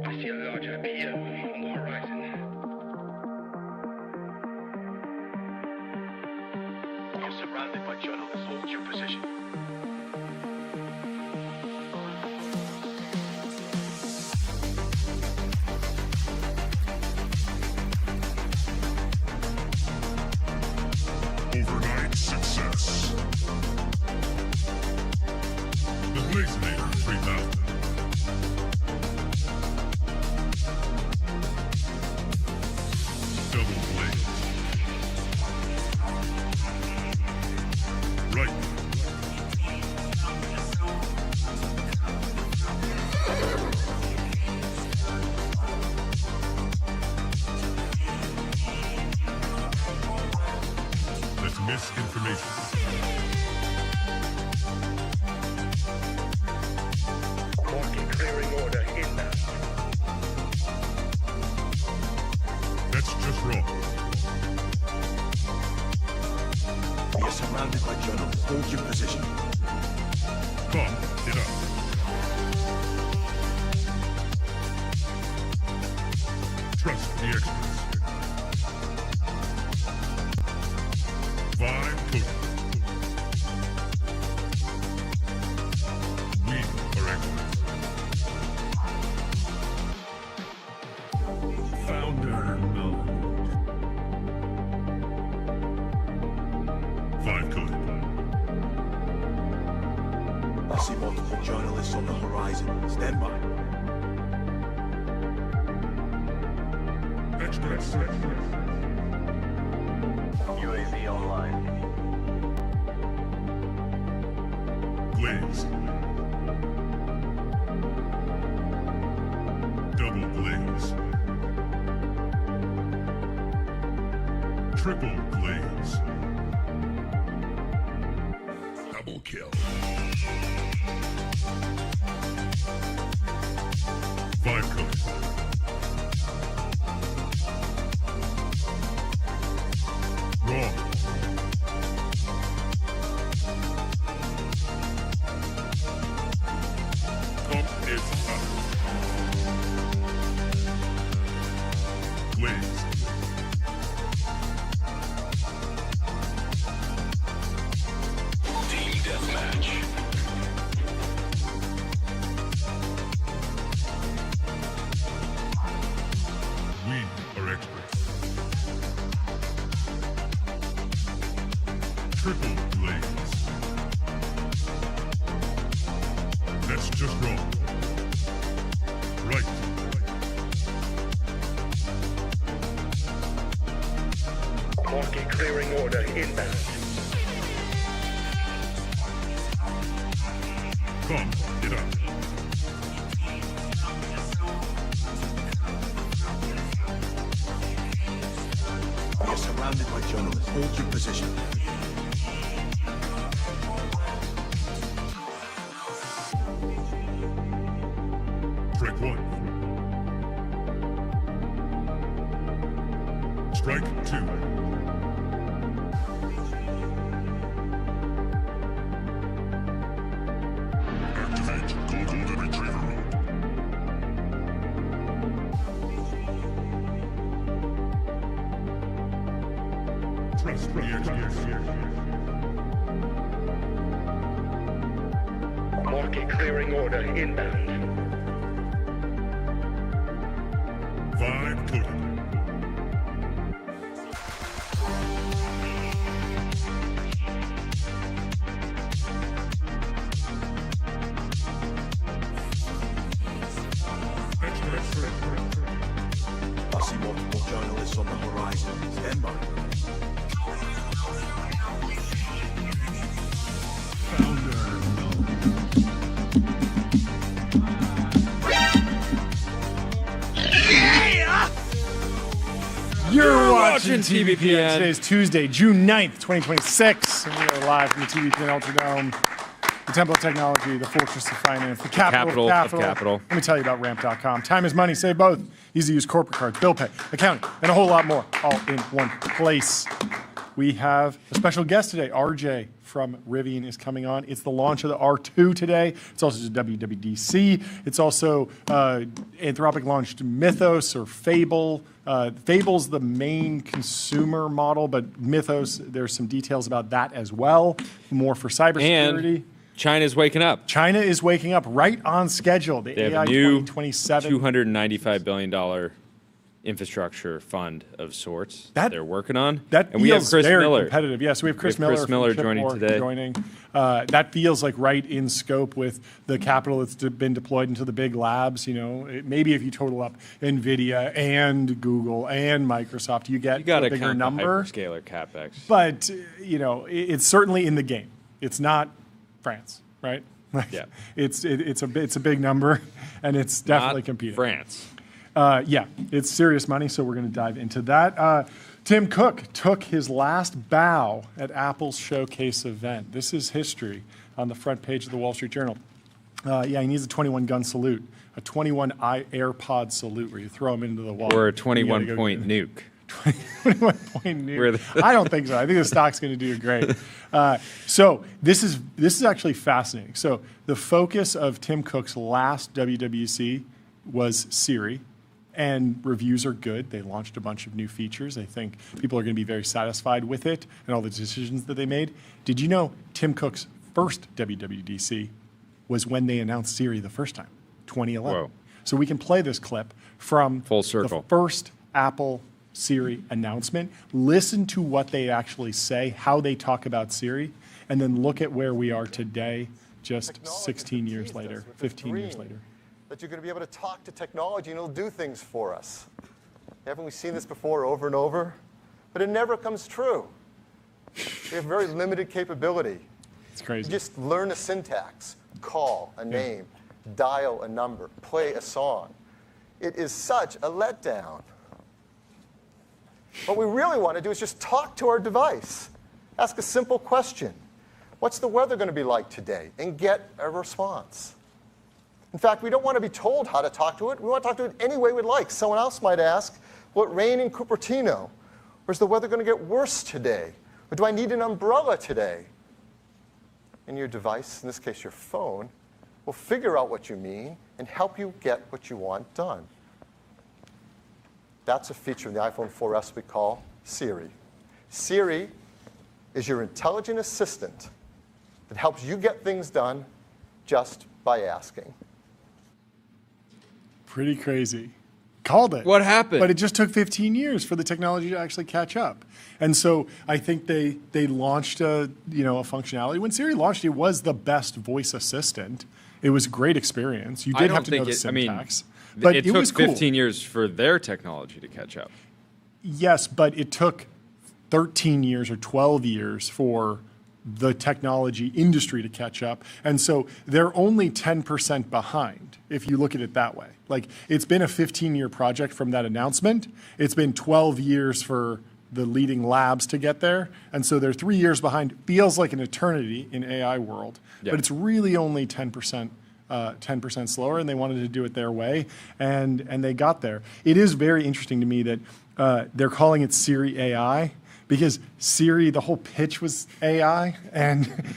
I see a large IPO on the horizon. You're surrounded by journalists. Hold your position. Overnight success. The Blazinator 3000. Double blaze. Right. That's misinformation. Market clearing order inbound. That's just wrong. You're surrounded by journalists. Hold your position. Pump it up. Trust the experts. Vibe cooking. We are experts. Founder mode. Vibe cooking. I see multiple journalists on the horizon. Stand by. Experts. UAV online. Blaze. Double blaze. Triple blaze. Double kill. Five cook. Raw. Pump is up. Blaze. Team deathmatch. We are experts. Triple blaze. That's just wrong. Right. Market clearing order inbound. Pump it up. You're surrounded by journalists. Hold your position. Strike one. Strike two. Activate Golden Retriever mode. Trust the experts. Market clearing order inbound. Vibe coded. I see multiple journalists on the horizon. Stand by. You're watching TBPN. Today's Tuesday, June 9th, 2026. And we are live from the TBPN Ultradome, the Temple of Technology, the Fortress of Finance, the capital of capital. Let me tell you about ramp.com. Time is money, save both. Easy to use corporate cards, bill pay, accounting, and a whole lot more, all in one place. we have a special guest today. RJ from Rivian is coming on. It's the launch of the R2 today. It's also WWDC. It's also Anthropic launched Mythos or Fable. Fable's the main consumer model, but Mythos, there's some details about that as well. More for cybersecurity. And China's waking up. China is waking up right on schedule. The They have AI a new 2027. $295 billion infrastructure fund of sorts that they're working on. That and we have feels Chris very Miller. competitive. Yes, we have Chris Miller. Chris Miller from joining Chipboard today. Joining. That feels like right in scope with the capital that's been deployed into the big labs. You know, maybe if you total up NVIDIA and Google and Microsoft, you get got a to bigger count number. the hyperscaler capex. But you know, it's certainly in the game. It's not France, right? Yeah. It's a big number, and it's definitely Not competing. France. Yeah, it's serious money, so we're going to dive into that. Tim Cook took his last bow at Apple's showcase event. This is history on the front page of the Wall Street Journal. Yeah, he needs a 21-gun salute, a 21 AirPod salute where you throw them into the wall. Or a 21-point nuke. 21-point nuke. I don't think so. I think the stock's going to do great. So this is actually fascinating. So the focus of Tim Cook's last WWDC was Siri. And reviews are good. They launched a bunch of new features. I think people are going to be very satisfied with it and all the decisions that they made. Did you know Tim Cook's first WWDC was when they announced Siri the first time, 2011? Whoa. So we can play this clip from Full circle. the first Apple Siri announcement. Listen to what they actually say, how they talk about Siri, and then look at where we are today, just 16 years later, 15 years later. That you're going to be able to talk to technology and it'll do things for us. Haven't we seen this before over and over? But it never comes true. We have very limited capability. It's crazy. You just learn a syntax, call a name, dial a number, play a song. It is such a letdown. What we really want to do is just talk to our device. Ask a simple question. What's the weather going to be like today? And get a response. In fact, we don't want to be told how to talk to it. We want to talk to it any way we'd like. Someone else might ask, will it rain in Cupertino? Or is the weather going to get worse today? Or do I need an umbrella today? And your device, in this case your phone, will figure out what you mean and help you get what you want done. That's a feature of the iPhone 4S we call Siri. Siri is your intelligent assistant that helps you get things done just by asking. Pretty crazy. Called it. What happened? But it just took 15 years for the technology to actually catch up. And so I think they launched a functionality. When Siri launched, it was the best voice assistant. It was a great experience. You did have to know the syntax. But it it took was cool. 15 years for their technology to catch up. Yes, but it took 13 years or 12 years for the technology industry to catch up. And so they're only 10% behind, if you look at it that way. Like, it's been a 15-year project from that announcement. It's been 12 years for the leading labs to get there. And so they're 3 years behind. Feels like an eternity in AI world, but it's really only 10%. 10% slower, and they wanted to do it their way, and they got there. It is very interesting to me that they're calling it Siri AI, because Siri, the whole pitch was AI, and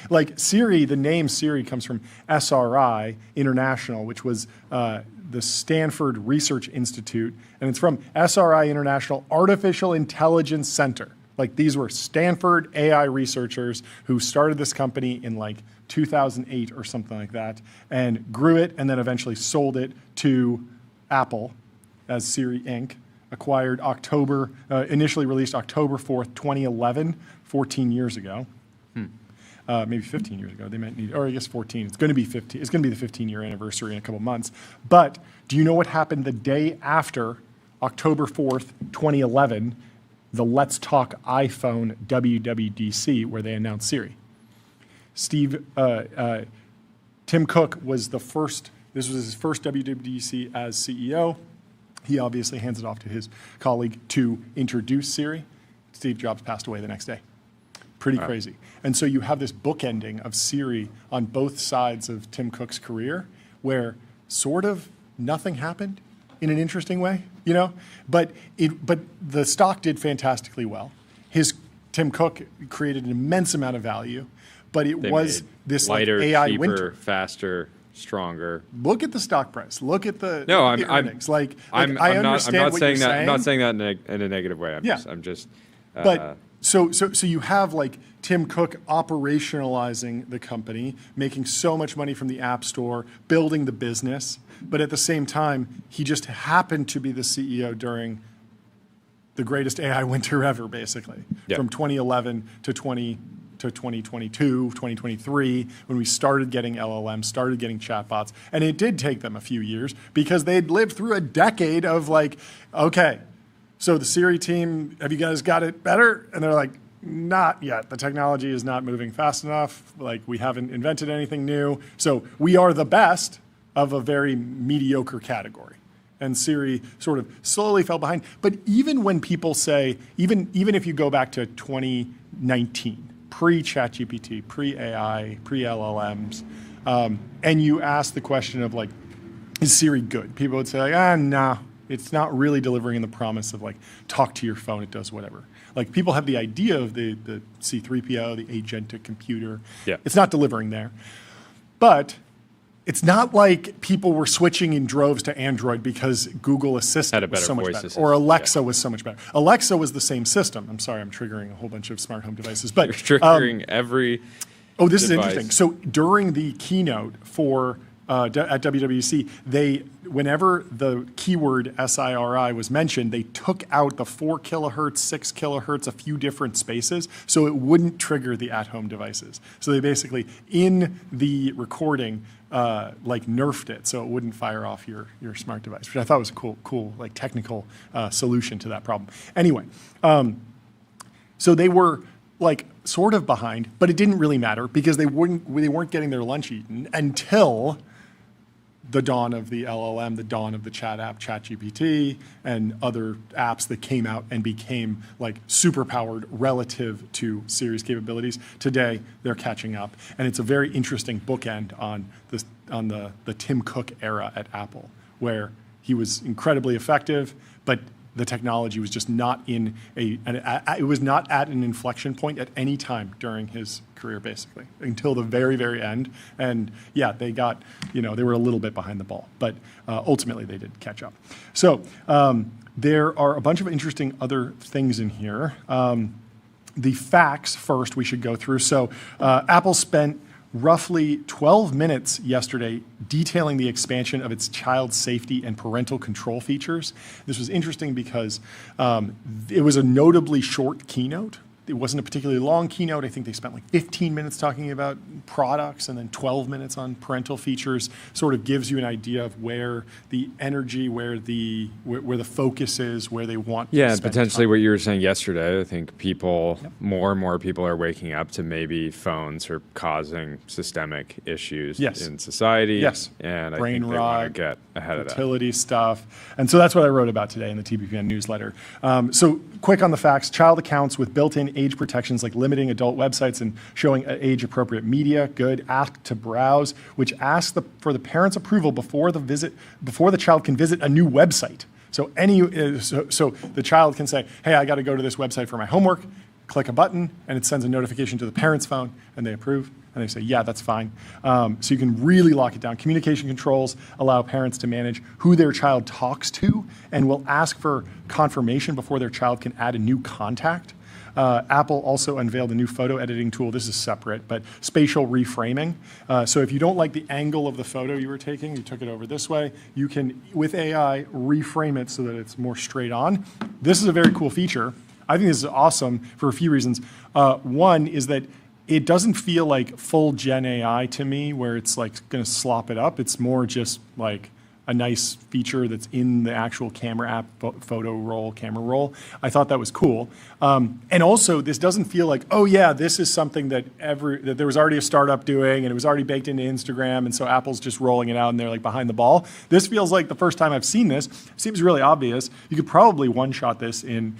like Siri, the name Siri comes from SRI International, which was the Stanford Research Institute, and it's from SRI International Artificial Intelligence Center. Like, these were Stanford AI researchers who started this company in like 2008 or something like that, and grew it, and then eventually sold it to Apple as Siri Inc. Acquired initially released October 4th, 2011, 14 years ago. Maybe 15 years ago. They might need, or I guess 14. It's going to be 15. It's going to be the 15-year anniversary in a couple months. But do you know what happened the day after October 4th, 2011, the Let's Talk iPhone WWDC, where they announced Siri? Tim Cook was the first. This was his first WWDC as CEO. He obviously hands it off to his colleague to introduce Siri. Steve Jobs passed away the next day. Pretty crazy. And so you have this bookending of Siri on both sides of Tim Cook's career, where sort of nothing happened in an interesting way, you know? But the stock did fantastically well. His Tim Cook created an immense amount of value, but it They was made this lighter, like AI cheaper, winter. faster, stronger. Look at the stock price. Look at the No, look at the earnings. I'm I not understand what saying you're that. saying. I'm not saying that in a negative way. Yeah. I'm just. But so you have like Tim Cook operationalizing the company, making so much money from the App Store, building the business, but at the same time, he just happened to be the CEO during the greatest AI winter ever, basically, Yeah. from 2011 to 2022, 2023, when we started getting LLMs, started getting chatbots, and it did take them a few years because they'd lived through a decade of like, okay, so the Siri team, have you guys got it better? And they're like, not yet. The technology is not moving fast enough. Like, we haven't invented anything new. So we are the best of a very mediocre category. And Siri sort of slowly fell behind. But even when people say, even if you go back to 2019, pre-ChatGPT, pre-AI, pre-LLMs, and you ask the question of like, is Siri good? People would say like, no. It's not really delivering the promise of like, talk to your phone, it does whatever. Like people have the idea of the C3PO, the agentic computer. Yeah. It's not delivering there. But it's not like people were switching in droves to Android because Google Assistant Had a was better so much voice better. assistant, Or Alexa yeah. was so much better. Alexa was the same system. I'm sorry, I'm triggering a whole bunch of smart home devices. But You're triggering every. oh, this device. is interesting. So during the keynote for at WWDC, whenever the keyword SIRI was mentioned, they took out the 4 kilohertz, 6 kilohertz, a few different spaces, so it wouldn't trigger the at-home devices. So they basically, in the recording, like nerfed it so it wouldn't fire off your smart device, which I thought was a cool like technical solution to that problem. Anyway, so they were like sort of behind, but it didn't really matter because they weren't getting their lunch eaten until the dawn of the LLM, the dawn of the chat app, ChatGPT, and other apps that came out and became like super powered relative to Siri's capabilities. Today, they're catching up. And it's a very interesting bookend on the Tim Cook era at Apple, where he was incredibly effective, but the technology was just not it was not at an inflection point at any time during his career, basically, until the very, very end. And yeah, they got, they were a little bit behind the ball, but ultimately they did catch up. So there are a bunch of interesting other things in here. The facts first we should go through. So Apple spent roughly 12 minutes yesterday detailing the expansion of its child safety and parental control features. This was interesting because it was a notably short keynote. It wasn't a particularly long keynote. I think they spent like 15 minutes talking about products and then 12 minutes on parental features. Sort of gives you an idea of where the energy, where the focus is, where they want to spend potentially time. what you were saying yesterday. I think more and more people are waking up to maybe phones are causing systemic issues in society. Yes. And Brain I think they rot, want to get ahead of that. fertility stuff. And so that's what I wrote about today in the TBPN newsletter. So quick on the facts, child accounts with built-in age protections like limiting adult websites and showing age-appropriate media, good. Ask to browse, which asks for the parent's approval before the child can visit a new website. So so the child can say, hey, I got to go to this website for my homework, click a button, and it sends a notification to the parent's phone, and they approve. And they say, yeah, that's fine. So you can really lock it down. Communication controls allow parents to manage who their child talks to and will ask for confirmation before their child can add a new contact. Apple also unveiled a new photo editing tool. This is separate, but spatial reframing. So if you don't like the angle of the photo you were taking, you took it over this way, you can, with AI, reframe it so that it's more straight on. This is a very cool feature. I think this is awesome for a few reasons. One is that it doesn't feel like full Gen AI to me, where it's like going to slop it up. It's more just like a nice feature that's in the actual camera app, photo roll, camera roll. I thought that was cool. And also, this doesn't feel like, oh yeah, this is something that there was already a startup doing, and it was already baked into Instagram, and so Apple's just rolling it out, and they're like behind the ball. This feels like the first time I've seen this. It seems really obvious. You could probably one-shot this in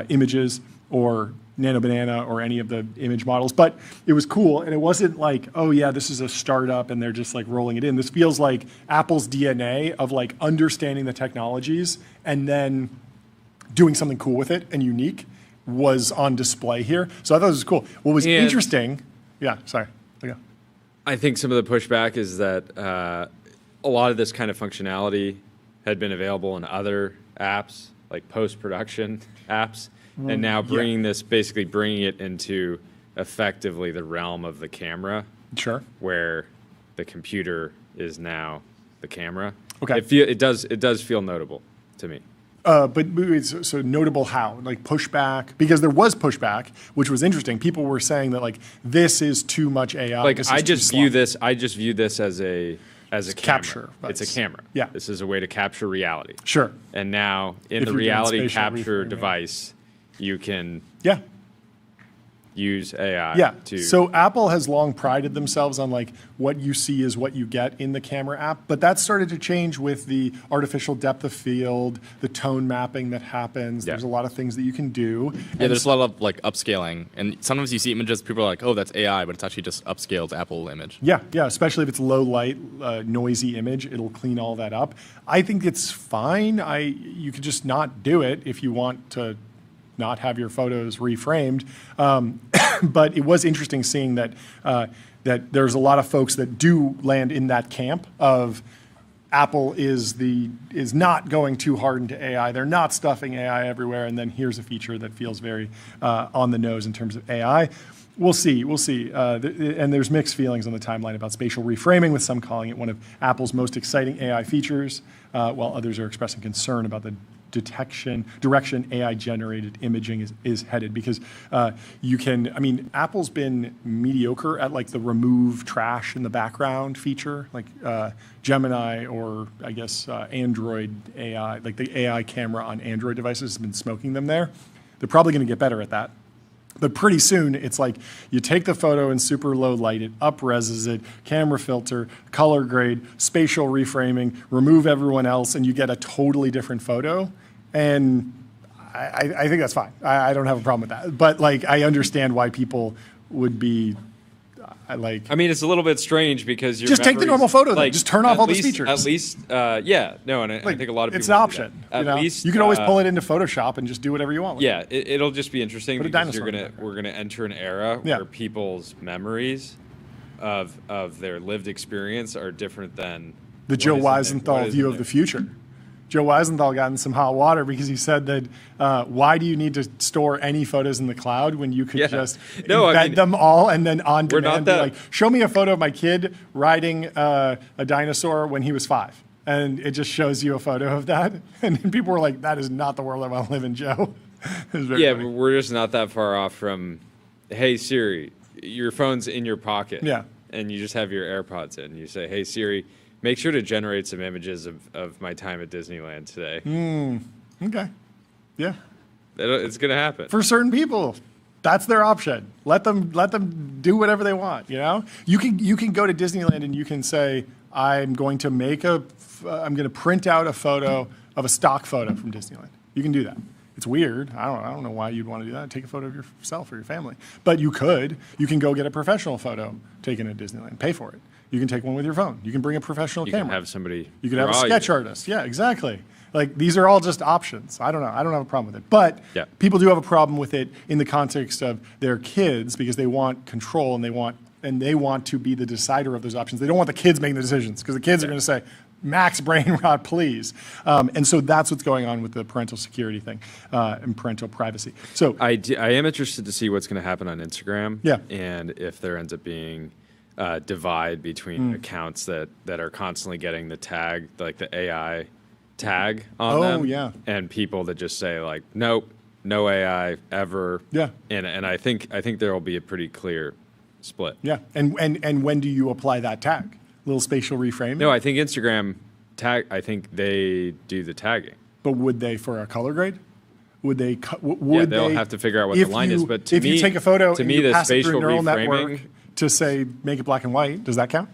images or Nano Banana or any of the image models, but it was cool, and it wasn't like, oh yeah, this is a startup and they're just like rolling it in. This feels like Apple's DNA of like understanding the technologies and then doing something cool with it and unique, was on display here. So I thought it was cool. What was interesting, I think some of the pushback is that a lot of this kind of functionality had been available in other apps, like post-production apps, and now bringing it into effectively the realm of the camera. Sure. Where the computer is now the camera. Okay. It does feel notable to me. So notable how? Like pushback? Because there was pushback, which was interesting. People were saying that like this is too much AI. Like I just view this as a capture. Camera. It's a camera. Yeah. This is a way to capture reality. Sure. And now in If the you're doing reality spatial capture reframing. device, you can use AI. Yeah. To So Apple has long prided themselves on like what you see is what you get in the camera app, but that started to change with the artificial depth of field, the tone mapping that happens. Yeah. There's a lot of things that you can do. Yeah, there's a lot of like upscaling, and sometimes you see images, people are like, "Oh, that's AI," but it's actually just upscaled Apple image. Yeah, especially if it's low light, noisy image, it'll clean all that up. I think it's fine. You could just not do it if you want to not have your photos reframed. But it was interesting seeing that that there's a lot of folks that do land in that camp of Apple is not going too hard into AI. They're not stuffing AI everywhere, and then here's a feature that feels very on the nose in terms of AI. We'll see. And there's mixed feelings on the timeline about spatial reframing, with some calling it one of Apple's most exciting AI features, while others are expressing concern about the direction AI-generated imaging is headed, because Apple's been mediocre at like the remove trash in the background feature, like Gemini or I guess Android AI, like the AI camera on Android devices has been smoking them there. They're probably going to get better at that. But pretty soon, it's like you take the photo in super low light, it up-reses it, camera filter, color grade, spatial reframing, remove everyone else, and you get a totally different photo. And I think that's fine. I don't have a problem with that. But like, I understand why people would be like. I mean, it's a little bit strange because just take the normal photo. Then. Just turn off all those features. At least, yeah. No, and I think a lot of people. It's an option. At least you can always pull it into Photoshop and just do whatever you want with it. Yeah, it'll just be interesting because we're gonna enter an era Yeah. where people's memories of their lived experience are different than the Joe Weisenthal view of the future. Joe Weisenthal got in some hot water because he said that why do you need to store any photos in the cloud when you could just embed them all and then on demand be like, show me a photo of my kid riding a dinosaur when he was 5. And it just shows you a photo of that. And then people were like, that is not the world I want to live in, Joe. Yeah, but we're just not that far off from, hey, Siri, your phone's in your pocket. Yeah. And you just have your AirPods in. You say, hey, Siri, make sure to generate some images of my time at Disneyland today. Okay. Yeah. It's going to happen. For certain people, that's their option. Let them do whatever they want, you know? You can go to Disneyland and you can say, I'm going to print out a photo of a stock photo from Disneyland. You can do that. It's weird. I don't know why you'd want to do that. Take a photo of yourself or your family. But you could. You can go get a professional photo taken at Disneyland. Pay for it. You can take one with your phone. You can bring a professional camera. You can have somebody. You can have a sketch artist. Yeah, exactly. Like, these are all just options. I don't know. I don't have a problem with it. But people do have a problem with it in the context of their kids, because they want control and they want to be the decider of those options. They don't want the kids making the decisions, because the kids are going to say, max brain rot, please. And so that's what's going on with the parental security thing and parental privacy. So I am interested to see what's going to happen on Instagram. Yeah. And if there ends up being divide between accounts that are constantly getting the tag, like the AI tag on them. Oh, yeah. And people that just say like, nope, no AI ever. Yeah. And I think there will be a pretty clear split. Yeah. And when do you apply that tag? Little spatial reframing? No, I think Instagram tag. I think they do the tagging. But would they for a color grade? Would they? They'll have to figure out what the line is. But if you take a photo to and me, you the pass it spatial through a neural reframing network to say make it black and white, does that count?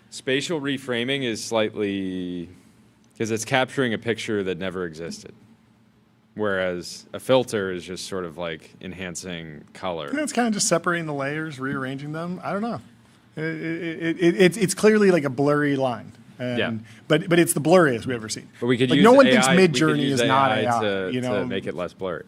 Spatial reframing is slightly, because it's capturing a picture that never existed, whereas a filter is just sort of like enhancing color. Yeah, it's kind of just separating the layers, rearranging them. I don't know. It's clearly like a blurry line. But it's the blurriest we've ever seen. But we could like, use no one AI, thinks Mid-Journey is not AI AI. to make it less blurry.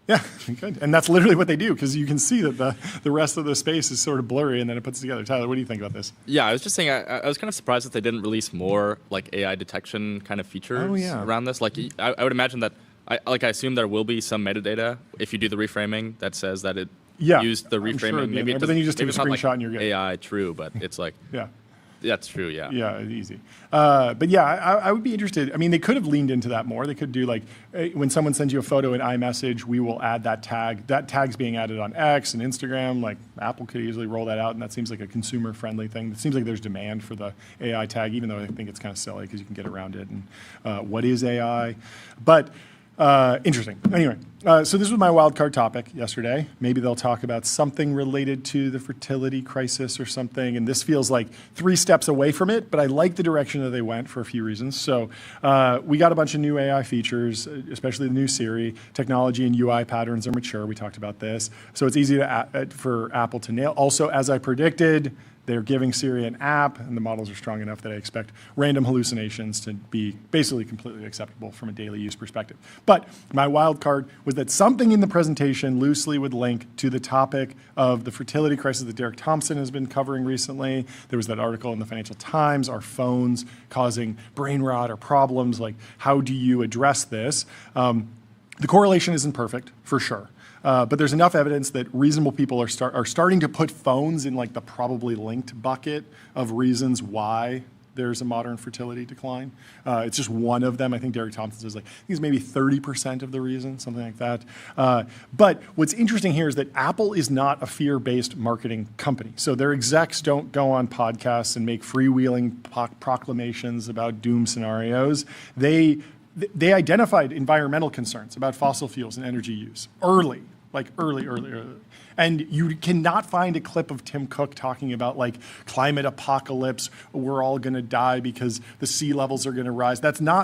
Yeah, good. And that's literally what they do, because you can see that the rest of the space is sort of blurry, and then it puts it together. Tyler, what do you think about this? Yeah, I was just saying, I was kind of surprised that they didn't release more like AI detection kind of features around this. Like, I would imagine that, I assume there will be some metadata if you do the reframing that says that it used the reframing. Sure, maybe but then you just take a screenshot and you're good. AI true, but it's like, that's true, yeah. Yeah, easy. But yeah, I would be interested. I mean, they could have leaned into that more. They could do like, when someone sends you a photo in iMessage, we will add that tag. That tag's being added on X and Instagram. Like, Apple could easily roll that out, and that seems like a consumer-friendly thing. It seems like there's demand for the AI tag, even though I think it's kind of silly because you can get around it. And what is AI? But interesting. Anyway, so this was my wild card topic yesterday. Maybe they'll talk about something related to the fertility crisis or something. And this feels like 3 steps away from it, but I like the direction that they went for a few reasons. So we got a bunch of new AI features, especially the new Siri. Technology and UI patterns are mature. We talked about this. So it's easy for Apple to nail. Also, as I predicted, they're giving Siri an app, and the models are strong enough that I expect random hallucinations to be basically completely acceptable from a daily use perspective. But my wild card was that something in the presentation loosely would link to the topic of the fertility crisis that Derek Thompson has been covering recently. There was that article in the Financial Times, are phones causing brain rot or problems? Like, how do you address this? The correlation isn't perfect, for sure. But there's enough evidence that reasonable people are starting to put phones in like the probably linked bucket of reasons why there's a modern fertility decline. It's just one of them. I think Derek Thompson says like, I think it's maybe 30% of the reason, something like that. But what's interesting here is that Apple is not a fear-based marketing company. So their execs don't go on podcasts and make freewheeling proclamations about doom scenarios. They identified environmental concerns about fossil fuels and energy use early. And you cannot find a clip of Tim Cook talking about like climate apocalypse, we're all going to die because the sea levels are going to rise.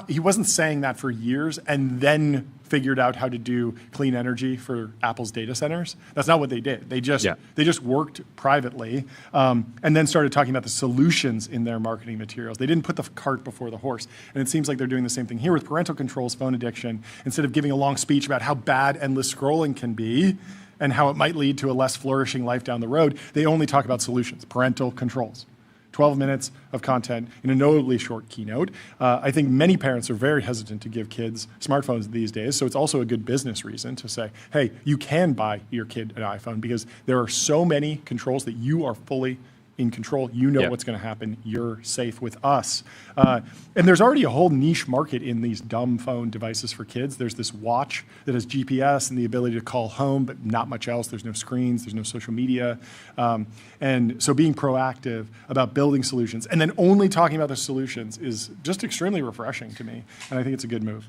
He wasn't saying that for years and then figured out how to do clean energy for Apple's data centers. That's not what they did. They just worked privately and then started talking about the solutions in their marketing materials. They didn't put the cart before the horse. And it seems like they're doing the same thing here with parental controls, phone addiction. Instead of giving a long speech about how bad endless scrolling can be and how it might lead to a less flourishing life down the road, they only talk about solutions, parental controls. 12 minutes of content in a notably short keynote. I think many parents are very hesitant to give kids smartphones these days, so it's also a good business reason to say, hey, you can buy your kid an iPhone because there are so many controls that you are fully in control. You know what's going to happen. You're safe with us. And there's already a whole niche market in these dumb phone devices for kids. There's this watch that has GPS and the ability to call home, but not much else. There's no screens. There's no social media. And so being proactive about building solutions and then only talking about the solutions is just extremely refreshing to me. And I think it's a good move.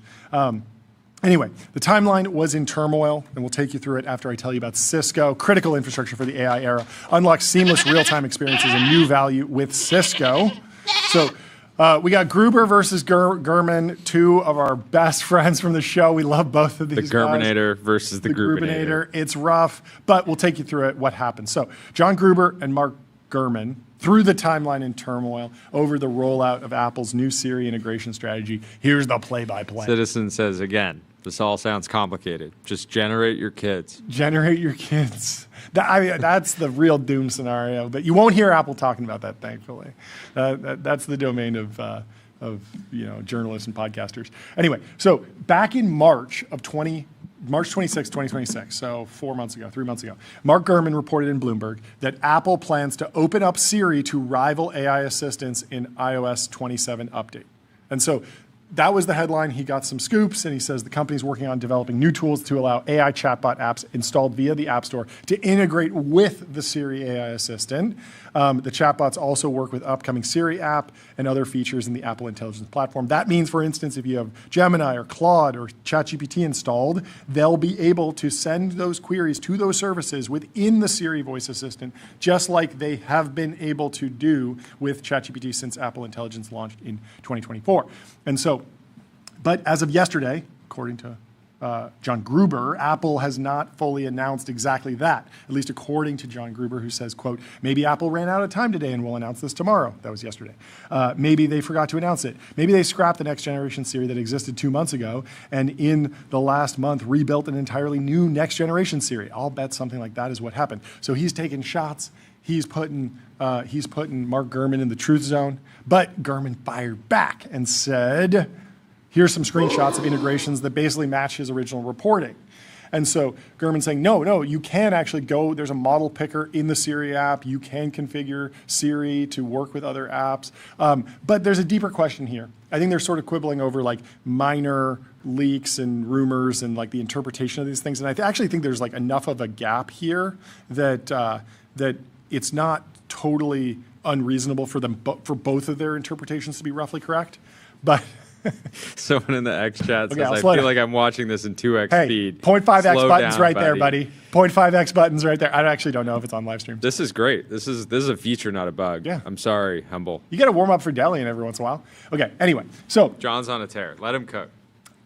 Anyway, the timeline was in turmoil, and we'll take you through it after I tell you about Cisco, critical infrastructure for the AI era. Unlock seamless real-time experiences and new value with Cisco. So we got Gruber versus Gurman, 2 of our best friends from the show. We love both of these guys. The Gurmanator versus the Grubinator. It's rough, but we'll take you through it, what happened. So John Gruber and Mark Gurman through the timeline in turmoil over the rollout of Apple's new Siri integration strategy. Here's the play-by-play. Citizen says again, this all sounds complicated. Just generate your kids. Generate your kids. That's the real doom scenario, but you won't hear Apple talking about that, thankfully. That's the domain of journalists and podcasters. Anyway, so back in March 26, 2026, so 3 months ago, Mark Gurman reported in Bloomberg that Apple plans to open up Siri to rival AI assistants in iOS 27 update. And so that was the headline. He got some scoops, and he says the company's working on developing new tools to allow AI chatbot apps installed via the App Store to integrate with the Siri AI assistant. The chatbots also work with upcoming Siri app and other features in the Apple Intelligence platform. That means, for instance, if you have Gemini or Claude or ChatGPT installed, they'll be able to send those queries to those services within the Siri voice assistant, just like they have been able to do with ChatGPT since Apple Intelligence launched in 2024. And so, but as of yesterday, according to John Gruber, Apple has not fully announced exactly that, at least according to John Gruber, who says, quote, maybe Apple ran out of time today and will announce this tomorrow. That was yesterday. Maybe they forgot to announce it. Maybe they scrapped the next generation Siri that existed 2 months ago and in the last month rebuilt an entirely new next generation Siri. I'll bet something like that is what happened. So he's taking shots. He's putting Mark Gurman in the truth zone. But Gurman fired back and said, here's some screenshots of integrations that basically match his original reporting. And so Gurman's saying, no, you can actually go, there's a model picker in the Siri app. You can configure Siri to work with other apps. But there's a deeper question here. I think they're sort of quibbling over like minor leaks and rumors and like the interpretation of these things. And I actually think there's like enough of a gap here that, that it's not totally unreasonable for them, for both of their interpretations to be roughly correct. But someone in the X chat says, Okay, I feel like I'm watching this in 2x speed. 0.5x Slow buttons down, right there, buddy. 0.5x buttons right there. I actually don't know if it's on live stream. This is great. This is a feature, not a bug. Yeah. I'm sorry, Humble. You got to warm up for Delian every once in a while. Okay, anyway, so John's on a tear. Let him cook.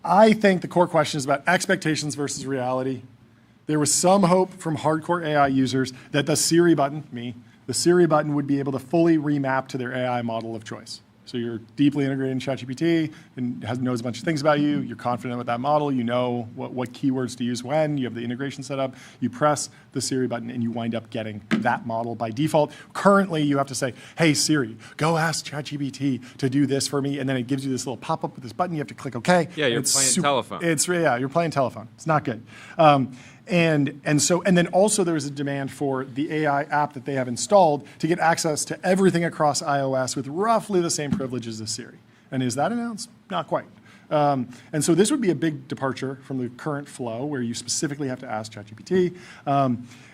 I think the core question is about expectations versus reality. There was some hope from hardcore AI users that the Siri button, the Siri button would be able to fully remap to their AI model of choice. So you're deeply integrated in ChatGPT and knows a bunch of things about you. You're confident with that model. You know what keywords to use when. You have the integration set up. You press the Siri button and you wind up getting that model by default. Currently, you have to say, hey, Siri, go ask ChatGPT to do this for me. And then it gives you this little pop-up with this button. You have to click OK. Yeah, you're playing telephone. You're playing telephone. It's not good. And then also there is a demand for the AI app that they have installed to get access to everything across iOS with roughly the same privileges as Siri. And is that announced? Not quite. And so this would be a big departure from the current flow where you specifically have to ask ChatGPT.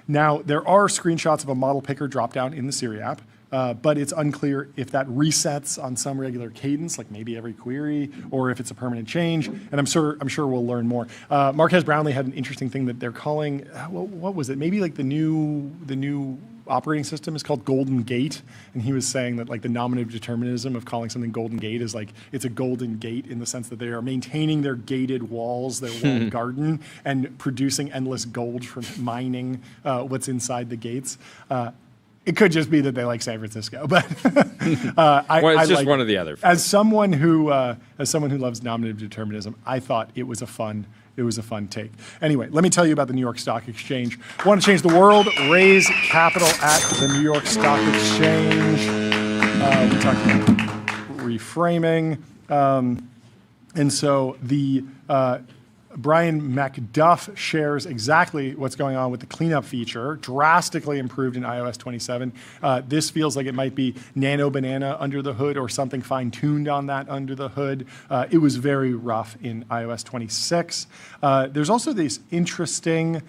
Now, there are screenshots of a model picker dropdown in the Siri app. But it's unclear if that resets on some regular cadence, like maybe every query, or if it's a permanent change. And I'm sure we'll learn more. Marquez Brownlee had an interesting thing that they're calling, what was it? Maybe like the new operating system is called Golden Gate, and he was saying that like the nominative determinism of calling something Golden Gate is like it's a golden gate in the sense that they are maintaining their gated walls, their walled garden, and producing endless gold from mining what's inside the gates. It could just be that they like San Francisco, but it's just one or the other. As someone who loves nominative determinism, I thought it was a fun take. Anyway, let me tell you about the New York Stock Exchange. Want to change the world? Raise capital at the New York Stock Exchange. We talked about reframing, and so the. Brian McDuff shares exactly what's going on with the cleanup feature, drastically improved in iOS 27. This feels like it might be Nano Banana under the hood or something fine-tuned on that under the hood. It was very rough in iOS 26. There's also this interesting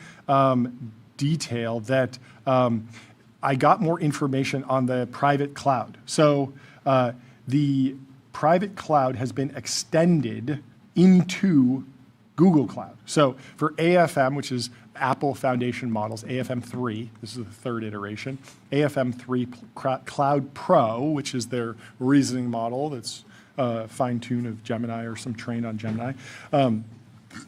detail that I got more information on the private cloud. So the private cloud has been extended into Google Cloud. So for AFM, which is Apple Foundation models, AFM3, this is the third iteration, AFM3 Cloud Pro, which is their reasoning model that's fine-tuned of Gemini or some trained on Gemini.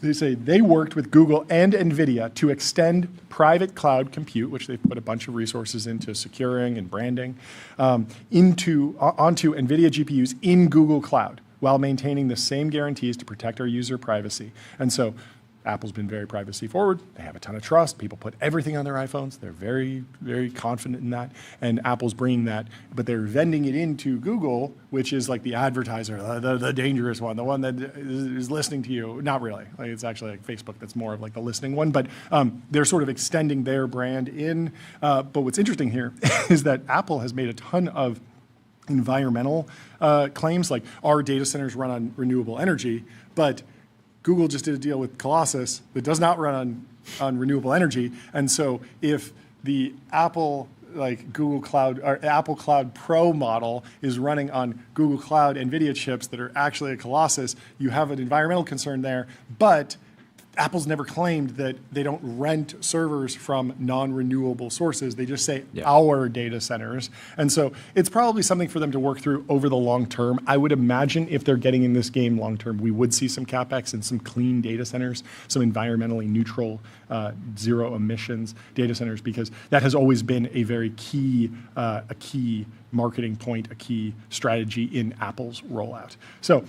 They say they worked with Google and NVIDIA to extend private cloud compute, which they've put a bunch of resources into securing and branding, onto NVIDIA GPUs in Google Cloud, while maintaining the same guarantees to protect our user privacy. And so Apple's been very privacy forward. They have a ton of trust. People put everything on their iPhones. They're very, very confident in that. And Apple's bringing that, but they're vending it into Google, which is like the advertiser, the dangerous one, the one that is listening to you. Not really. Like it's actually like Facebook that's more of like the listening one, but they're sort of extending their brand in. But what's interesting here is that Apple has made a ton of environmental claims, like our data centers run on renewable energy, but Google just did a deal with Colossus that does not run on renewable energy. And so if the Apple Google Cloud or Apple Cloud Pro model is running on Google Cloud NVIDIA chips that are actually a Colossus, you have an environmental concern there, but Apple's never claimed that they don't rent servers from non-renewable sources. They just say our data centers. And so it's probably something for them to work through over the long term. I would imagine if they're getting in this game long term, we would see some CapEx and some clean data centers, some environmentally neutral, zero emissions data centers, because that has always been a very key, marketing point, a key strategy in Apple's rollout. So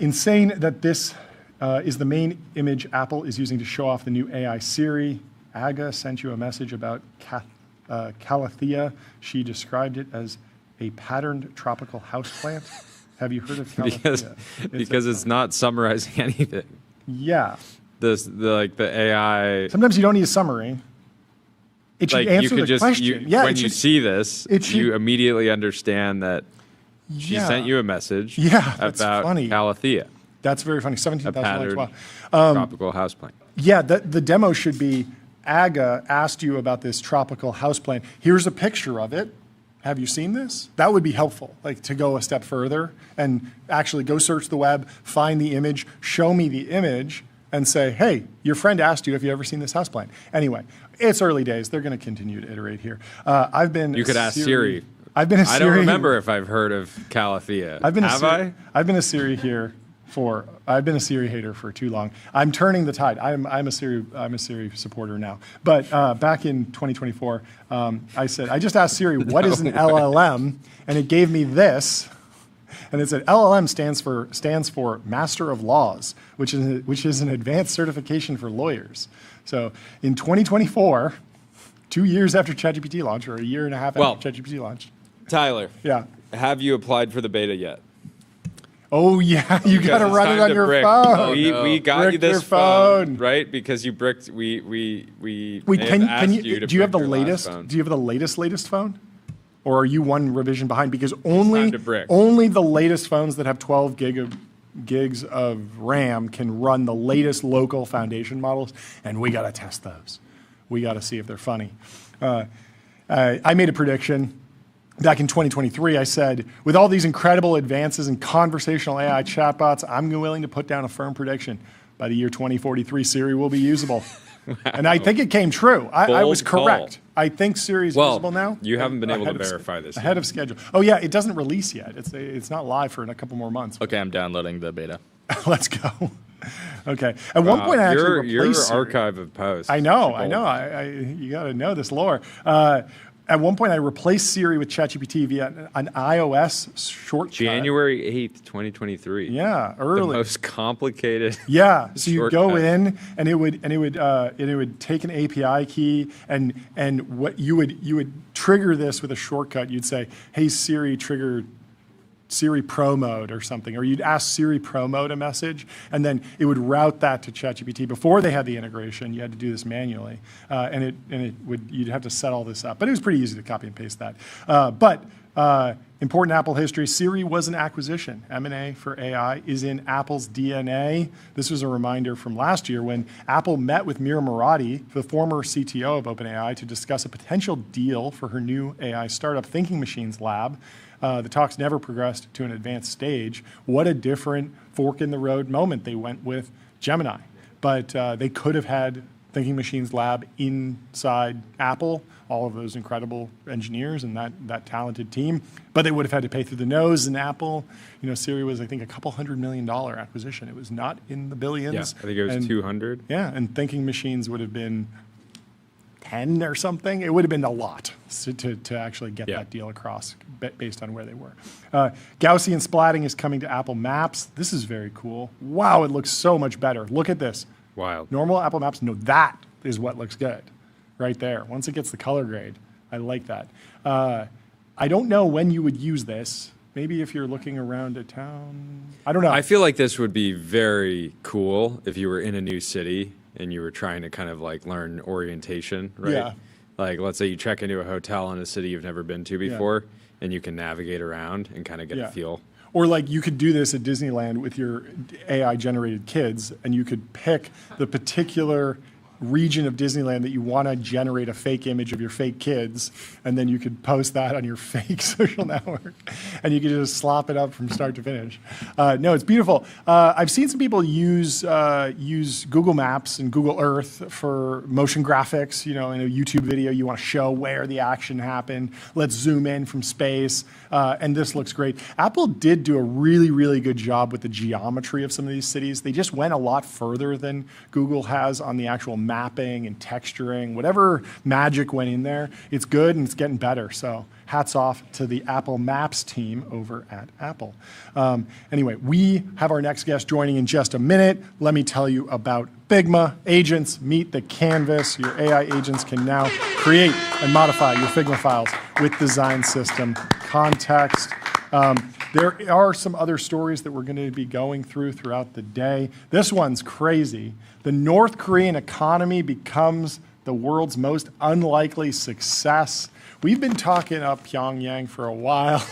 insane that this is the main image Apple is using to show off the new AI Siri. Aga sent you a message about Calathea. She described it as a patterned tropical houseplant. Have you heard of Calathea? because it's not summarizing anything. Yeah. The AI. Sometimes you don't need a summary. It should answer the question. When you see this, you immediately understand that she sent you a message about Calathea. That's very funny. 17,000 likes. Wow. Tropical houseplant. Yeah, the demo should be, Aga asked you about this tropical houseplant. Here's a picture of it. Have you seen this? That would be helpful, like to go a step further and actually go search the web, find the image, show me the image, and say, hey, your friend asked you if you ever seen this houseplant. Anyway, it's early days. They're going to continue to iterate here. You could ask Siri. I don't remember if I've heard of Calathea. I've been a Siri hater for too long. I'm turning the tide. I'm a Siri supporter now. But back in 2024, I just asked Siri, what is an LLM? And it gave me this. And it said LLM stands for Master of Laws, which is an advanced certification for lawyers. So in 2024, 2 years after ChatGPT launched, or a year and a half after ChatGPT launched. Tyler. Yeah. Have you applied for the beta yet? Oh yeah, you got to run it on your phone. We got you this phone, right? Because you bricked. We Wait, do you have the latest? Do you have the latest phone? Or are you one revision behind? Because only the latest phones that have 12 gigs of RAM can run the latest local foundation models, and we got to test those. We got to see if they're funny. I made a prediction back in 2023. I said, with all these incredible advances in conversational AI chatbots, I'm willing to put down a firm prediction. By the year 2043, Siri will be usable. Wow. And I think it came true. I was correct. Call. I think Siri's usable now. You haven't been able to verify this. Ahead of schedule. Oh yeah, it doesn't release yet. It's not live for a couple more months. Okay, I'm downloading the beta. Let's go. Okay. At one point, I actually replaced your archive of posts. I know. You got to know this lore. At one point, I replaced Siri with ChatGPT via an iOS shortcut. January 8th, 2023. Yeah, early. The most complicated. Yeah, so you go in, and it would take an API key, and what you would trigger this with a shortcut. You'd say, "Hey Siri, trigger Siri Pro Mode," or something, or you'd ask Siri Pro Mode a message, and then it would route that to ChatGPT. Before they had the integration, you had to do this manually, you'd have to set all this up. But it was pretty easy to copy and paste that. But important Apple history: Siri was an acquisition. M&A for AI is in Apple's DNA. This was a reminder from last year when Apple met with Mira Murati, the former CTO of OpenAI, to discuss a potential deal for her new AI startup, Thinking Machines Lab. The talks never progressed to an advanced stage. What a different fork in the road moment. They went with Gemini. But they could have had Thinking Machines Lab inside Apple, all of those incredible engineers and that talented team. But they would have had to pay through the nose in Apple. Siri was, I think, a couple $100 million acquisition. It was not in the billions. Yeah, I think it was 200. Yeah, and Thinking Machines would have been 10 or something. It would have been a lot to actually get that deal across based on where they were. Gaussian splatting is coming to Apple Maps. This is very cool. Wow, it looks so much better. Look at this. Wild. Normal Apple Maps, no, that is what looks good right there. Once it gets the color grade, I like that. I don't know when you would use this. Maybe if you're looking around a town. I don't know. I feel like this would be very cool if you were in a new city and you were trying to kind of like learn orientation, right? Yeah. Like, let's say you check into a hotel in a city you've never been to before, and you can navigate around and kind of get a feel. Or like you could do this at Disneyland with your AI-generated kids, and you could pick the particular region of Disneyland that you want to generate a fake image of your fake kids, and then you could post that on your fake social network, and you could just slop it up from start to finish. No, it's beautiful. I've seen some people use Google Maps and Google Earth for motion graphics. In a YouTube video, you want to show where the action happened. Let's zoom in from space, and this looks great. Apple did do a really, really good job with the geometry of some of these cities. They just went a lot further than Google has on the actual mapping and texturing. Whatever magic went in there, it's good and it's getting better. So hats off to the Apple Maps team over at Apple. Anyway, we have our next guest joining in just a minute. Let me tell you about Figma. Agents meet the canvas. Your AI agents can now create and modify your Figma files with design system context. There are some other stories that we're going to be going throughout the day. This one's crazy. The North Korean economy becomes the world's most unlikely success. We've been talking up Pyongyang for a while.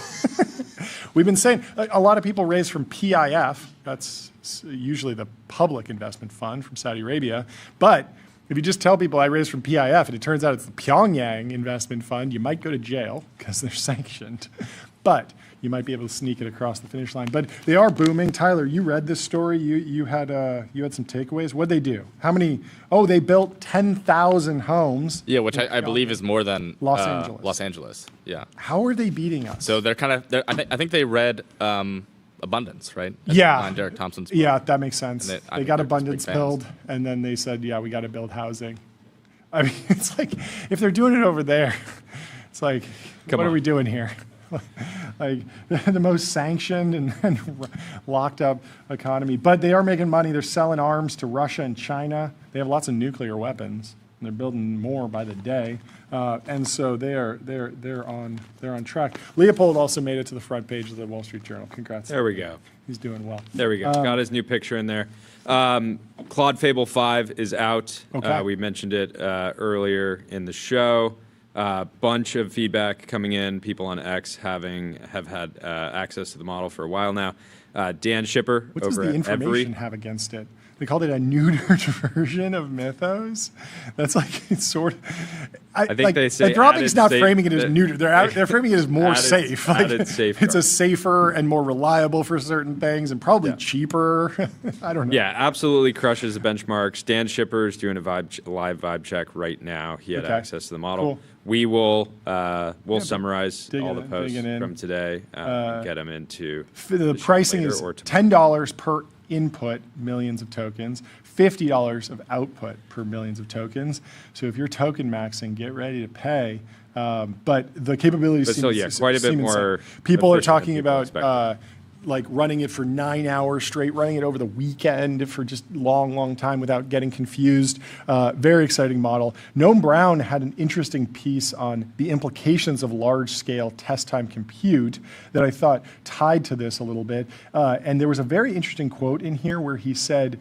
We've been saying a lot of people raise from PIF. That's usually the public investment fund from Saudi Arabia. But if you just tell people I raised from PIF and it turns out it's the Pyongyang investment fund, you might go to jail because they're sanctioned. But you might be able to sneak it across the finish line. But they are booming. Tyler, you read this story. You had some takeaways. What'd they do? How many? Oh, they built 10,000 homes. Yeah, which I believe is more than Los Angeles. Los Angeles. Yeah. How are they beating us? So they're I think they read Abundance, right? Yeah. Derek Thompson's book. Yeah, that makes sense. I They think got they're just Abundance big fans. build, and then they said, yeah, we got to build housing. I mean, it's like, if they're doing it over there, it's like, what are we doing here? Like the most sanctioned and locked up economy. But they are making money. They're selling arms to Russia and China. They have lots of nuclear weapons. And they're building more by the day. And so they're on track. Leopold also made it to the front page of the Wall Street Journal. Congrats. There we go. He's doing well. There we go. Got his new picture in there. Claude Fable 5 is out. Okay. We mentioned it earlier in the show. Bunch of feedback coming in. People on X have had access to the model for a while now. Dan Shipper What does over the at information have against it? They called it a neutered version of Mythos. That's like it's sort of. I think they say Anthropic's not added framing it as safe- neutered. They're framing it as more added- safe. added It's a safeguards. safer and more reliable for certain things, and probably cheaper. I don't know. Yeah, absolutely crushes the benchmarks. Dan Shipper is doing a live vibe check right now. He had Okay. access to the model. Cool. We will summarize all the posts digging in. from today, get them into The show pricing later is or tomorrow. $10 per input, millions of tokens, $50 of output per millions of tokens. So if you're token maxing, get ready to pay. But the capabilities But still, seem, yeah, quite a bit seem insane. more People are efficient than talking people about expected. like running it for 9 hours straight, running it over the weekend for just long time without getting confused. Very exciting model. Noam Brown had an interesting piece on the implications of large-scale test-time compute that I thought tied to this a little bit. And there was a very interesting quote in here where he said,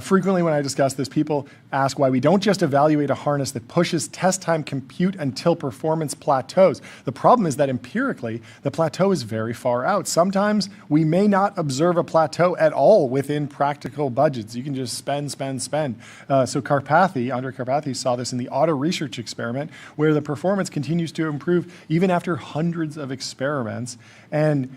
frequently when I discuss this, people ask why we don't just evaluate a harness that pushes test time compute until performance plateaus. The problem is that empirically, the plateau is very far out. Sometimes we may not observe a plateau at all within practical budgets. You can just spend. So Andre Karpathy saw this in the auto research experiment where the performance continues to improve even after hundreds of experiments. And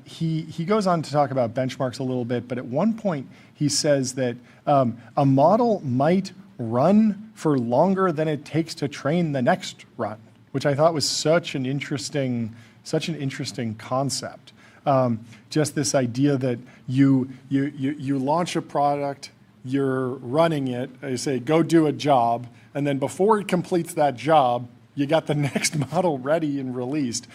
he goes on to talk about benchmarks a little bit, but at one point he says that a model might run for longer than it takes to train the next run, which I thought was such an interesting concept. Just this idea that you launch a product, you're running it, you say, go do a job, and then before it completes that job, you got the next model ready and released,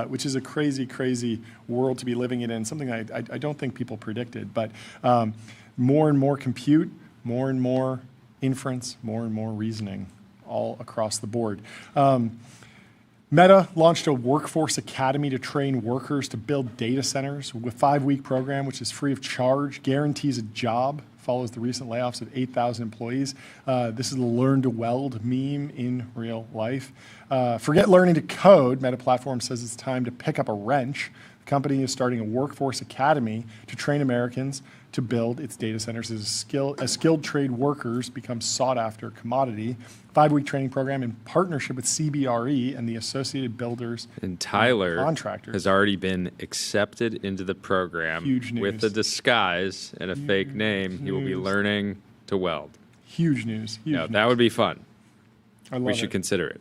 which is a crazy world to be living in, and something I don't think people predicted. But more and more compute, more and more inference, more and more reasoning all across the board. Meta launched a workforce academy to train workers to build data centers with a 5-week program, which is free of charge, guarantees a job, follows the recent layoffs of 8,000 employees. This is the learn to weld meme in real life. Forget learning to code. Meta Platform says it's time to pick up a wrench. The company is starting a workforce academy to train Americans to build its data centers as skilled trade workers become sought-after commodity. 5-week training program in partnership with CBRE and the Associated Builders And Tyler Contractors. has already been accepted into the program Huge news. with a disguise and a fake name. He will be news. learning to weld. Huge news. Huge Yeah, news. that would be fun. I love We it. should consider it.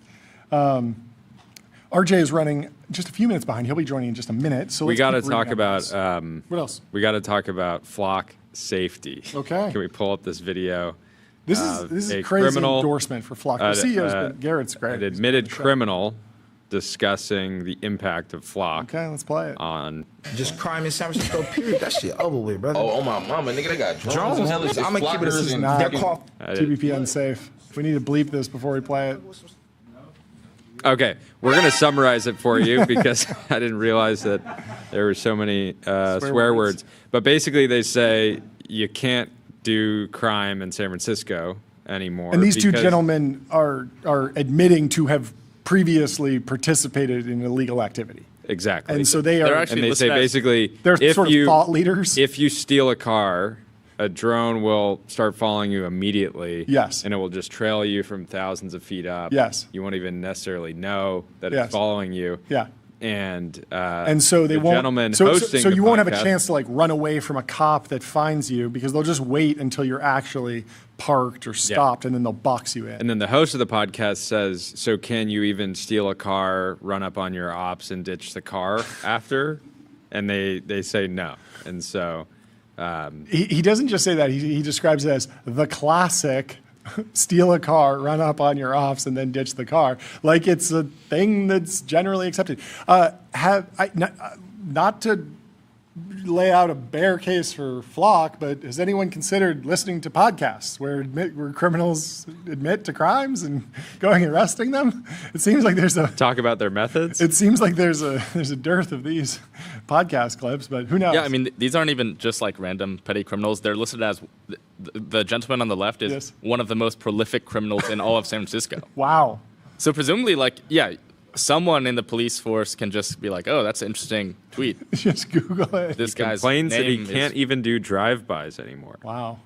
RJ is running just a few minutes behind. He'll be joining in just a minute. So We let's got to keep talk reading about this. What else? we got to talk about flock safety. Okay. Can we pull up this video? This is a a crazy criminal- endorsement for Flock. The CEO's been, Garrett's great. An He's admitted been on the show. criminal discussing the impact of flock Okay, let's play it. on Just crime in San Francisco, period. That shit over with, brother. Oh, my mama, nigga, they got drones and hell is I'm gonna keep it as not- they're called. TBPN safe. We need to bleep this before we play it. Okay, we're going to summarize it for you because I didn't realize that there were so many swear words. But basically, they say you can't do crime in San Francisco anymore. And these two because- gentlemen are admitting to have previously participated in illegal activity. Exactly. And so they They're are actually- and they say listed as- basically, they're if sort of you thought leaders. if you steal a car, a drone will start following you immediately. Yes. And it will just trail you from thousands of feet up. Yes. You won't even necessarily know that Yes. it's following you. Yeah. And So they the won't. gentleman So hosting the you won't have a podcast- chance to like run away from a cop that finds you because they'll just wait until you're actually parked or stopped, and then they'll box you in. And then the host of the podcast says, "So can you even steal a car, run up on your ops, and ditch the car after?" And they say no. And so He doesn't just say that. He describes it as the classic steal a car, run up on your ops, and then ditch the car. Like it's a thing that's generally accepted. Not to lay out a bear case for Flock, but has anyone considered listening to podcasts where criminals admit to crimes and going and arresting them? It seems like there's a talk about their methods. It seems like there's a dearth of these podcast clips, but who knows? Yeah, I mean, these aren't even just like random petty criminals. They're listed as the gentleman on the left is Yes. one of the most prolific criminals in all of San Francisco. Wow. So presumably, like, yeah, someone in the police force can just be like, "Oh, that's an interesting tweet." Just Google it. This guy's Complains that he name can't is even do drive-bys anymore. Wow.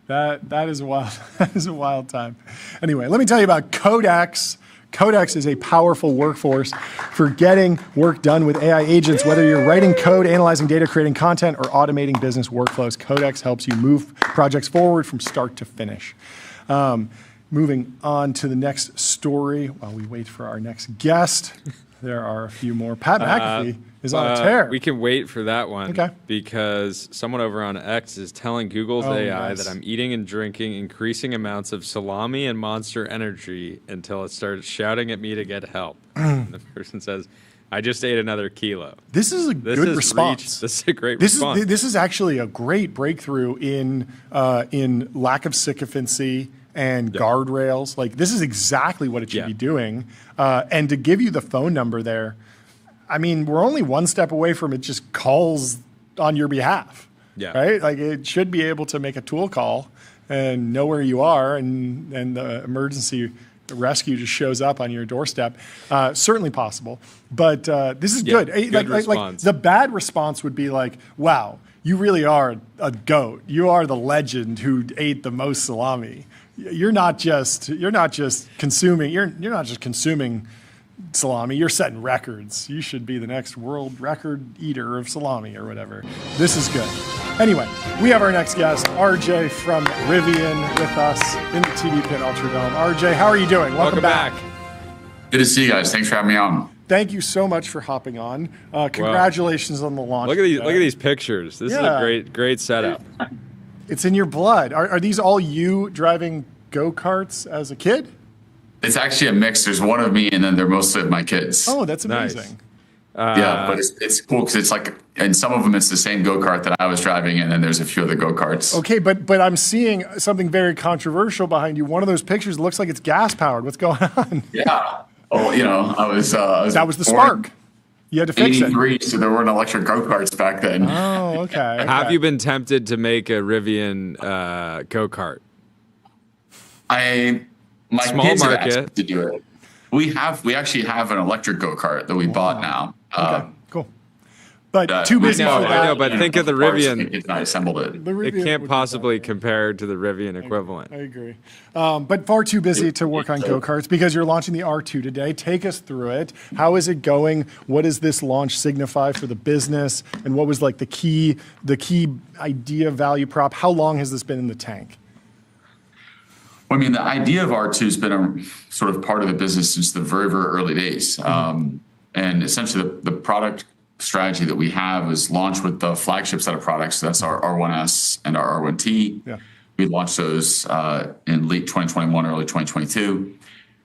That is a wild that is a wild time. Anyway, let me tell you about Codex. Codex is a powerful workforce for getting work done with AI agents. Whether you're writing code, analyzing data, creating content, or automating business workflows, Codex helps you move projects forward from start to finish. Moving on to the next story while we wait for our next guest. There are a few more. Pat McAfee is on a tear. We can wait for that one Okay. because someone over on X is telling Google's Oh, AI nice. that I'm eating and drinking increasing amounts of salami and Monster Energy until it starts shouting at me to get help. The person says, "I just ate another kilo." This is a This good has response. reached- this is a great This response. is actually a great breakthrough in lack of sycophancy and guardrails. Like this is exactly what it should Yeah. be doing. And to give you the phone number there, I mean, we're only one step away from it just calls on your behalf. Yeah. Right? Like it should be able to make a tool call and know where you are, and the emergency rescue just shows up on your doorstep. Certainly possible, but this is good. good Like response. the bad response would be like, "Wow, you really are a goat. You are the legend who ate the most salami. You're not just consuming. You're not just consuming salami. You're setting records. You should be the next world record eater of salami or whatever." This is good. Anyway, we have our next guest, RJ from Rivian, with us in the TBPN Ultradome. RJ, how are you doing? Welcome back. Good to see you guys. Thanks for having me on. Thank you so much for hopping on. Congratulations on the launch. Look at these! Look at these pictures. This is Yeah. a great setup. It's in your blood. Are these all you driving go-karts as a kid? It's actually a mix. There's one of me, and then they're mostly of my kids. Oh, that's Nice. amazing. Yeah, but it's cool because it's like, and some of them it's the same go kart that I was driving, and then there's a few other go karts. Okay, but I'm seeing something very controversial behind you. One of those pictures looks like it's gas-powered. What's going on? Yeah. Oh, you know, I was. That was the born spark. You had to in fix it. 83, so there weren't electric go karts back then. Oh, okay. Have you been tempted to make a Rivian go-kart? My Small kids have market. asked me to do it. We actually have an electric go kart that we bought now. Okay, cool. but too busy for that. I know, but think of the Rivian. It's not assembled it. The Rivian It can't would be possibly compare to the Rivian equivalent. I agree. But far too busy to work on go-karts because you're launching the R2 today. Take us through it. How is it going? What does this launch signify for the business? And what was like the key idea, value prop? How long has this been in the tank? Well, I mean, the idea of R2 has been a sort of part of the business since the very, very early days. And essentially the product strategy that we have is launched with the flagship set of products. So that's our R1S and our R1T. Yeah. We launched those in late 2021, early 2022.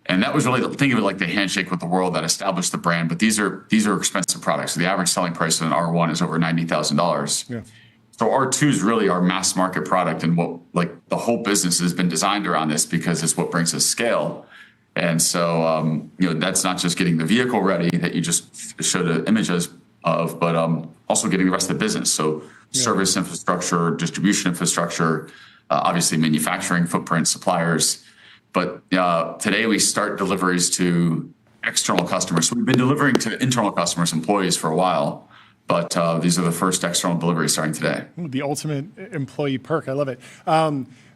And that was really, think of it like the handshake with the world that established the brand. But these are expensive products. So the average selling price of an R1 is over $90,000. Yeah. So R2 is really our mass market product, and what like the whole business has been designed around this because it's what brings us scale. And so that's not just getting the vehicle ready that you just showed an image of, but also getting the rest of the business. So service infrastructure, distribution infrastructure, obviously manufacturing footprint, suppliers. But today we start deliveries to external customers. So we've been delivering to internal customers, employees for a while. But these are the first external deliveries starting today. The ultimate employee perk. I love it.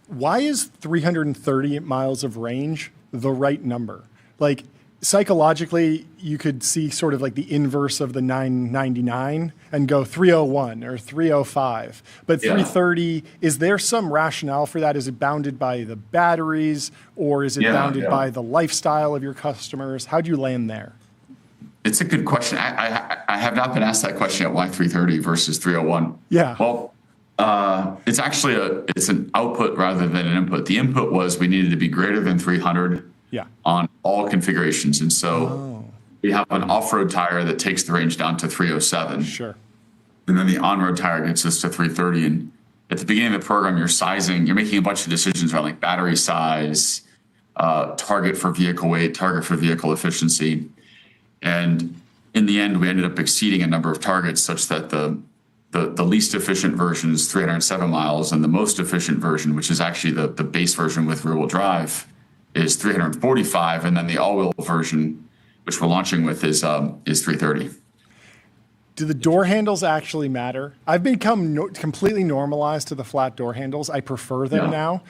Why is 330 miles of range the right number? Like psychologically, you could see sort of like the inverse of the 999 and go 301 or 305. But 330, is there some rationale for that? Is it bounded by the batteries, or is it bounded by the lifestyle of your customers? How do you land there? It's a good question. I have not been asked that question yet. Why 330 versus 301? Yeah. Well, it's actually it's an output rather than an input. The input was we needed to be greater than 300 on all configurations. And so we have an off-road tire that takes the range down to 307. Sure. And then the on-road tire gets us to 330. And at the beginning of the program, you're making a bunch of decisions around like battery size, target for vehicle weight, target for vehicle efficiency. And in the end, we ended up exceeding a number of targets such that the least efficient version is 307 miles, and the most efficient version, which is actually the base version with rear-wheel drive, is 345, and then the all-wheel version, which we're launching with, is 330. Do the door handles actually matter? I've become completely normalized to the flat door handles. I prefer them now.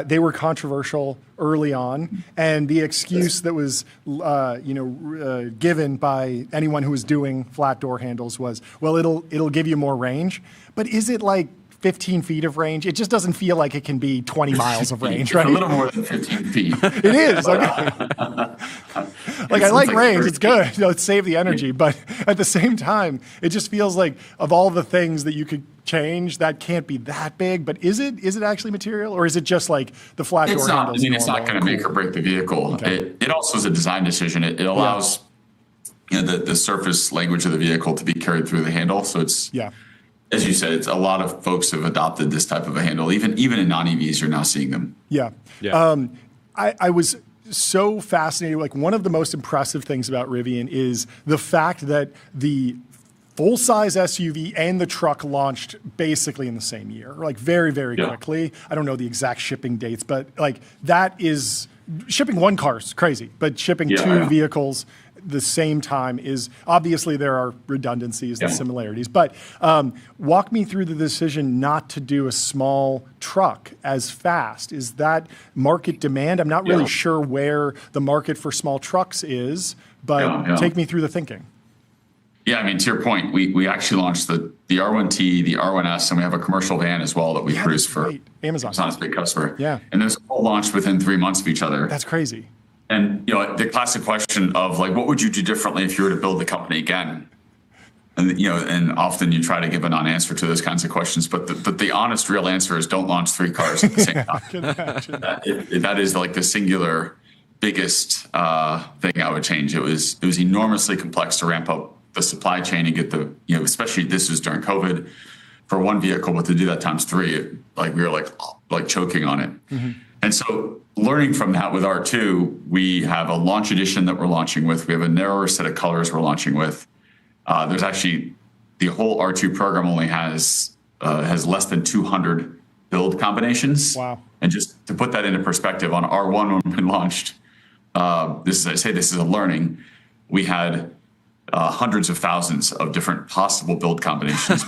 They were controversial early on, and the excuse that was, given by anyone who was doing flat door handles was, well, it'll give you more range. But is it like 15 feet of range? It just doesn't feel like it can be 20 miles of range, right? A little more than 15 feet. It is. Okay. I like range. It's good. Let's save the energy. But at the same time, it just feels like of all the things that you could change, that can't be that big. But is it actually material, or is it just like the flat door handles? It's not going to make or break the vehicle. Okay. It also is a design decision. It allows the surface language of the vehicle to be carried through the handle. So it's as you said, it's a lot of folks have adopted this type of a handle. Even in non-EVs, you're now seeing them. Yeah. I was so fascinated. Like, one of the most impressive things about Rivian is the fact that the full-size SUV and the truck launched basically in the same year, like very, very quickly. I don't know the exact shipping dates, but like that is shipping one car is crazy, but shipping two vehicles the same time is obviously there are redundancies and similarities, but walk me through the decision not to do a small truck as fast. Is that market demand? I'm not really sure where the market for small trucks is, but take me through the thinking. Yeah, I mean, to your point, we actually launched the R1T, the R1S, and we have a commercial van as well that we produce for Amazon. Amazon's big customer. Yeah. And those all launched within 3 months of each other. That's crazy. And the classic question of like, what would you do differently if you were to build the company again? And and often you try to give a non-answer to those kinds of questions, but the honest, real answer is don't launch 3 cars at the same time. I can imagine. That is like the singular biggest thing I would change. It was enormously complex to ramp up the supply chain and get the especially this was during COVID for one vehicle, but to do that times 3, we were like choking on it. Mm-hmm. And so learning from that with R2, we have a launch edition that we're launching with. We have a narrower set of colors we're launching with. There's actually the whole R2 program only has less than 200 build combinations. Wow! And just to put that into perspective, on R1 when we launched, this is a learning. We had hundreds of thousands of different possible build combinations.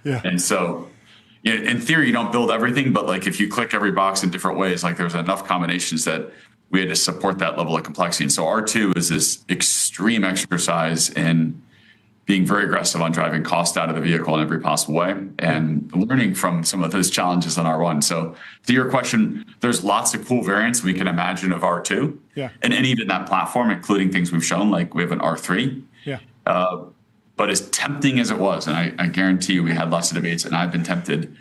And so, in theory, you don't build everything, but like if you click every box in different ways, like there's enough combinations that we had to support that level of complexity. And so R2 is this extreme exercise in being very aggressive on driving cost out of the vehicle in every possible way and learning from some of those challenges on R1. So to your question, there's lots of cool variants we can imagine of R2 and even that platform, including things we've shown, like we have an R3. But as tempting as it was, and I guarantee you we had lots of debates and I've been tempted,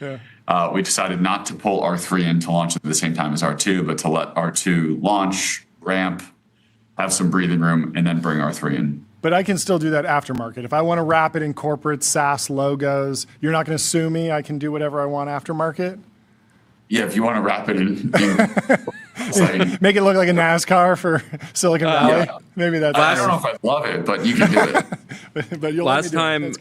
we decided not to pull R3 in to launch at the same time as R2, but to let R2 launch, ramp, have some breathing room, and then bring R3 in. But I can still do that aftermarket. If I want to wrap it in corporate SaaS logos, you're not going to sue me. I can do whatever I want aftermarket. Yeah, if you want to wrap it in make it look like a NASCAR for Silicon Valley. Maybe that's. I don't know if I love it, but you can do it. But you'll last time,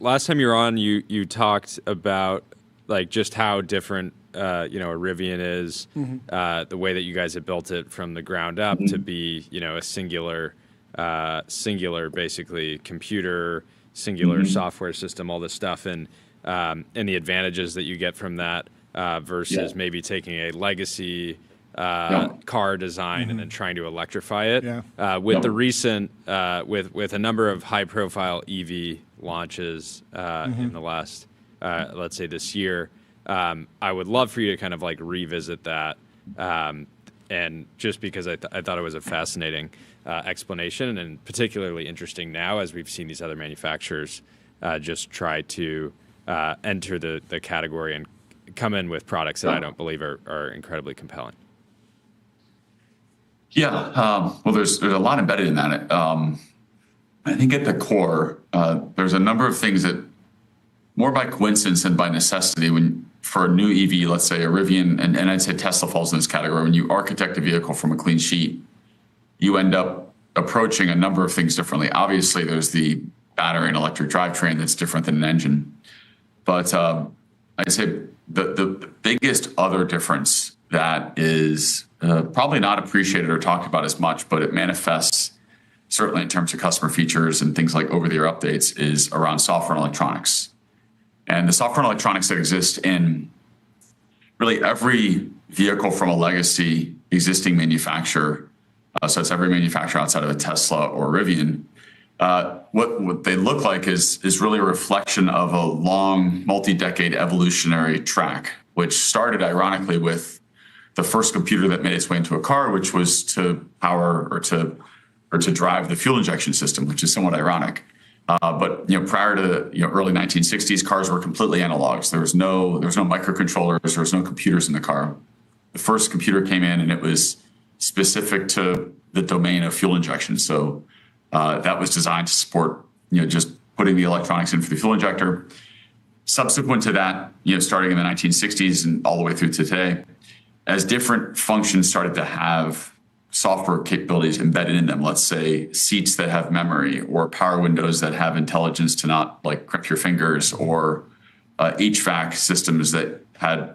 last time you were on, you talked about like just how different a Rivian is, the way that you guys have built it from the ground up to be a singular basically computer, singular software system, all this stuff, and the advantages that you get from that versus maybe taking a legacy car design and then trying to electrify it. With the recent, with a number of high-profile EV launches in the last, let's say this year, I would love for you to kind of like revisit that, and just because I thought it was a fascinating explanation and particularly interesting now as we've seen these other manufacturers just try to enter the category and come in with products that I don't believe are incredibly compelling. Well, there's a lot embedded in that. I think at the core, there's a number of things that more by coincidence than by necessity for a new EV, let's say a Rivian, and I'd say Tesla falls in this category. When you architect a vehicle from a clean sheet, you end up approaching a number of things differently. Obviously, there's the battery and electric drivetrain that's different than an engine. But I'd say the biggest other difference that is probably not appreciated or talked about as much, but it manifests certainly in terms of customer features and things like over-the-air updates is around software and electronics. And the software and electronics that exist in really every vehicle from a legacy existing manufacturer, so it's every manufacturer outside of a Tesla or Rivian, what they look like is really a reflection of a long, multi-decade evolutionary track, which started ironically with the first computer that made its way into a car, which was to power or to drive the fuel injection system, which is somewhat ironic. But prior to the early 1960s, cars were completely analogs. There was no microcontrollers. There was no computers in the car. The first computer came in, and it was specific to the domain of fuel injection. So that was designed to support just putting the electronics in for the fuel injector. Subsequent to that, starting in the 1960s and all the way through to today, as different functions started to have software capabilities embedded in them, let's say seats that have memory or power windows that have intelligence to not like crimp your fingers, or HVAC systems that had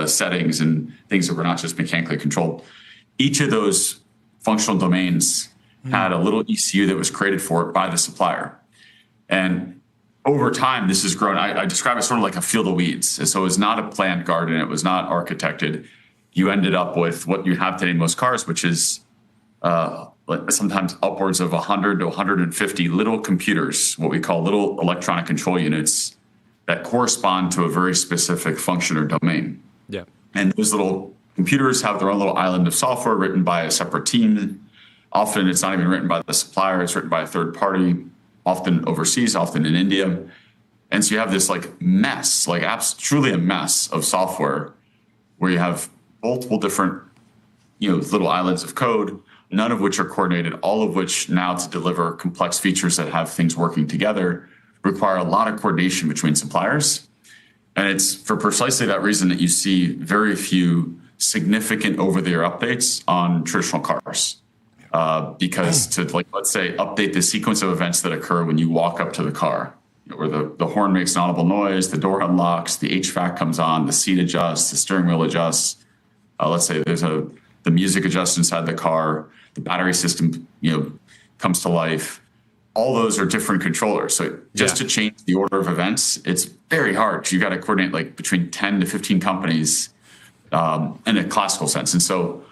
settings and things that were not just mechanically controlled. Each of those functional domains had a little ECU that was created for it by the supplier. And over time, this has grown. I describe it sort of like a field of weeds. And so it was not a planned garden. It was not architected. You ended up with what you have today in most cars, which is sometimes upwards of 100 to 150 little computers, what we call little electronic control units that correspond to a very specific function or domain. And those little computers have their own little island of software written by a separate team. Often it's not even written by the supplier, it's written by a third party, often overseas, often in India. And so you have this like mess, like truly a mess of software where you have multiple different little islands of code, none of which are coordinated, all of which now to deliver complex features that have things working together require a lot of coordination between suppliers. And it's for precisely that reason that you see very few significant over-the-air updates on traditional cars. Because to let's say, update the sequence of events that occur when you walk up to the car, where the horn makes an audible noise, the door unlocks, the HVAC comes on, the seat adjusts, the steering wheel adjusts. Let's say there's the music adjusts inside the car, the battery system, comes to life. all those are different controllers. So just to change the order of events, it's very hard. You got to coordinate like between 10 to 15 companies in a classical sense. And so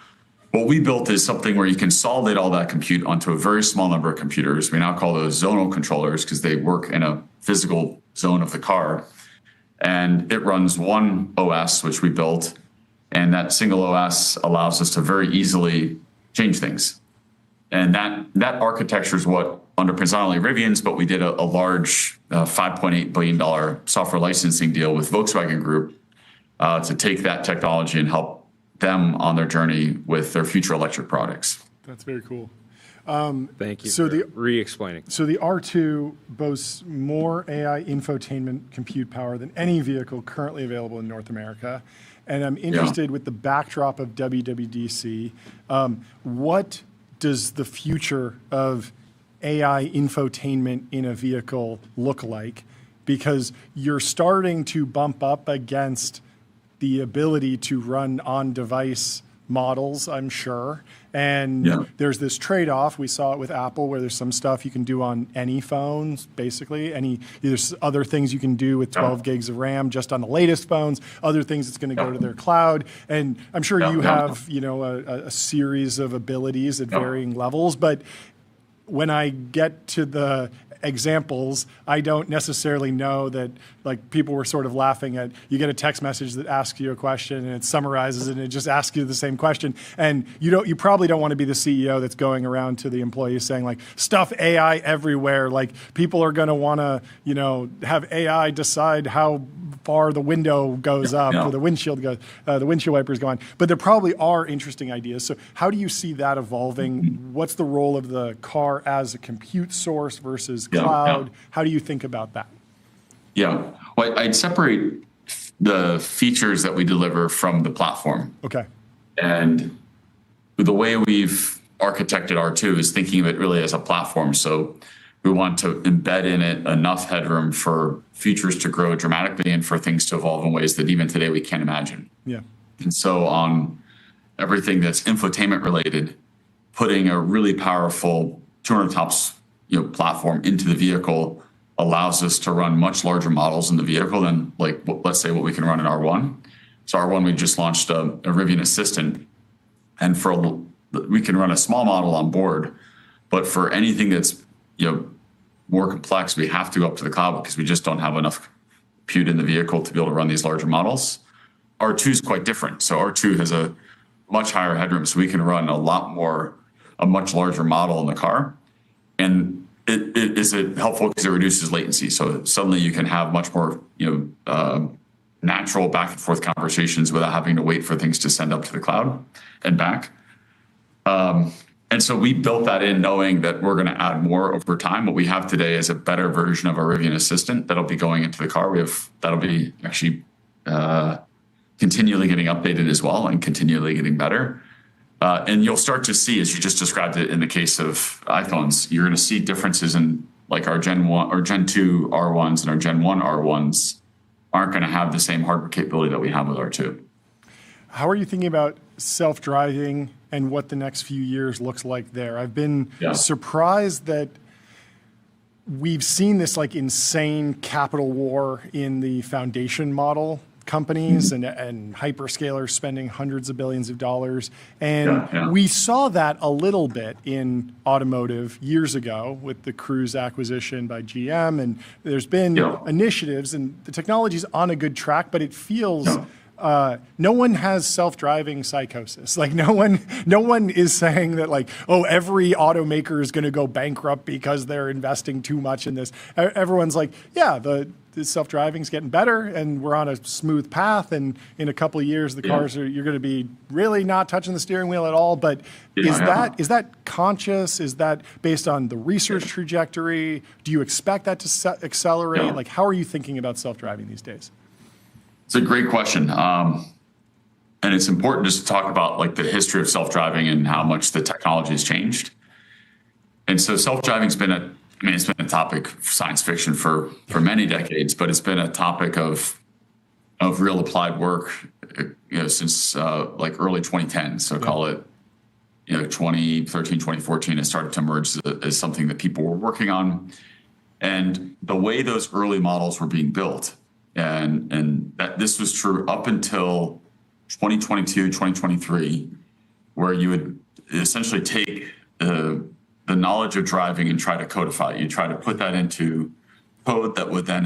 what we built is something where you consolidate all that compute onto a very small number of computers. We now call those zonal controllers because they work in a physical zone of the car. And it runs one OS, which we built. And that single OS allows us to very easily change things. And that architecture is what underpins not only Rivian's, but we did a large $5.8 billion software licensing deal with Volkswagen Group to take that technology and help them on their journey with their future electric products. That's very cool. Thank you for re-explaining. So the R2 boasts more AI infotainment compute power than any vehicle currently available in North America. And I'm interested with the backdrop of WWDC, what does the future of AI infotainment in a vehicle look like? Because you're starting to bump up against the ability to run on-device models, I'm sure. And there's this trade-off. We saw it with Apple where there's some stuff you can do on any phones, basically. There's other things you can do with 12 gigs of RAM just on the latest phones, other things that's going to go to their cloud. And I'm sure you have, a series of abilities at varying levels. But when I get to the examples, I don't necessarily know that, like, people were sort of laughing at, you get a text message that asks you a question and it summarizes it and it just asks you the same question. And you probably don't want to be the CEO that's going around to the employees saying, like, stuff AI everywhere. Like, people are going to want to, have AI decide how far the window goes up or the windshield wipers go on. But there probably are interesting ideas. So how do you see that evolving? What's the role of the car as a compute source versus cloud? How do you think about that? Yeah, well, I'd separate the features that we deliver from the platform. Okay. And the way we've architected R2 is thinking of it really as a platform. So we want to embed in it enough headroom for features to grow dramatically and for things to evolve in ways that even today we can't imagine. Yeah. And so on everything that's infotainment related, putting a really powerful 200 TOPS platform into the vehicle allows us to run much larger models in the vehicle than, like, let's say what we can run in R1. So R1, we just launched a Rivian Assistant, and we can run a small model on board, but for anything that's more complex, we have to go up to the cloud because we just don't have enough compute in the vehicle to be able to run these larger models. R2 is quite different. So R2 has a much higher headroom, so we can run a much larger model in the car. And it is helpful because it reduces latency. So suddenly you can have much more natural back and forth conversations without having to wait for things to send up to the cloud and back. And so we built that in knowing that we're going to add more over time. What we have today is a better version of our Rivian Assistant that'll be going into the car. That'll be actually continually getting updated as well and continually getting better. And you'll start to see, as you just described it in the case of iPhones, you're going to see differences in, like, our Gen 1 or Gen 2 R1s and our Gen 1 R1s aren't going to have the same hardware capability that we have with R2. How are you thinking about self-driving and what the next few years looks like there? I've been surprised that we've seen this, like, insane capital war in the foundation model companies and hyperscalers spending hundreds of billions of dollars. And we saw that a little bit in automotive years ago with the Cruise acquisition by GM. And there's been initiatives, and the technology's on a good track, but it feels no one has self-driving psychosis. Like, no one is saying that, like, oh, every automaker is going to go bankrupt because they're investing too much in this. Everyone's like, yeah, the self-driving's getting better and we're on a smooth path, and in a couple of years the cars you're going to be really not touching the steering wheel at all. But is that conscious? Is that based on the research trajectory? Do you expect that to accelerate? Like, how are you thinking about self-driving these days? It's a great question. And it's important just to talk about, like, the history of self-driving and how much the technology has changed. And so self-driving's been it's been a topic of science fiction for many decades, but it's been a topic of real applied work, since like early 2010. So call it 2013, 2014, it started to emerge as something that people were working on. And the way those early models were being built, and that this was true up until 2022, 2023, where you would essentially take the knowledge of driving and try to codify it. You try to put that into code that would then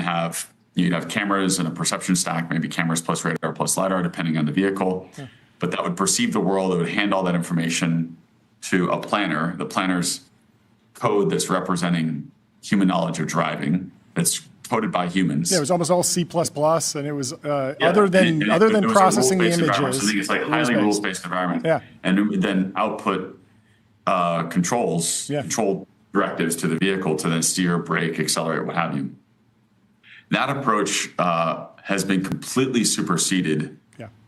you'd have cameras and a perception stack, maybe cameras plus radar plus LiDAR, depending on the vehicle. Yeah. But that would perceive the world, it would hand all that information to a planner, the planner's code that's representing human knowledge of driving, that's coded by humans. Yeah, it was almost all C++, and it was other than processing the images. So I think it's like highly rules-based environment. Yeah. And it would then output control directives to the vehicle to then steer, brake, accelerate, what have you. That approach has been completely superseded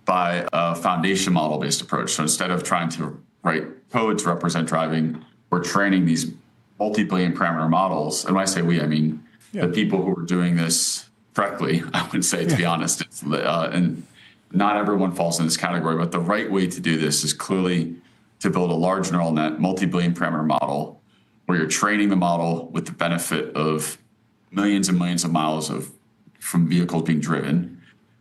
by a foundation model-based approach. So instead of trying to write code to represent driving, we're training these multi-billion parameter models. And when I say we, I mean the people who are doing this correctly, I would say, to be honest. And not everyone falls in this category, but the right way to do this is clearly to build a large neural net, multi-billion parameter model, where you're training the model with the benefit of millions and millions of miles from vehicles being driven.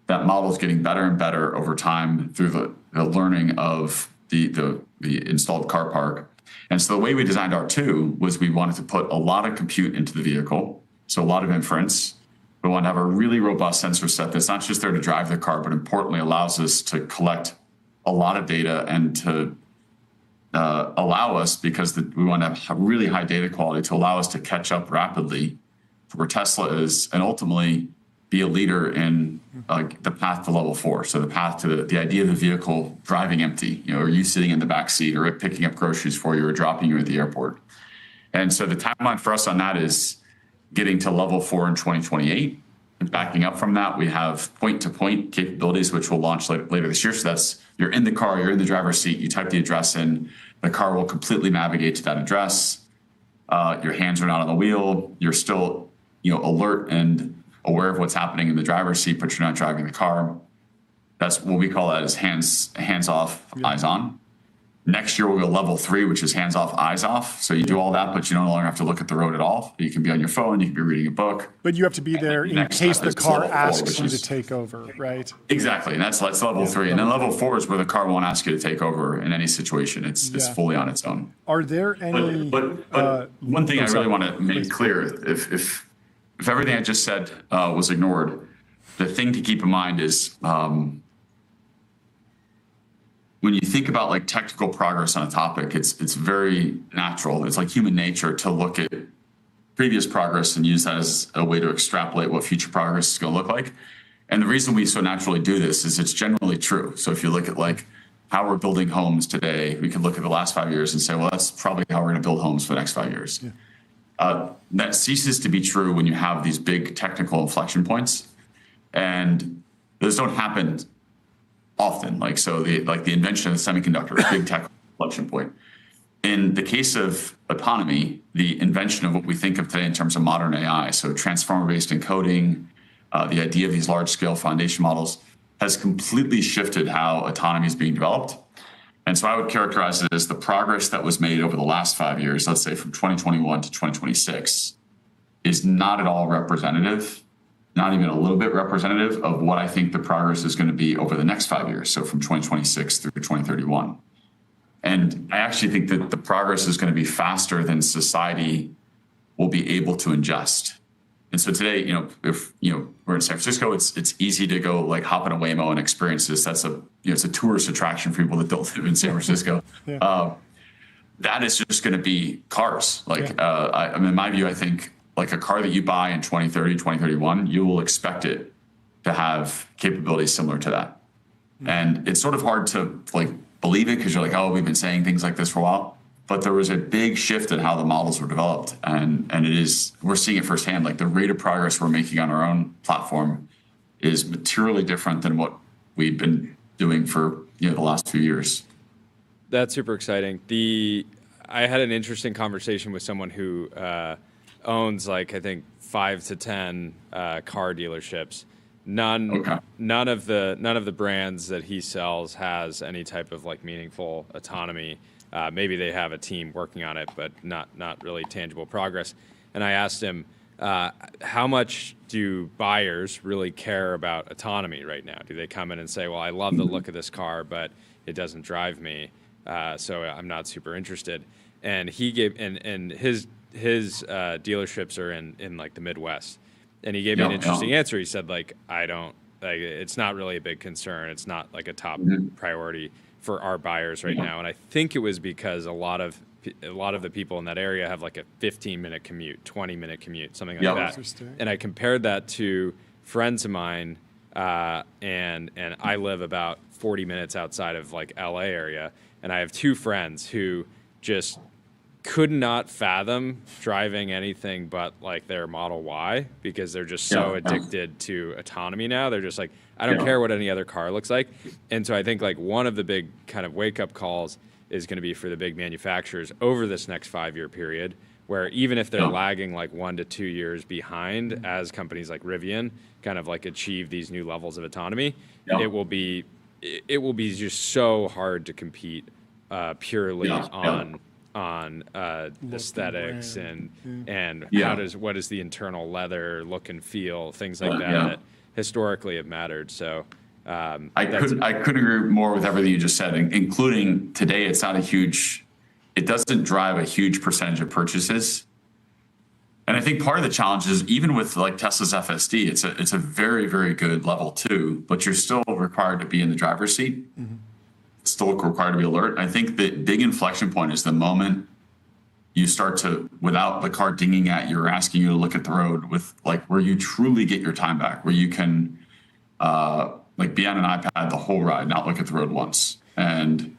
That model is getting better and better over time through the learning of the installed car park. And so the way we designed R2 was we wanted to put a lot of compute into the vehicle, so a lot of inference. We want to have a really robust sensor set that's not just there to drive the car, but importantly allows us to collect a lot of data and to allow us, because we want to have really high data quality, to allow us to catch up rapidly to where Tesla is, and ultimately be a leader in the path to level 4. So the path to the idea of the vehicle driving empty, or you sitting in the back seat, or it picking up groceries for you, or dropping you at the airport. And so the timeline for us on that is getting to level 4 in 2028. And backing up from that, we have point-to-point capabilities, which will launch later this year. So that's, you're in the car, you're in the driver's seat, you type the address in, the car will completely navigate to that address. Your hands are not on the wheel. You're still, alert and aware of what's happening in the driver's seat, but you're not driving the car. That's what we call that is hands off, eyes on. Next year we'll go level 3, which is hands off, eyes off. So you do all that, but you no longer have to look at the road at all. You can be on your phone, you can be reading a book. But you have to be there in case the car asks you to take over, right? Exactly, and that's level 3. And then level 4 is where the car won't ask you to take over in any situation. It's fully on its own. Are there any? But one thing I really want to make clear, if everything I just said was ignored, the thing to keep in mind is when you think about like technical progress on a topic, it's very natural. It's like human nature to look at previous progress and use that as a way to extrapolate what future progress is going to look like. And the reason we so naturally do this is it's generally true. So if you look at like how we're building homes today, we can look at the last 5 years and say, well, that's probably how we're going to build homes for the next 5 years. Yeah. That ceases to be true when you have these big technical inflection points, and those don't happen often. Like the invention of the semiconductor, a big technical inflection point. In the case of autonomy, the invention of what we think of today in terms of modern AI, so transformer-based encoding, the idea of these large-scale foundation models, has completely shifted how autonomy is being developed. And so I would characterize it as the progress that was made over the last 5 years, let's say from 2021 to 2026, is not at all representative, not even a little bit representative of what I think the progress is going to be over the next 5 years, so from 2026 through 2031. And I actually think that the progress is going to be faster than society will be able to ingest. And so today, if we're in San Francisco, it's easy to go like hop in a Waymo and experience this. That's it's a tourist attraction for people that don't live in San Francisco. That is just going to be cars. In my view, I think like a car that you buy in 2030, 2031, you will expect it to have capabilities similar to that. And it's sort of hard to like believe it because you're like, oh, we've been saying things like this for a while. But there was a big shift in how the models were developed, and we're seeing it firsthand. Like the rate of progress we're making on our own platform is materially different than what we've been doing for the last few years. That's super exciting. I had an interesting conversation with someone who owns like I think 5 to 10 car dealerships. None of the brands that he sells has any type of like meaningful autonomy. Maybe they have a team working on it, but not really tangible progress. And I asked him, how much do buyers really care about autonomy right now? Do they come in and say, well, I love the look of this car, but it doesn't drive me, so I'm not super interested? And he gave, and his dealerships are in like the Midwest. And he gave me an interesting answer. He said, like, I don't, like, it's not really a big concern. It's not like a top priority for our buyers right now. And I think it was because a lot of the people in that area have like a 15-minute commute, 20-minute commute, something like that. And I compared that to friends of mine, and I live about 40 minutes outside of like LA area, and I have two friends who just could not fathom driving anything but like their Model Y because they're just so addicted to autonomy now. They're just like, I don't care what any other car looks like. And so I think like one of the big kind of wake-up calls is going to be for the big manufacturers over this next 5-year period, where even if they're lagging like 1 to 2 years behind as companies like Rivian kind of like achieve these new levels of autonomy, it will be just so hard to compete purely on aesthetics and what is the internal leather look and feel, things like that historically have mattered. So I couldn't agree more with everything you just said, including today. It doesn't drive a huge percentage of purchases. And I think part of the challenge is even with like Tesla's FSD, it's a very, very good level 2, but you're still required to be in the driver's seat. Still required to be alert. I think the big inflection point is the moment you start to, without the car dinging at you or asking you to look at the road, with like where you truly get your time back, where you can like be on an iPad the whole ride, not look at the road once. And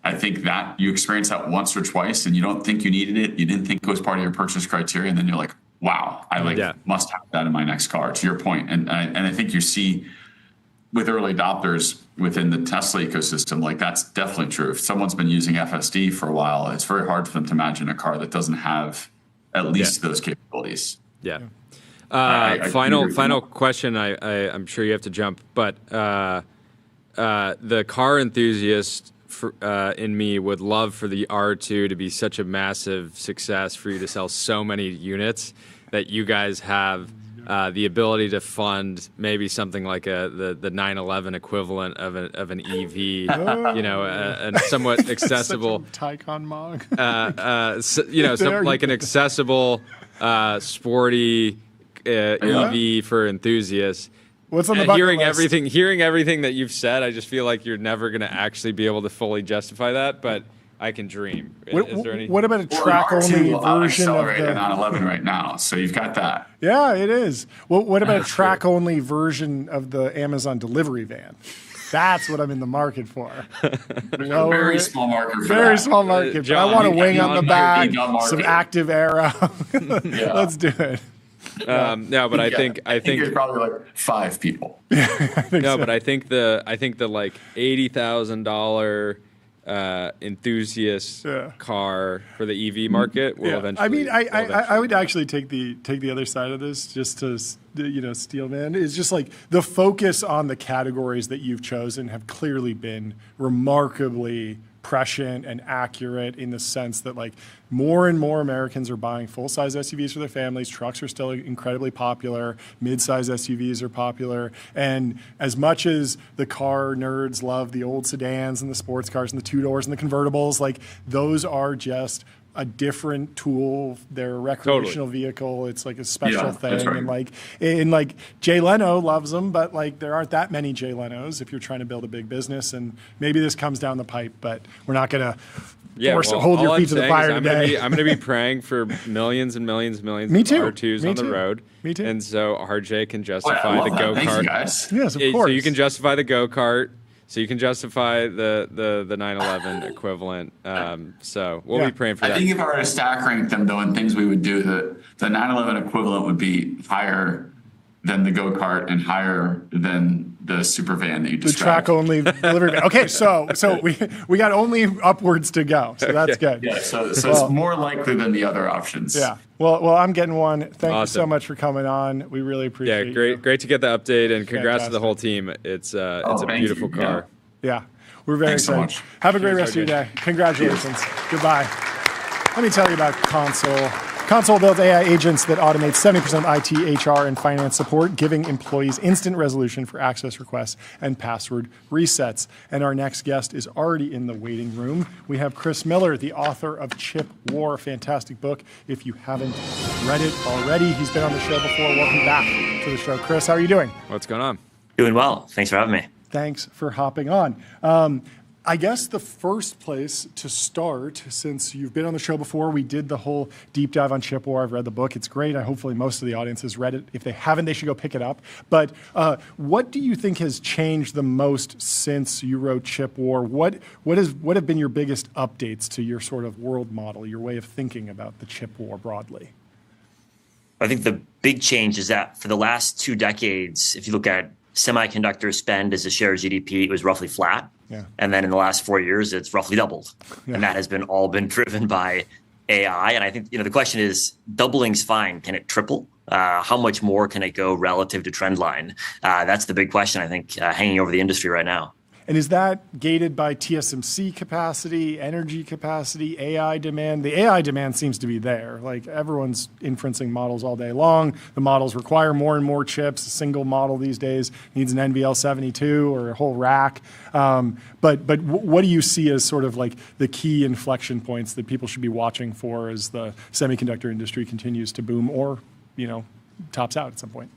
I think that you experience that once or twice and you don't think you needed it. You didn't think it was part of your purchase criteria. And then you're like, wow, I must have that in my next car, to your point. And I think you see with early adopters within the Tesla ecosystem, like that's definitely true. If someone's been using FSD for a while, it's very hard for them to imagine a car that doesn't have at least those capabilities. Final question. I'm sure you have to jump, but the car enthusiast in me would love for the R2 to be such a massive success for you to sell so many units that you guys have the ability to fund maybe something like the 911 equivalent of an EV, and somewhat accessible Taycan Mog. Like an accessible, sporty EV for enthusists. What's on the bucket list? Hearing everything that you've said, I just feel like you're never going to actually be able to fully justify that, but I can dream. Is there any? What about a track-only version of the 911 right now? So you've got that. Yeah, it is. Well, what about a track-only version of the Amazon delivery van? That's what I'm in the market for. Very small market. Very small market. John, I want a wing on the back, some active aero. Let's do it. No, but I think there's probably like 5 people. But I think the like $80,000 enthusiast car for the EV market will eventually. I mean, I would actually take the other side of this, just to steal man. It's just like the focus on the categories that you've chosen have clearly been remarkably prescient and accurate, in the sense that like more and more Americans are buying full-size SUVs for their families. Trucks are still incredibly popular. Mid-size SUVs are popular. And as much as the car nerds love the old sedans and the sports cars and the 2-doors and the convertibles, like those are just a different tool. They're a recreational vehicle. It's like a special thing. Right. And like Jay Leno loves them, but like there aren't that many Jay Lenos if you're trying to build a big business. And maybe this comes down the pipe, but we're not going to hold your feet to the fire today. I'm going to be praying for millions and millions and millions Me of too. R2s Me on too. the road. Me too. And so RJ can justify the go-kart. Thank you, guys. Yes, of course. So you can justify the go-kart. So you can justify the 911 equivalent. So we'll be praying for that. I think if I were to stack rank them, though, and things we would do, the 911 equivalent would be higher than the go-kart and higher than the super van that you described. The track-only delivery van. Okay, so we got only upwards to go, so that's good. Yeah, so it's more likely than the other options. Yeah. Well, I'm getting one. Thank you so much for coming on. We really appreciate it. Yeah, great to get the update, and congrats to the whole team. It's a beautiful car. Yeah, we're very Thanks so excited. much. Have a great rest of your day. Congratulations. Goodbye. Let me tell you about Console. Console builds AI agents that automate 70% IT, HR, and finance support, giving employees instant resolution for access requests and password resets. And our next guest is already in the waiting room. We have Chris Miller, the author of Chip War, a fantastic book. If you haven't read it already, he's been on the show before. Welcome back to the show. Chris, how are you doing? What's going on? Doing well. Thanks for having me. Thanks for hopping on. I guess the first place to start, since you've been on the show before, we did the whole deep dive on Chip War. I've read the book. It's great. Hopefully most of the audience has read it. If they haven't, they should go pick it up. But what do you think has changed the most since you wrote Chip War? What have been your biggest updates to your sort of world model, your way of thinking about the Chip War broadly? I think the big change is that for the last 2 decades, if you look at semiconductor spend as a share of GDP, it was roughly flat. Yeah. And then in the last 4 years, it's roughly doubled. Yeah. And that has been driven by AI. And I think, the question is, doubling's fine. Can it triple? How much more can it go relative to trend line? That's the big question, I think, hanging over the industry right now. And is that gated by TSMC capacity, energy capacity, AI demand? The AI demand seems to be there. Like everyone's inferencing models all day long. The models require more and more chips. A single model these days needs an NVL72 or a whole rack. But what do you see as sort of like the key inflection points that people should be watching for as the semiconductor industry continues to boom or, tops out at some point?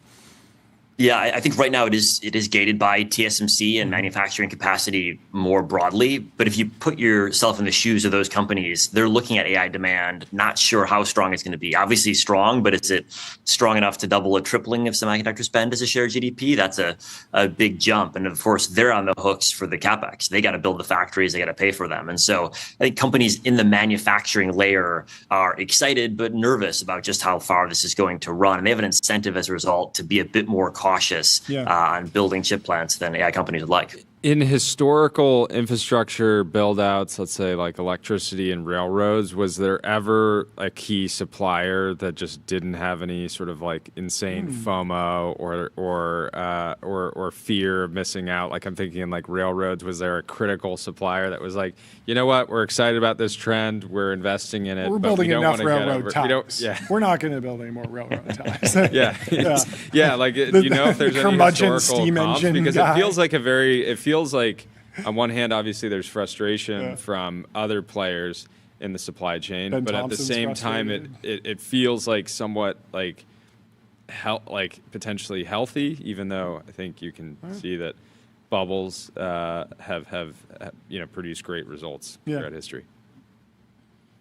Yeah, I think right now it is gated by TSMC and manufacturing capacity more broadly. But if you put yourself in the shoes of those companies, they're looking at AI demand, not sure how strong it's going to be. Obviously strong, but is it strong enough to double a tripling of semiconductor spend as a share of GDP? That's a big jump. And of course, they're on the hooks for the CapEx. They got to build the factories, they got to pay for them. And so I think companies in the manufacturing layer are excited but nervous about just how far this is going to run. And they have an incentive as a result to be a bit more cautious on building chip plants than AI companies would like. In historical infrastructure build-outs, let's say like electricity and railroads, was there ever a key supplier that just didn't have any sort of like insane FOMO or fear of missing out? Like I'm thinking like railroads, was there a critical supplier that was like, you know what, we're excited about this trend, we're investing in it, we're but building we don't enough want to railroad ties. We're not going to build any more railroad ties. Like do you know if there's any historical steam comps? engine Because guy. It feels like on one hand, obviously, there's frustration from other players in the supply chain, Ben but Thompson's at the same time, it feels like somewhat like potentially healthy, even though I think you can see that bubbles have produced great results throughout history.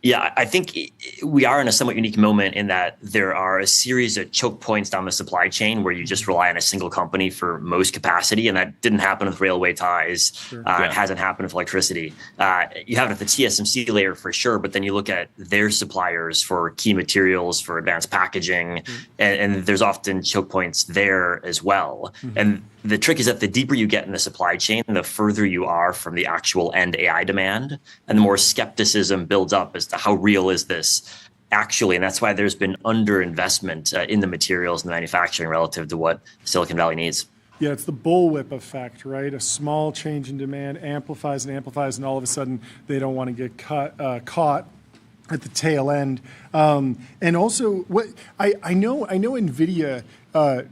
Yeah, I think we are in a somewhat unique moment in that there are a series of choke points down the supply chain where you just rely on a single company for most capacity, and that didn't happen with railway ties. It hasn't happened with electricity. You have it at the TSMC layer for sure, but then you look at their suppliers for key materials, for advanced packaging, and there's often choke points there as well. And the trick is that the deeper you get in the supply chain, the further you are from the actual end AI demand, and the more skepticism builds up as to how real is this actually. And that's why there's been underinvestment in the materials and the manufacturing relative to what Silicon Valley needs. Yeah, it's the bullwhip effect, right? A small change in demand amplifies, and all of a sudden they don't want to get caught at the tail end. And also, what I know NVIDIA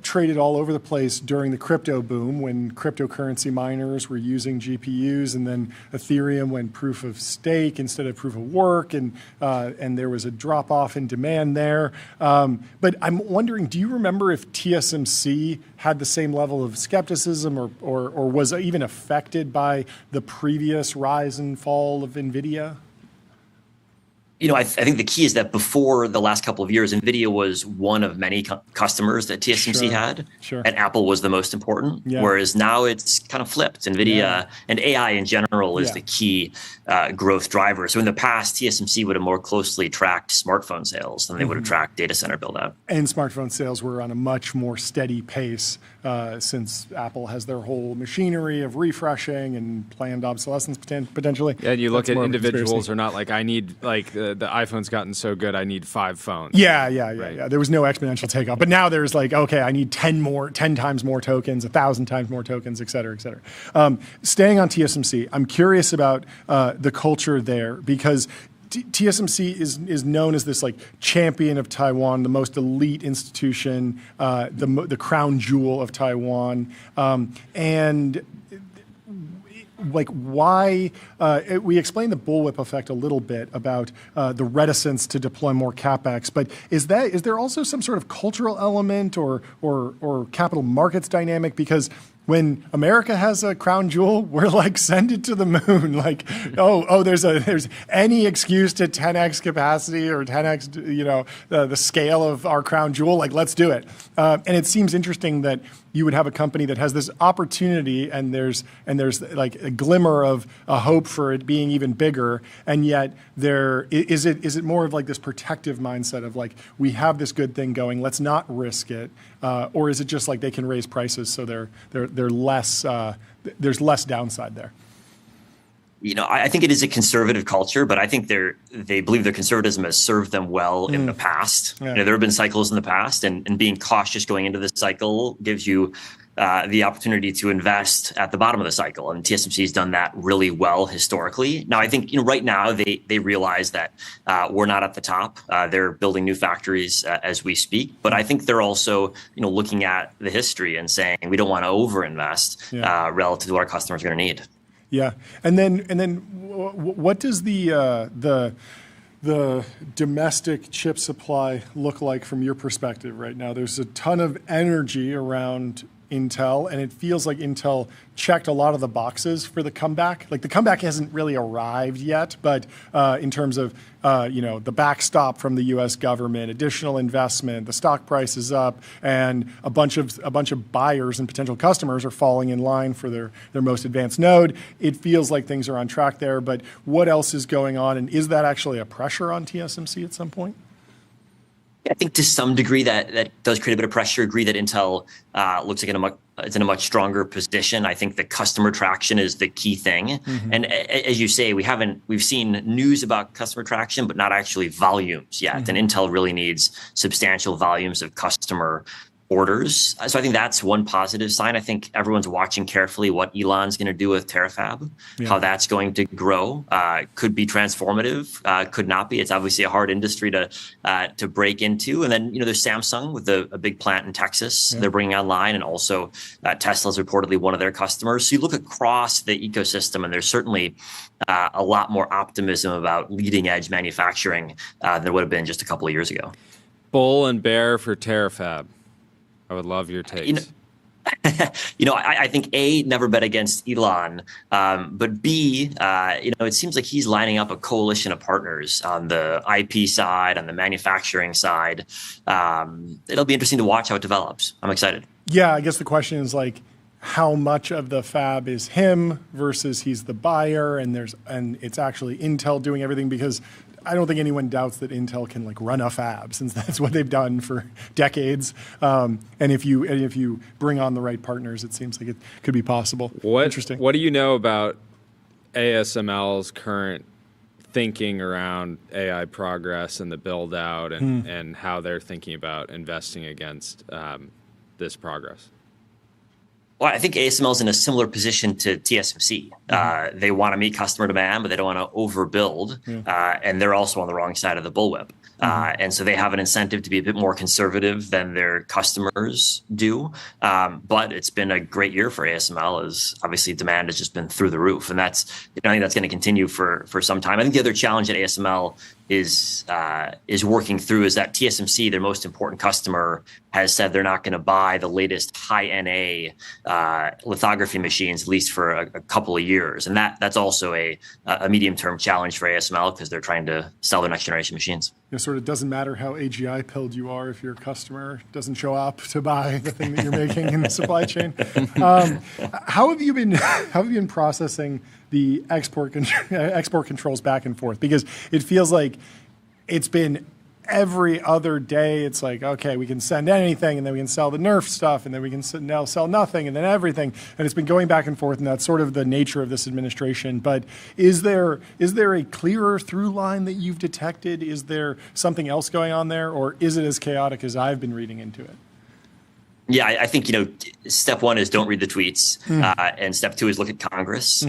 traded all over the place during the crypto boom when cryptocurrency miners were using GPUs, and then Ethereum went proof of stake instead of proof of work, and there was a drop off in demand there. But I'm wondering, do you remember if TSMC had the same level of skepticism or was even affected by the previous rise and fall of NVIDIA? I think the key is that before the last couple of years, NVIDIA was one of many customers that TSMC had, and Apple was the most important, whereas now it's kind of flipped. NVIDIA and AI in general is the key growth driver. So in the past, TSMC would have more closely tracked smartphone sales than they would have tracked data center build-out. And smartphone sales were on a much more steady pace since Apple has their whole machinery of refreshing and planned obsolescence potentially. Yeah, and you look at individuals are not like, I need like the iPhone's gotten so good, I need 5 phones. Yeah. There was no exponential takeoff, but now there's like, okay, I need 10 times more tokens, 1,000 times more tokens, et cetera, et cetera. Staying on TSMC, I'm curious about the culture there because TSMC is known as this like champion of Taiwan, the most elite institution, the crown jewel of Taiwan, and like why we explained the bullwhip effect a little bit about the reticence to deploy more capex, but is there also some sort of cultural element or capital markets dynamic? Because when America has a crown jewel, we're like, send it to the moon. Like, there's any excuse to 10x capacity or 10x, the scale of our crown jewel. Like, let's do it. And it seems interesting that you would have a company that has this opportunity, and there's like a glimmer of a hope for it being even bigger, and yet is it more of like this protective mindset of like, we have this good thing going, let's not risk it, or is it just like they can raise prices so they're less there's less downside there? I think it is a conservative culture, but I think they believe their conservatism has served them well in the past. Yeah. There have been cycles in the past, and being cautious going into the cycle gives you the opportunity to invest at the bottom of the cycle. And TSMC has done that really well historically. Now, I think right now they realize that we're not at the top. They're building new factories as we speak. But I think they're also looking at the history and saying we don't want to overinvest relative to what our customers are going to need. Yeah, and then what does the domestic chip supply look like from your perspective right now? There's a ton of energy around Intel, and it feels like Intel checked a lot of the boxes for the comeback. Like, the comeback hasn't really arrived yet, but in terms of the backstop from the U.S. government, additional investment, the stock price is up, and a bunch of buyers and potential customers are falling in line for their most advanced node. It feels like things are on track there, but what else is going on, and is that actually a pressure on TSMC at some point? I think to some degree that does create a bit of pressure. Agree that Intel looks like it's in a much stronger position. I think the customer traction is the key thing. Mm-hmm. And as you say, we've seen news about customer traction, but not actually volumes yet. Mm-hmm. And Intel really needs substantial volumes of customer orders. So I think that's one positive sign. I think everyone's watching carefully what Elon's going to do with Terafab, how that's going to grow. Could be transformative, could not be. It's obviously a hard industry to break into. And then, there's Samsung with a big plant in Texas they're bringing online, and also Tesla's reportedly one of their customers. So you look across the ecosystem, and there's certainly a lot more optimism about leading edge manufacturing than there would have been just a couple of years ago. Bull and bear for Terafab. I would love your takes. I think A, never bet against Elon, but B, it seems like he's lining up a coalition of partners on the IP side, on the manufacturing side. It'll be interesting to watch how it develops. I'm excited. Yeah, I guess the question is like, how much of the fab is him versus he's the buyer, and it's actually Intel doing everything, because I don't think anyone doubts that Intel can like run a fab, since that's what they've done for decades. And if you bring on the right partners, it seems like it could be possible. Interesting. What do you know about ASML's current thinking around AI progress and the build out, and how they're thinking about investing against this progress? Well, I think ASML is in a similar position to TSMC. They want to meet customer demand, but they don't want to overbuild. And they're also on the wrong side of the bullwhip. And so they have an incentive to be a bit more conservative than their customers do. But it's been a great year for ASML, as obviously demand has just been through the roof. And I think that's going to continue for some time. I think the other challenge that ASML is working through is that TSMC, their most important customer, has said they're not going to buy the latest high NA lithography machines, at least for a couple of years. And that's also a medium-term challenge for ASML, because they're trying to sell their next generation machines. It sort of doesn't matter how AGI pilled you are if your customer doesn't show up to buy the thing that you're making in the supply chain. How have you been processing the export controls back and forth? Because it feels like it's been every other day it's like, okay, we can send anything, and then we can sell the Nerf stuff, and then we can now sell nothing, and then everything. And it's been going back and forth, and that's sort of the nature of this administration. But is there a clearer through line that you've detected? Is there something else going on there, or is it as chaotic as I've been reading into it? Yeah, I think, step one is don't read the tweets. And step two is look at Congress,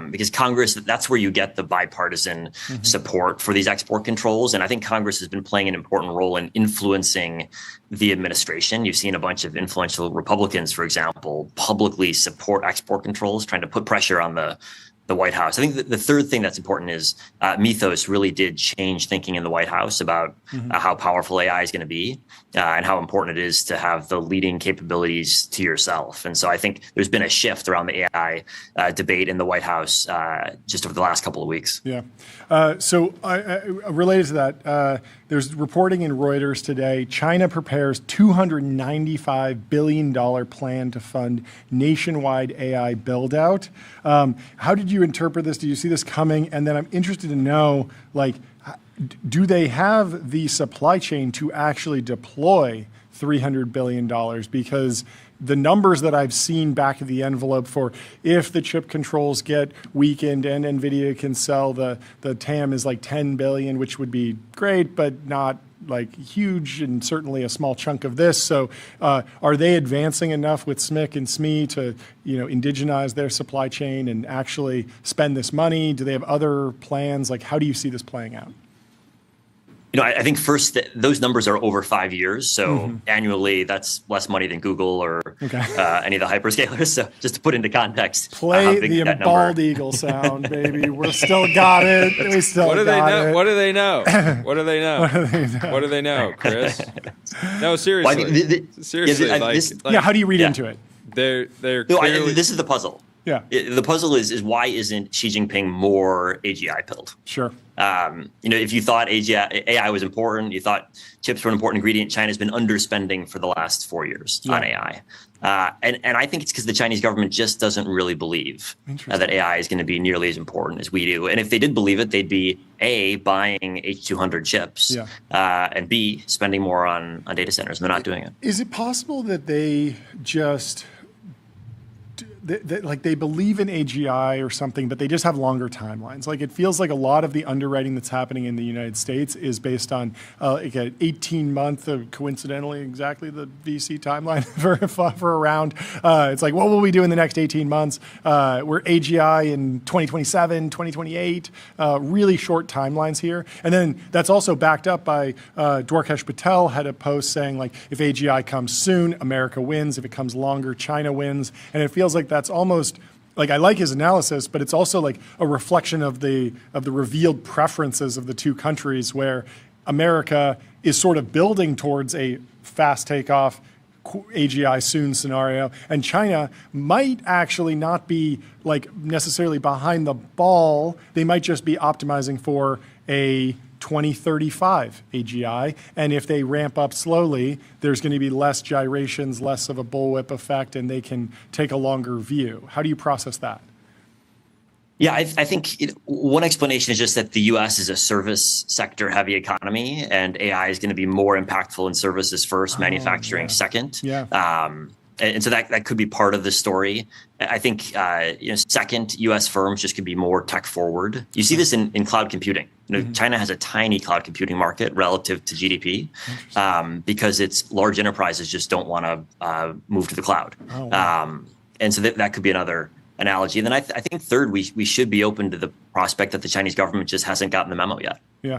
because Congress, that's where you get the bipartisan support for these export controls. And I think Congress has been playing an important role in influencing the administration. You've seen a bunch of influential Republicans, for example, publicly support export controls, trying to put pressure on the White House. I think the third thing that's important is Mythos really did change thinking in the White House about how powerful AI is going to be and how important it is to have the leading capabilities to yourself. And so I think there's been a shift around the AI debate in the White House just over the last couple of weeks. Yeah. So related to that, there's reporting in Reuters today, China prepares $295 billion plan to fund nationwide AI build-out. How did you interpret this? Do you see this coming? And then I'm interested to know, do they have the supply chain to actually deploy $300 billion? Because the numbers that I've seen back of the envelope for if the chip controls get weakened and NVIDIA can sell, the TAM is like 10 billion, which would be great, but not huge, and certainly a small chunk of this. So are they advancing enough with SMIC and SME to indigenize their supply chain and actually spend this money? Do they have other plans? How do you see this playing out? I think first those numbers are over 5 years. So annually, that's less money than Google or any of the hyperscalers. So just to put into context, play the bald eagle sound, baby. We're still got it. We still what do got they know? it. What do they know? What do they know? What do they know, Chris? No, seriously. Well, I mean, seriously. How do you read into it? They're clearly, this is the puzzle. Yeah. The puzzle is why isn't Xi Jinping more AGI pilled? Sure. If you thought AI was important, you thought chips were an important ingredient, China's been underspending for the last 4 years on AI. And I think it's because the Chinese government just doesn't really believe that AI is going to be nearly as important as we do. And if they did believe it, they'd be A, buying H200 chips, and B, spending more on data centers. And they're not doing it. Is it possible that they just they believe in AGI or something, but they just have longer timelines? It feels like a lot of the underwriting that's happening in the United States is based on an 18-month, coincidentally exactly the VC timeline for a round. It's what will we do in the next 18 months? We're AGI in 2027, 2028, really short timelines here. And then that's also backed up by Dwarkesh Patel had a post saying if AGI comes soon, America wins. If it comes longer, China wins. And it feels like that's almost I like his analysis, but it's also a reflection of the revealed preferences of the two countries, where America is sort of building towards a fast takeoff, AGI soon scenario, and China might actually not be necessarily behind the ball. They might just be optimizing for a 2035 AGI, and if they ramp up slowly, there's going to be less gyrations, less of a bullwhip effect, and they can take a longer view. How do you process that? Yeah, I think one explanation is just that the U.S. is a service sector heavy economy, and AI is going to be more impactful in services first, manufacturing second. Yeah. And so that could be part of the story. I think second, U.S. firms just could be more tech forward. You see this in cloud computing. China has a tiny cloud computing market relative to GDP because its large enterprises just don't want to move to the cloud. Oh, wow. And so that could be another analogy. And then I think third, we should be open to the prospect that the Chinese government just hasn't gotten the memo yet. Yeah.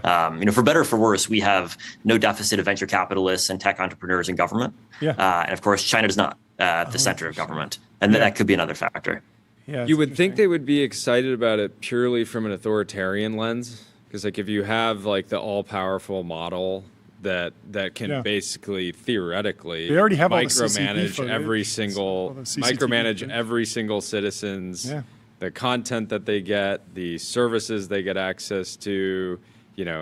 For better or for worse, we have no deficit of venture capitalists and tech entrepreneurs in government. Yeah. And of course, China does not at the center of government. And that could be another factor. Yeah, you would think they would be excited about it purely from an authoritarian lens. Because if you have the all-powerful model that can basically theoretically they already have micromanage every single citizen's the content that they get, the services they get access to,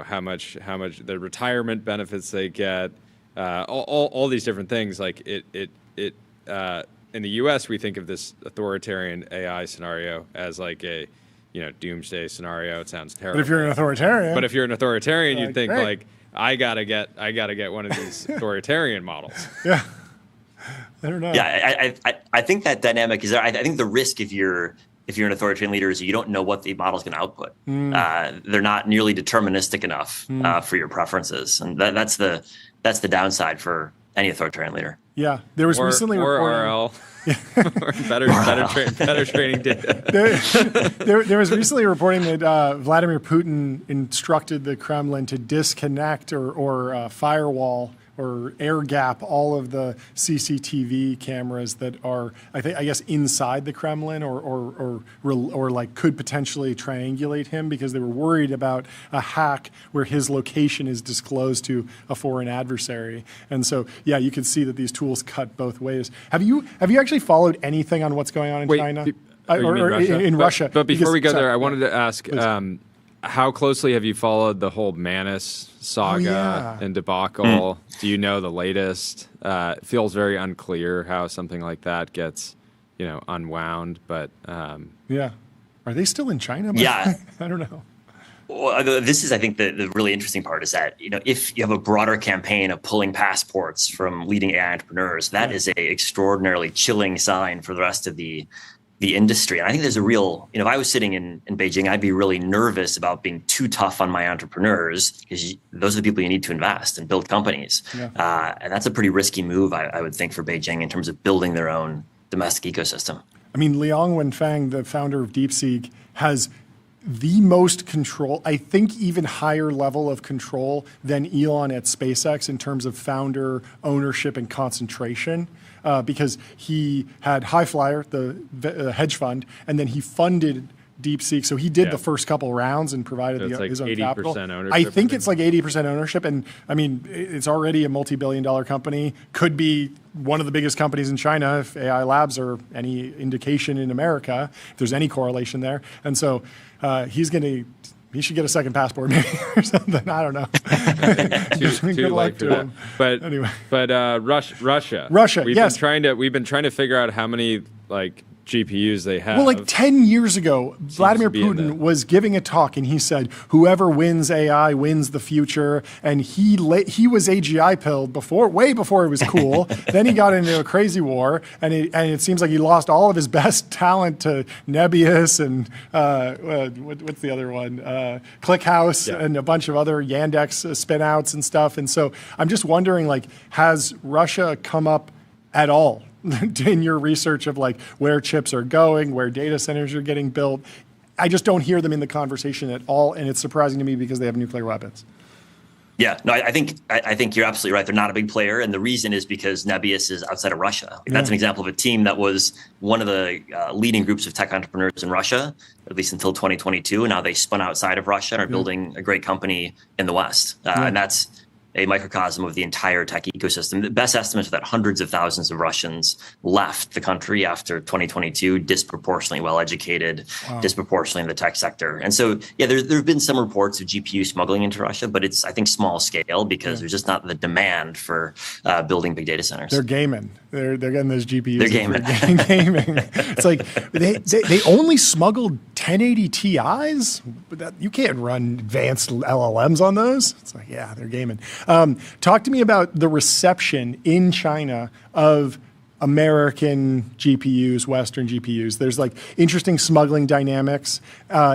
how much the retirement benefits they get, all these different things. In the U.S., we think of this authoritarian AI scenario as a doomsday scenario. It sounds terrible. But if you're an authoritarian. But if you're an authoritarian, you'd think great. like, I gotta get one of these authoritarian models. Yeah. I don't know. Yeah, I think that dynamic is there. I think the risk if you're an authoritarian leader is you don't know what the model's going to output. They're not nearly deterministic enough for your preferences, and that's the downside for any authoritarian leader. Yeah, there was recently RL. better training data. There was recently reporting that Vladimir Putin instructed the Kremlin to disconnect or firewall or air gap all of the CCTV cameras that are, I guess, inside the Kremlin or like could potentially triangulate him because they were worried about a hack where his location is disclosed to a foreign adversary. And so, yeah, you can see that these tools cut both ways. Have you actually followed anything on what's going on in China? Or in Russia? But before we go there, I wanted to ask, how closely have you followed the whole Manus saga and debacle? Do you know the latest? It feels very unclear how something like that gets, unwound. But yeah, are they still in China? Yeah, I don't know. Well, this is, I think, the really interesting part is that if you have a broader campaign of pulling passports from leading AI entrepreneurs, that is a extraordinarily chilling sign for the rest of the industry. And I think there's a real, if I was sitting in Beijing, I'd be really nervous about being too tough on my entrepreneurs because those are the people you need to invest and build companies. Yeah. And that's a pretty risky move, I would think, for Beijing in terms of building their own domestic ecosystem. I mean, Liang Wenfeng, the founder of DeepSeek, has the most control, I think even higher level of control than Elon at SpaceX in terms of founder ownership and concentration. Because he had Highflyer, the hedge fund, and then he funded DeepSeek. So he did the first couple rounds and provided his own capital. Ownership, I think it's like 80% ownership. And I mean, it's already a multi-billion-dollar company. Could be one of the biggest companies in China if AI labs are any indication in America, if there's any correlation there. And so he should get a second passport maybe or something. I don't know. Too luck to him. But anyway. Russia. We've been trying to figure out how many GPUs they have. Well, like 10 years ago, Vladimir Putin was giving a talk and he said, whoever wins AI wins the future. And he was AGI pilled way before it was cool. Then he got into a crazy war and it seems like he lost all of his best talent to Nebius and what's the other one? ClickHouse and a bunch of other Yandex spinouts and stuff. And so I'm just wondering, has Russia come up at all in your research of where chips are going, where data centers are getting built? I just don't hear them in the conversation at all, and it's surprising to me because they have nuclear weapons. Yeah, no, I think you're absolutely right. They're not a big player, and the reason is because Nebius is outside of Russia. That's an example of a team that was one of the leading groups of tech entrepreneurs in Russia, at least until 2022, and now they spun outside of Russia and are building a great company in the West, and that's a microcosm of the entire tech ecosystem. The best estimate is that hundreds of thousands of Russians left the country after 2022, disproportionately well-educated, disproportionately in the tech sector. And so, there have been some reports of GPU smuggling into Russia, but it's, I think, small scale because there's just not the demand for building big data centers. They're gaming. They're getting those GPUs. They're gaming. Gaming. It's like they only smuggled 1080 Ti's? You can't run advanced LLMs on those. It's like, yeah, they're gaming. Talk to me about the reception in China of American GPUs, Western GPUs. There's interesting smuggling dynamics,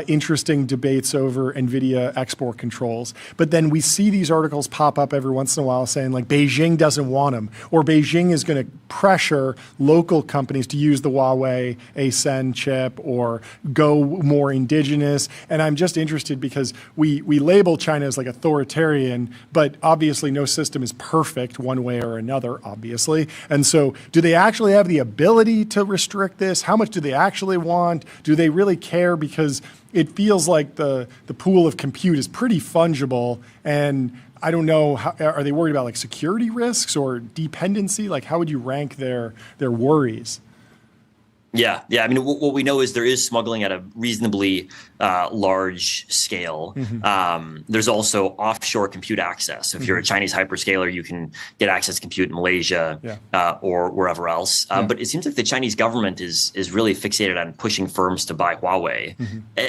interesting debates over NVIDIA export controls. But then we see these articles pop up every once in a while saying Beijing doesn't want them, or Beijing is going to pressure local companies to use the Huawei Ascend chip or go more indigenous. And I'm just interested because we label China as authoritarian, but obviously no system is perfect one way or another, obviously. And so do they actually have the ability to restrict this? How much do they actually want? Do they really care? Because it feels like the pool of compute is pretty fungible, and I don't know, are they worried about security risks or dependency? How would you rank their worries? Yeah. I mean, what we know is there is smuggling at a reasonably large scale. There's also offshore compute access. So if you're a Chinese hyperscaler, you can get access to compute in Malaysia or wherever else. But it seems like the Chinese government is really fixated on pushing firms to buy Huawei.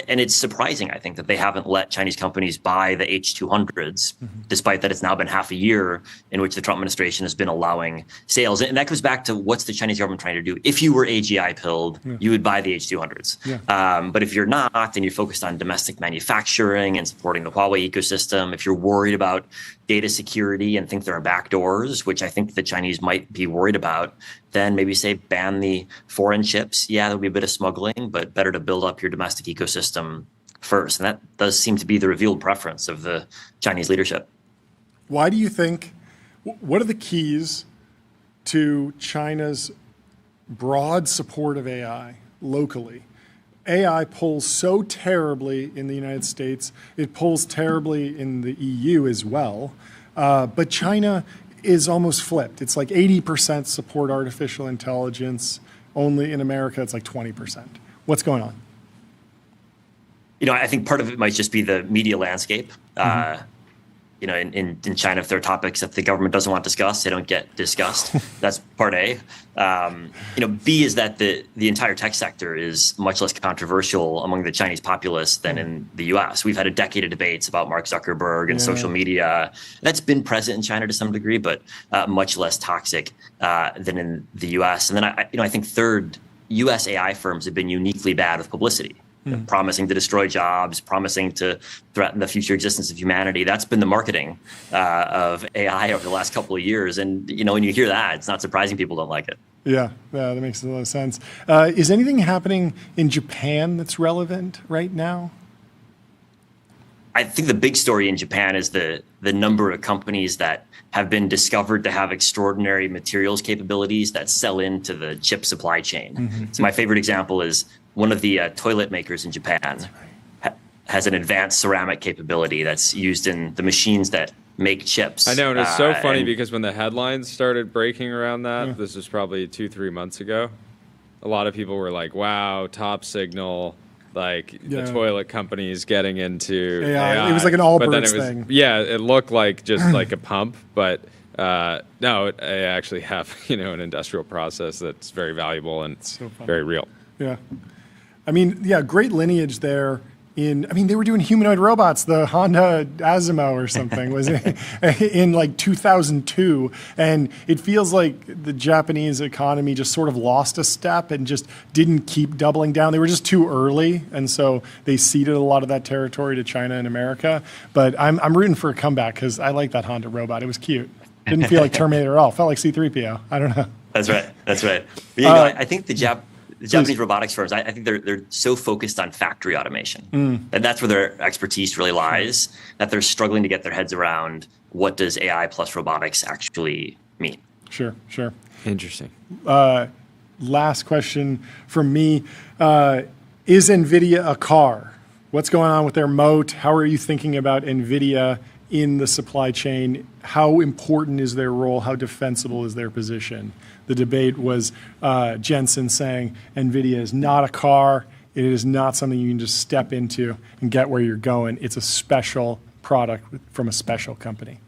And it's surprising, I think, that they haven't let Chinese companies buy the H200s, despite that it's now been half a year in which the Trump administration has been allowing sales. And that goes back to what's the Chinese government trying to do? If you were AGI pilled, you would buy the H200s. But if you're not, then you're focused on domestic manufacturing and supporting the Huawei ecosystem. If you're worried about data security and think there are backdoors, which I think the Chinese might be worried about, then maybe say ban the foreign chips. Yeah, there'll be a bit of smuggling, but better to build up your domestic ecosystem first. And that does seem to be the revealed preference of the Chinese leadership. Why do you think, what are the keys to China's broad support of AI locally? AI pulls so terribly in the United States. It pulls terribly in the EU as well. But China is almost flipped. It's like 80% support artificial intelligence. Only in America, it's like 20%. What's going on? I think part of it might just be the media landscape. In China, if there are topics that the government doesn't want discussed, they don't get discussed. That's part A. B is that the entire tech sector is much less controversial among the Chinese populace than in the U.S. We've had a decade of debates about Mark Zuckerberg and social media. That's been present in China to some degree, but much less toxic than in the U.S. And then I think third, U.S. AI firms have been uniquely bad with publicity. Promising to destroy jobs, promising to threaten the future existence of humanity. That's been the marketing of AI over the last couple of years. And, when you hear that, it's not surprising people don't like it. Yeah, that makes a lot of sense. Is anything happening in Japan that's relevant right now? I think the big story in Japan is the number of companies that have been discovered to have extraordinary materials capabilities that sell into the chip supply chain. So my favorite example is one of the toilet makers in Japan has an advanced ceramic capability that's used in the machines that make chips. I know, and it's so funny because when the headlines started breaking around that, this was probably 2-3 months ago, a lot of people were like, wow, top signal, like the toilet companies getting into AI. It was like an Allbirds thing. Yeah, it looked like just like a pump, but no, I actually have, an industrial process that's very valuable and so very real. Yeah. I mean, great lineage there. They were doing humanoid robots. The Honda Asimo or something was in like 2002. And it feels like the Japanese economy just sort of lost a step and just didn't keep doubling down. They were just too early. And so they ceded a lot of that territory to China and America. But I'm rooting for a comeback because I like that Honda robot. It was cute. Didn't feel like Terminator at all. Felt like C-3PO. I don't know. That's right. But, I think the Japanese robotics firms, I think they're so focused on factory automation, and that's where their expertise really lies, that they're struggling to get their heads around what does AI plus robotics actually mean. Sure. Interesting. Last question from me. Is NVIDIA a car? What's going on with their moat? How are you thinking about NVIDIA in the supply chain? How important is their role? How defensible is their position? The debate was Jensen saying NVIDIA is not a car. It is not something you can just step into and get where you're going. It's a special product from a special company.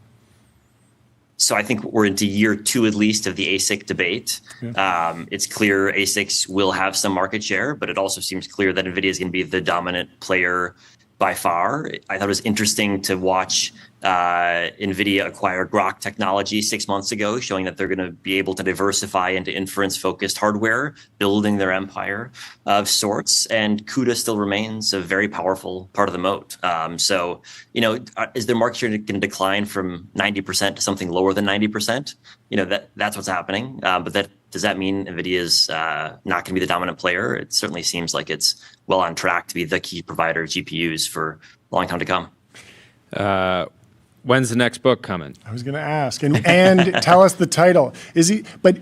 So I think we're into year 2 at least of the ASIC debate. It's clear ASICs will have some market share, but it also seems clear that NVIDIA is going to be the dominant player by far. I thought it was interesting to watch NVIDIA acquire Grok technology 6 months ago, showing that they're going to be able to diversify into inference-focused hardware, building their empire of sorts. And CUDA still remains a very powerful part of the moat. Is their market share going to decline from 90% to something lower than 90%? That's what's happening. But does that mean NVIDIA is not going to be the dominant player? It certainly seems like it's well on track to be the key provider of GPUs for a long time to come. When's the next book coming? I was going to ask. And tell us the title. But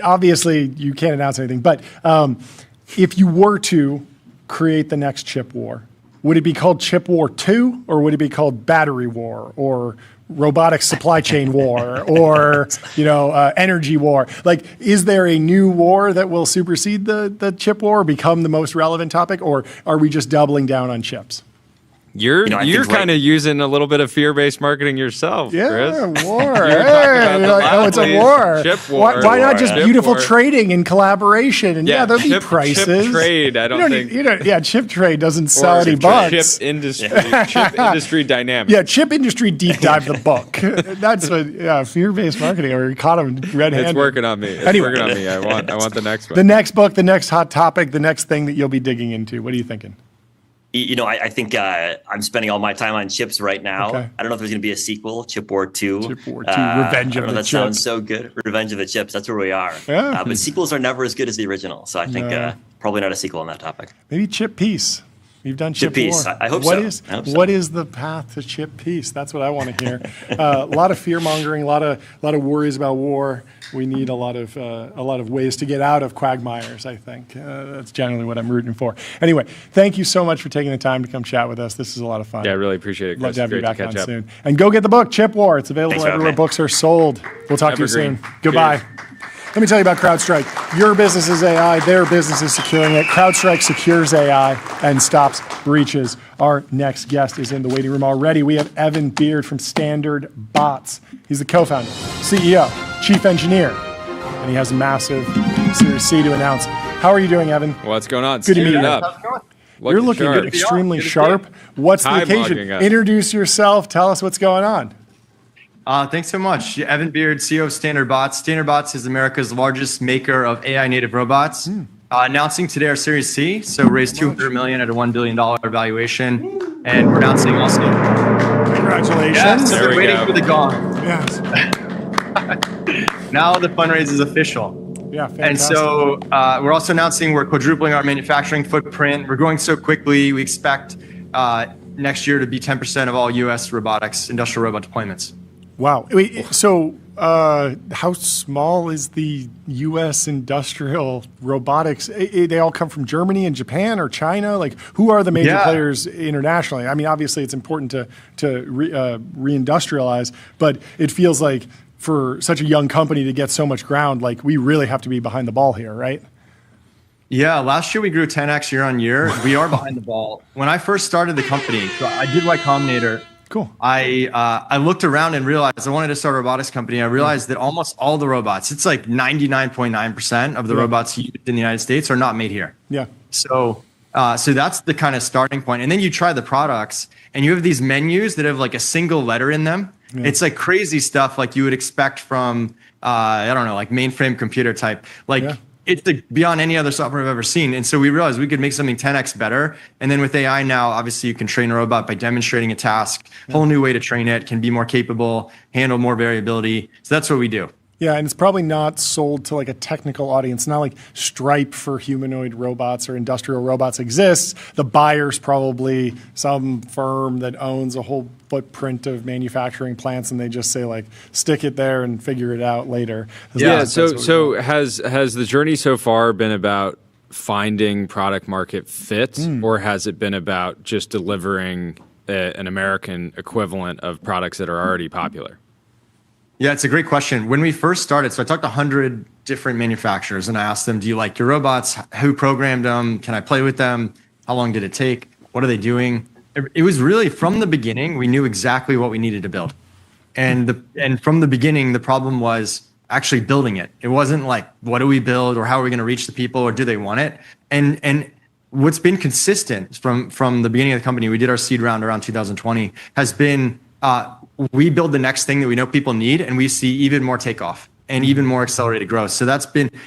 obviously you can't announce anything. But if you were to create the next chip war, would it be called Chip War 2, or would it be called Battery War, or robotic supply chain war, or energy war? Like, is there a new war that will supersede the chip war, become the most relevant topic, or are we just doubling down on chips? You're kind of using a little bit of fear-based marketing yourself, Chris. War. It's a war. Chip war. Why not just beautiful trading and collaboration? And there'll be prices. Chip trade. I don't think. Chip trade doesn't sell any bucks. Chip industry dynamics. Yeah, chip industry deep dive the book. That's what. Fear-based marketing. Or caught him red-handed. It's working on me. It's working on me. I want the next one. The next book, the next hot topic, the next thing that you'll be digging into. What are you thinking? I think I'm spending all my time on chips right now. Okay. I don't know if there's going to be a sequel, Chip War 2. Chip War 2, Revenge of the Chips. That sounds so good. Revenge of the Chips. That's where we are. Yeah. But sequels are never as good as the original. So I think probably not a sequel on that topic. Maybe Chip Peace. You've done Chip Peace. War. I hope so. What is the path to Chip Peace? That's what I want to hear. A lot of fear mongering, a lot of worries about war. We need a lot of ways to get out of quagmires. I think that's generally what I'm rooting for. Anyway, thank you so much for taking the time to come chat with us. This is a lot of fun. Yeah, I really appreciate it, Chris. Love to have you back on soon. And go get the book, Chip War. It's available everywhere books are sold. We'll talk to you soon. Goodbye. Let me tell you about CrowdStrike. Your business is AI, their business is securing it. CrowdStrike secures AI and stops breaches. Our next guest is in the waiting room already. We have Evan Beard from Standard Bots. He's the co-founder, CEO, chief engineer, and he has a massive Series C to announce. How are you doing, Evan? What's going on? Good to meet you. Up. You're looking extremely sharp. What's the occasion? Introduce yourself. Tell us what's going on. Thanks so much. Evan Beard, CEO of Standard Bots. Standard Bots is America's largest maker of AI native robots. Announcing today our Series C, so raised $200 million at a $1 billion valuation. And we're announcing also. Congratulations. Yes, they're waiting for the gong. Yes. Now the fundraise is official. Yeah, fantastic. And so we're also announcing we're quadrupling our manufacturing footprint. We're growing so quickly, we expect next year to be 10% of all U.S. robotics, industrial robot deployments. Wow. Wait, so how small is the U.S. industrial robotics? They all come from Germany and Japan or China? Like, who are the major players internationally? I mean, obviously, it's important to reindustrialize, but it feels like for such a young company to get so much ground, like, we really have to be behind the ball here, right? Yeah, last year we grew 10x year on year. We are behind the ball. When I first started the company, so I did Y Combinator. Cool. I looked around and realized I wanted to start a robotics company. I realized that almost all the robots, it's like 99.9% of the robots used in the United States are not made here. Yeah. So that's the kind of starting point. And then you try the products and you have these menus that have like a single letter in them. Yeah. It's like crazy stuff like you would expect from, I don't know, like mainframe computer type. It's beyond any other software I've ever seen. And so we realized we could make something 10x better. And then with AI now, obviously you can train a robot by demonstrating a task, whole new way to train it, can be more capable, handle more variability. So that's what we do. Yeah, and it's probably not sold to like a technical audience. Not like Stripe for humanoid robots or industrial robots exists. The buyer's probably some firm that owns a whole footprint of manufacturing plants, and they just say like, stick it there and figure it out later. Yeah. So has the journey so far been about finding product market fit, or has it been about just delivering an American equivalent of products that are already popular? Yeah, it's a great question. When we first started, so I talked to 100 different manufacturers and I asked them, do you like your robots? Who programmed them? Can I play with them? How long did it take? What are they doing? It was really from the beginning, we knew exactly what we needed to build. And from the beginning, the problem was actually building it. It wasn't like, what do we build or how are we going to reach the people or do they want it? And what's been consistent from the beginning of the company, we did our seed round around 2020, has been we build the next thing that we know people need and we see even more takeoff and even more accelerated growth. So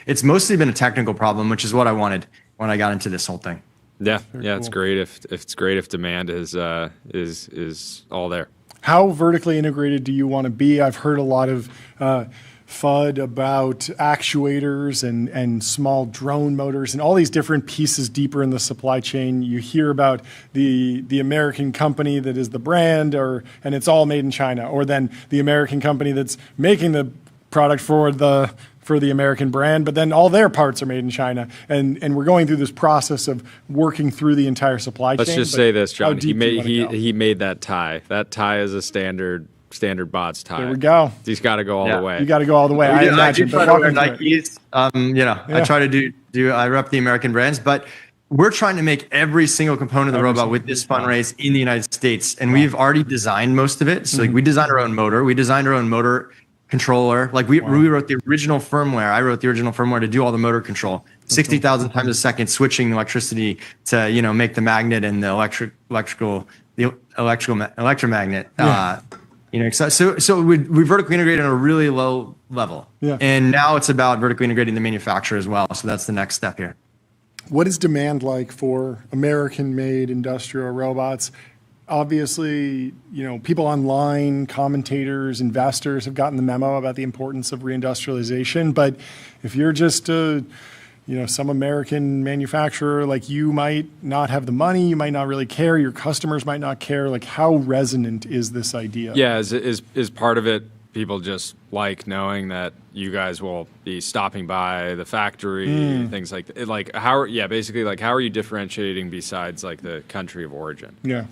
it's mostly been a technical problem, which is what I wanted when I got into this whole thing. Yeah. Yeah. It's great if demand is all there. How vertically integrated do you want to be? I've heard a lot of FUD about actuators and small drone motors and all these different pieces deeper in the supply chain. You hear about the American company that is the brand, and it's all made in China, or then the American company that's making the product for for the American brand, but then all their parts are made in China. And we're going through this process of working through the entire supply chain. Let's just say this, John. He He made that tie. That tie is a standard bots tie. There we go. He's got to go all the way. You got to go all the way. I imagine. I do try to wear Nikes. I try to do. I rep the American brands, but we're trying to make every single component of the robot with this fundraise in the United States, and we've already designed most of it. So like we designed our own motor. We designed our own motor controller. Like we wrote the original firmware. I wrote the original firmware to do all the motor control. 60,000 times a second, switching electricity to make the magnet and the electromagnet. So we vertically integrated on a really low level. Yeah. And now it's about vertically integrating the manufacturer as well. So that's the next step here. What is demand like for American-made industrial robots? Obviously, people online, commentators, investors have gotten the memo about the importance of reindustrialization. But if you're just some American manufacturer, like you might not have the money, you might not really care, your customers might not care. Like, how resonant is this idea? Yeah, is part of it people just like knowing that you guys will be stopping by the factory, things like that. Like how are you differentiating besides like the country of origin? Yeah.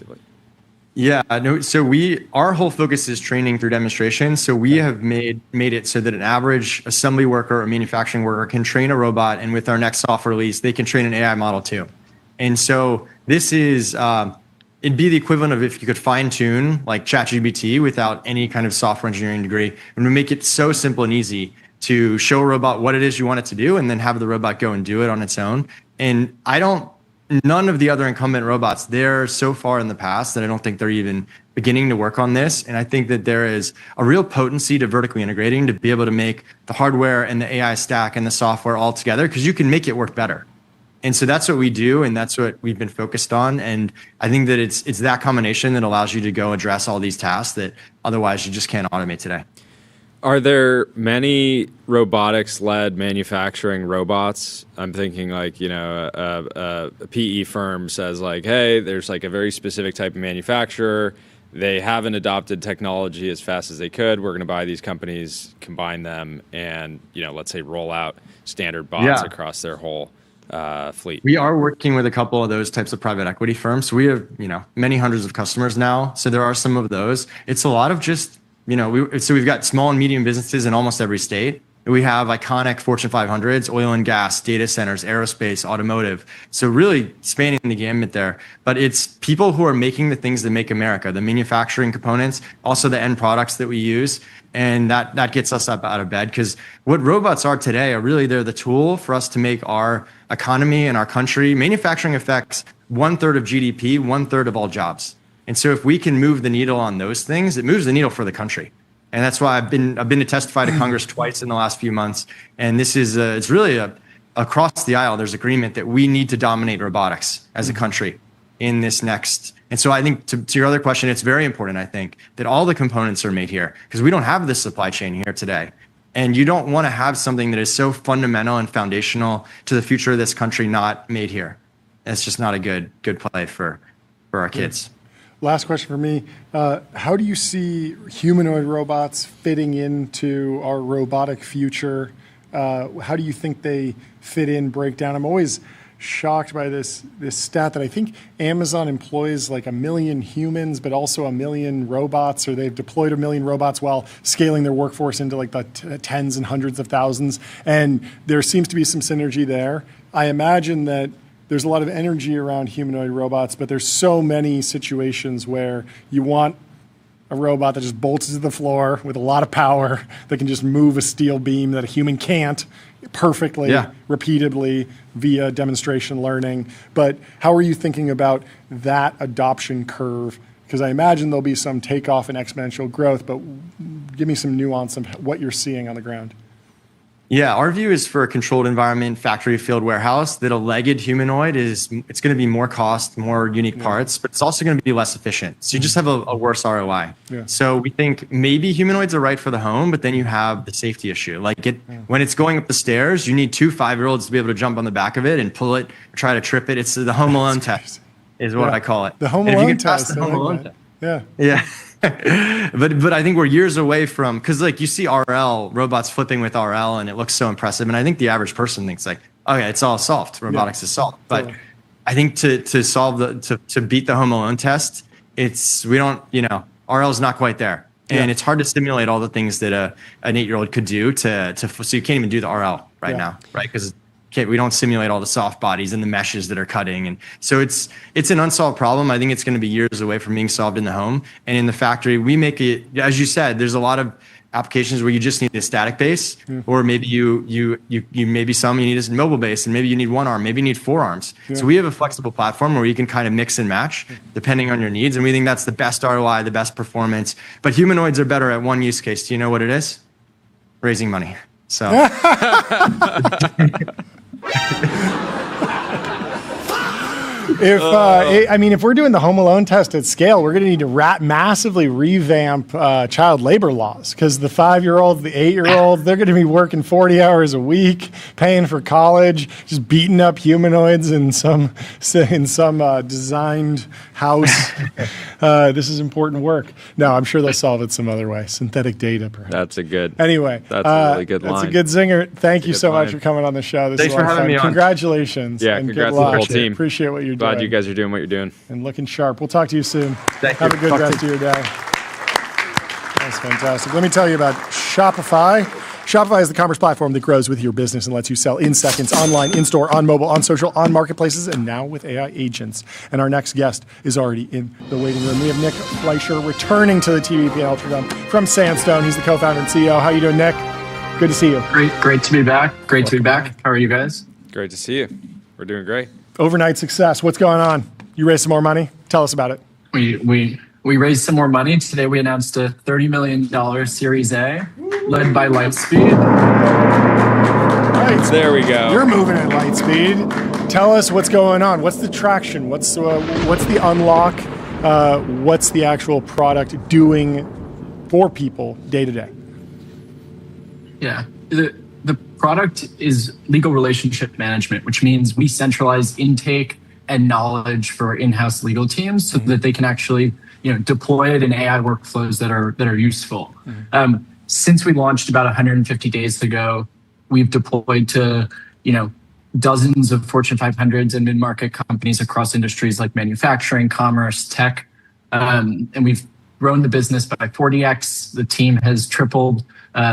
Yeah, no. So our whole focus is training through demonstration. So we have made it so that an average assembly worker or manufacturing worker can train a robot, and with our next software release, they can train an AI model too. And so this is it'd be the equivalent of if you could fine tune like ChatGPT without any kind of software engineering degree, and we make it so simple and easy to show a robot what it is you want it to do, and then have the robot go and do it on its own. And none of the other incumbent robots, they're so far in the past that I don't think they're even beginning to work on this. And I think that there is a real potency to vertically integrating to be able to make the hardware and the AI stack and the software all together, because you can make it work better. And so that's what we do, and that's what we've been focused on. And I think that it's that combination that allows you to go address all these tasks that otherwise you just can't automate today. Are there many robotics-led manufacturing robots? I'm thinking like, a PE firm says like, hey, there's like a very specific type of manufacturer. They haven't adopted technology as fast as they could. We're going to buy these companies, combine them, and, let's say roll out standard bots across their whole fleet. We are working with a couple of those types of private equity firms. So we have, many hundreds of customers now. So there are some of those. It's a lot of just we've got small and medium businesses in almost every state. We have iconic Fortune 500s, oil and gas, data centers, aerospace, automotive. So really spanning the gamut there. But it's people who are making the things that make America, the manufacturing components, also the end products that we use. And that gets us up out of bed, because what robots are today are really, they're the tool for us to make our economy and our country. Manufacturing affects 1/3 of GDP, 1/3 of all jobs. And so if we can move the needle on those things, it moves the needle for the country. And that's why I've been to testify to Congress twice in the last few months. And this is it's really across the aisle. There's agreement that we need to dominate robotics as a country in this next. And so I think to your other question, it's very important, I think, that all the components are made here, because we don't have this supply chain here today. And you don't want to have something that is so fundamental and foundational to the future of this country not made here. It's just not a good play for our kids. Last question for me. How do you see humanoid robots fitting into our robotic future? How do you think they fit in, break down? I'm always shocked by this stat that I think Amazon employs like 1 million humans, but also 1 million robots, or they've deployed 1 million robots while scaling their workforce into like the tens and hundreds of thousands. And there seems to be some synergy there. I imagine that there's a lot of energy around humanoid robots, but there's so many situations where you want a robot that just bolts to the floor with a lot of power, that can just move a steel beam that a human can't perfectly, repeatedly via demonstration learning. But how are you thinking about that adoption curve? Because I imagine there'll be some takeoff and exponential growth, but give me some nuance of what you're seeing on the ground. Yeah, our view is for a controlled environment, factory, field, warehouse, that a legged humanoid it's going to be more cost, more unique parts, but it's also going to be less efficient. So you just have a worse ROI. Yeah. So we think maybe humanoids are right for the home, but then you have the safety issue. Like when it's going up the stairs, you need 2 5-year-olds to be able to jump on the back of it and pull it, or try to trip it. It's the Home Alone test is what I call it. The Home Alone test. The Home Alone test. Yeah. Yeah. but I think we're years away from, because like you see RL robots flipping with RL and it looks so impressive, and I think the average person thinks like, okay, it's all solved. Robotics is solved. But Totally. I think to solve to beat the Home Alone test, RL is not quite there, and it's hard to simulate all the things that an 8-year-old could do so you can't even do the RL right now, right? Because we don't simulate all the soft bodies and the meshes that are cutting, and so it's an unsolved problem. I think it's going to be years away from being solved in the home. And in the factory, we make it, as you said, there's a lot of applications where you just need a static base, or maybe you maybe some you need a mobile base, and maybe you need one arm, maybe you need 4 arms. So we have a flexible platform where you can kind of mix and match depending on your needs, and we think that's the best ROI, the best performance. But humanoids are better at one use case. Do you know what it is? Raising money. So. If we're doing the Home Alone test at scale, we're going to need to massively revamp child labor laws, because the 5-year-olds, the 8-year-olds, they're going to be working 40 hours a week, paying for college, just beating up humanoids in some designed house. This is important work. No, I'm sure they'll solve it some other way. Synthetic data, perhaps. That's a good. Anyway, that's a really good line. That's a good zinger. Thank you so much for coming on the show. This Thanks is a lot for of having fun. me on. Congratulations. Yeah, and congrats good to the luck. whole team. Appreciate what you're doing. Glad you guys are doing what you're doing. And looking sharp. We'll talk to you soon. Have a good rest of your day. That's fantastic. Let me tell you about Shopify. Shopify is the commerce platform that grows with your business and lets you sell in seconds, online, in-store, on mobile, on social, on marketplaces, and now with AI agents. And our next guest is already in the waiting room. We have Nick Fleischer returning to the TBPN Ultradome from Sandstone. He's the co-founder and CEO. How you doing, Nick? Good to see you. Great to be back. Great to be back. How are you guys? Great to see you. We're doing great. Overnight success. What's going on? You raised some more money? Tell us about it. We raised some more money. Today we announced a $30 million Series A led by Lightspeed. Right. There we go. You're moving at Lightspeed. Tell us what's going on. What's the traction? What's the unlock? What's the actual product doing for people day to day? Yeah. The product is legal relationship management, which means we centralize intake and knowledge for in-house legal teams so that they can actually deploy it in AI workflows that are useful. Since we launched about 150 days ago, we've deployed to dozens of Fortune 500s and mid-market companies across industries like manufacturing, commerce, tech, and we've grown the business by 40x. The team has tripled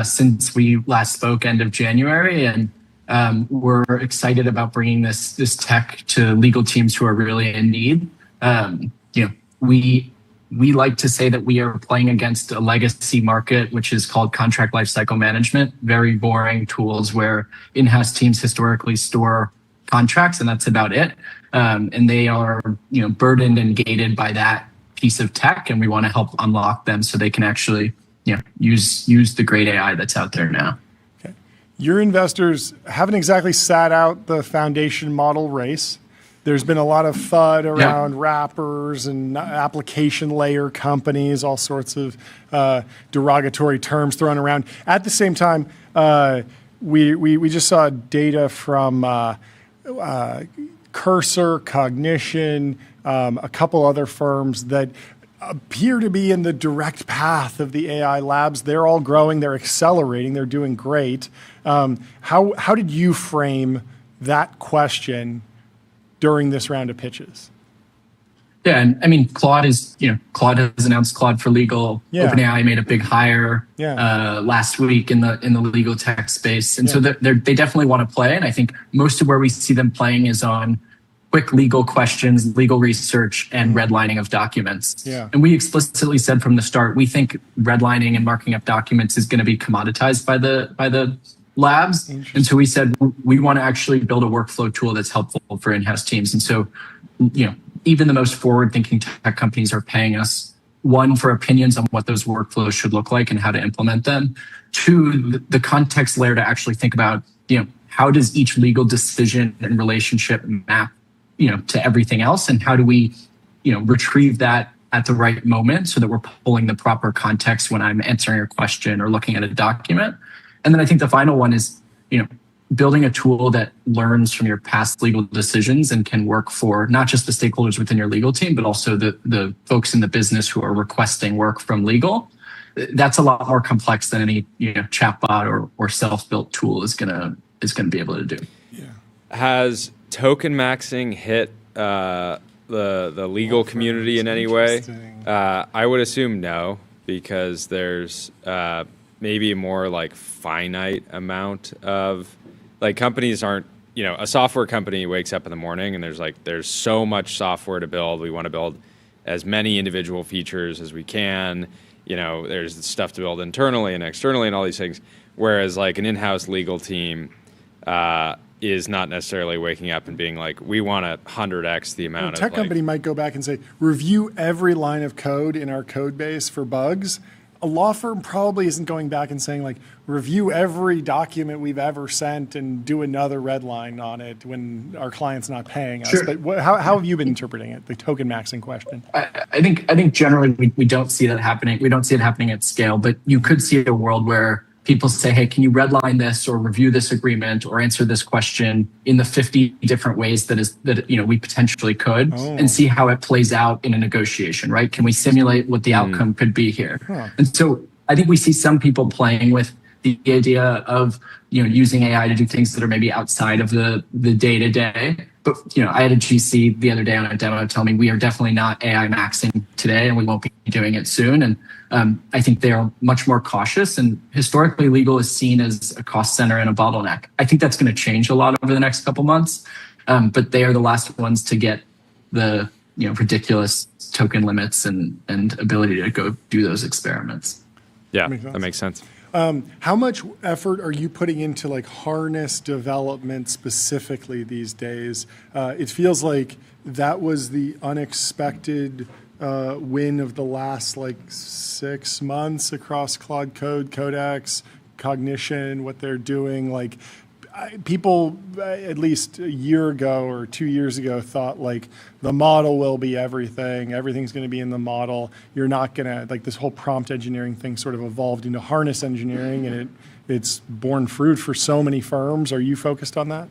since we last spoke end of January, and we're excited about bringing this tech to legal teams who are really in need. We like to say that we are playing against a legacy market, which is called contract lifecycle management. Very boring tools where in-house teams historically store contracts, and that's about it. And they are burdened and gated by that piece of tech, and we want to help unlock them so they can actually use the great AI that's out there now. Okay. Your investors haven't exactly sat out the foundation model race. There's been a lot of FUD around wrappers and application layer companies, all sorts of derogatory terms thrown around. At the same time, we just saw data from Cursor, Cognition, a couple other firms that appear to be in the direct path of the AI labs. They're all growing, they're accelerating, they're doing great. How did you frame that question during this round of pitches? Yeah, and I mean, Claude has announced Claude for Legal. Yeah. OpenAI made a big hire last week in the legal tech space, and so they definitely want to play. And I think most of where we see them playing is on quick legal questions, legal research, and redlining of documents. Yeah. And we explicitly said from the start, we think redlining and marking up documents is going to be commoditized by the labs. And so we said we want to actually build a workflow tool that's helpful for in-house teams. And so, even the most forward-thinking tech companies are paying us, one, for opinions on what those workflows should look like and how to implement them. Two, the context layer to actually think about, how does each legal decision and relationship map, to everything else, and how do we, retrieve that at the right moment so that we're pulling the proper context when I'm answering a question or looking at a document. And then I think the final one is, building a tool that learns from your past legal decisions and can work for not just the stakeholders within your legal team, but also the folks in the business who are requesting work from legal. That's a lot more complex than any chatbot or self-built tool is gonna be able to do. Yeah. Has token maxing hit the legal community in any way? I would assume no, because there's maybe a more like finite amount of like companies aren't, a software company wakes up in the morning and there's so much software to build. We want to build as many individual features as we can. There's stuff to build internally and externally and all these things. Whereas like an in-house legal team is not necessarily waking up and being like, we want 100x the amount of tech company might go back and say, review every line of code in our code base for bugs. A law firm probably isn't going back and saying like, review every document we've ever sent and do another red line on it when our client's not paying us. Sure. But how have you been interpreting it, the token maxing question? I think generally we don't see that happening. We don't see it happening at scale, but you could see a world where people say, hey, can you redline this or review this agreement or answer this question in the 50 different ways that we potentially could and see how it plays out in a negotiation, right? Can we simulate what the outcome could be here? And so I think we see some people playing with the idea of, using AI to do things that are maybe outside of the day-to-day. But, I had a GC the other day on a demo tell me we are definitely not AI maxing today and we won't be doing it soon. And I think they are much more cautious, and historically legal is seen as a cost center and a bottleneck. I think that's going to change a lot over the next couple months, but they are the last ones to get the ridiculous token limits and ability to go do those experiments. Yeah, that makes sense. How much effort are you putting into like harness development specifically these days? It feels like that was the unexpected win of the last 6 months across Claude Code, Codex, Cognition, what they're doing. Like people at least a year ago or 2 years ago thought like the model will be everything. Everything's going to be in the model. You're not going to this whole prompt engineering thing sort of evolved into harness engineering, and it's borne fruit for so many firms. Are you focused on that?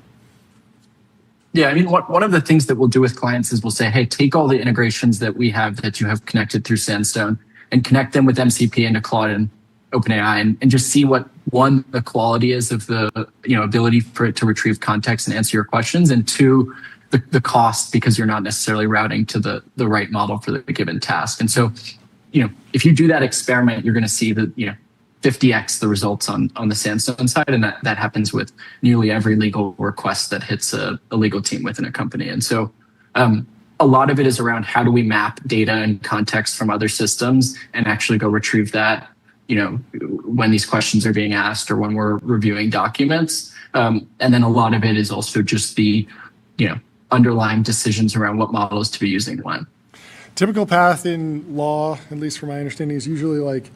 Yeah, I mean, one of the things that we'll do with clients is we'll say, hey, take all the integrations that we have that you have connected through Sandstone and connect them with MCP into Claude and OpenAI and just see what, one, the quality is of the ability for it to retrieve context and answer your questions, and two, the cost, because you're not necessarily routing to the right model for the given task. And so, if you do that experiment, you're going to see that, 50x the results on the Sandstone side, and that happens with nearly every legal request that hits a legal team within a company. And so a lot of it is around how do we map data and context from other systems and actually go retrieve that, when these questions are being asked or when we're reviewing documents. And then a lot of it is also just the, underlying decisions around what models to be using when. Typical path in law, at least from my understanding, is usually like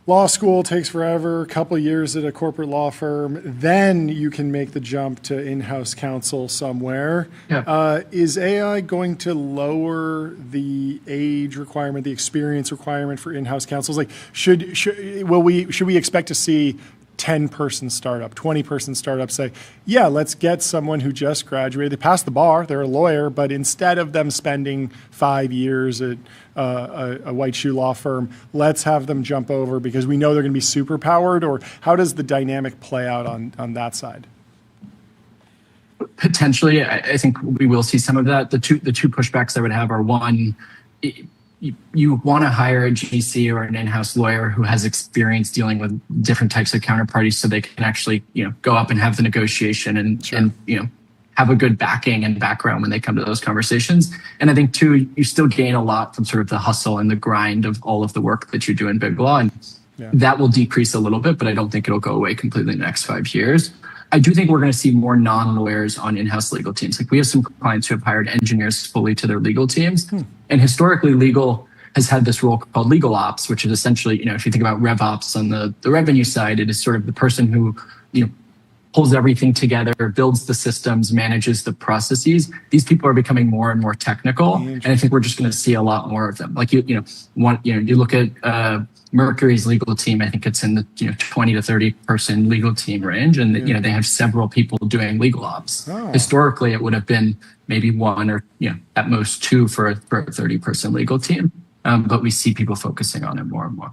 law school takes forever, a couple of years at a corporate law firm, then you can make the jump to in-house counsel somewhere. Yeah. Is AI going to lower the age requirement, the experience requirement for in-house counsels? Like, should we expect to see 10-person startup, 20-person startup say, yeah, let's get someone who just graduated, they passed the bar, they're a lawyer, but instead of them spending 5 years at a white shoe law firm, let's have them jump over because we know they're going to be super powered? Or how does the dynamic play out on that side? Potentially, I think we will see some of that. The two pushbacks I would have are, one, you want to hire a GC or an in-house lawyer who has experience dealing with different types of counterparties, so they can actually, go up and have the negotiation and have a good backing and background when they come to those conversations. And I think two, you still gain a lot from sort of the hustle and the grind of all of the work that you do in big law, and that will decrease a little bit, but I don't think it'll go away completely in the next 5 years. I do think we're going to see more non-lawyers on in-house legal teams. Like, we have some clients who have hired engineers fully to their legal teams. And historically, legal has had this role called legal ops, which is essentially, if you think about rev ops on the revenue side, it is sort of the person who, pulls everything together, builds the systems, manages the processes. These people are becoming more and more technical, and I think we're just going to see a lot more of them. Like you look at Mercury's legal team. I think it's in the 20 to 30 person legal team range, and they have several people doing legal ops. Historically, it would have been maybe one or at most two for a 30 person legal team, but we see people focusing on it more and more.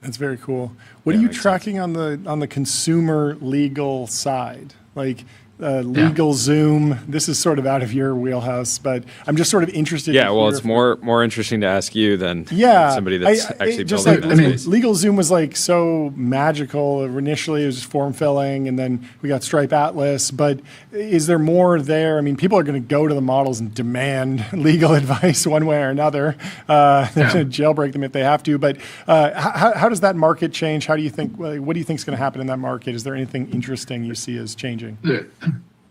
That's very cool. What are you tracking on the consumer legal side? Like legal Zoom. This is sort of out of your wheelhouse, but I'm just sort of interested. Yeah, well, it's more interesting to ask you than somebody that's actually building that space. Legal Zoom was like so magical. Initially, it was just form filling, and then we got Stripe Atlas. But is there more there? I mean, people are going to go to the models and demand legal advice one way or another. They're going to jailbreak them if they have to. But how does that market change? How do you think? What do you think is going to happen in that market? Is there anything interesting you see as changing?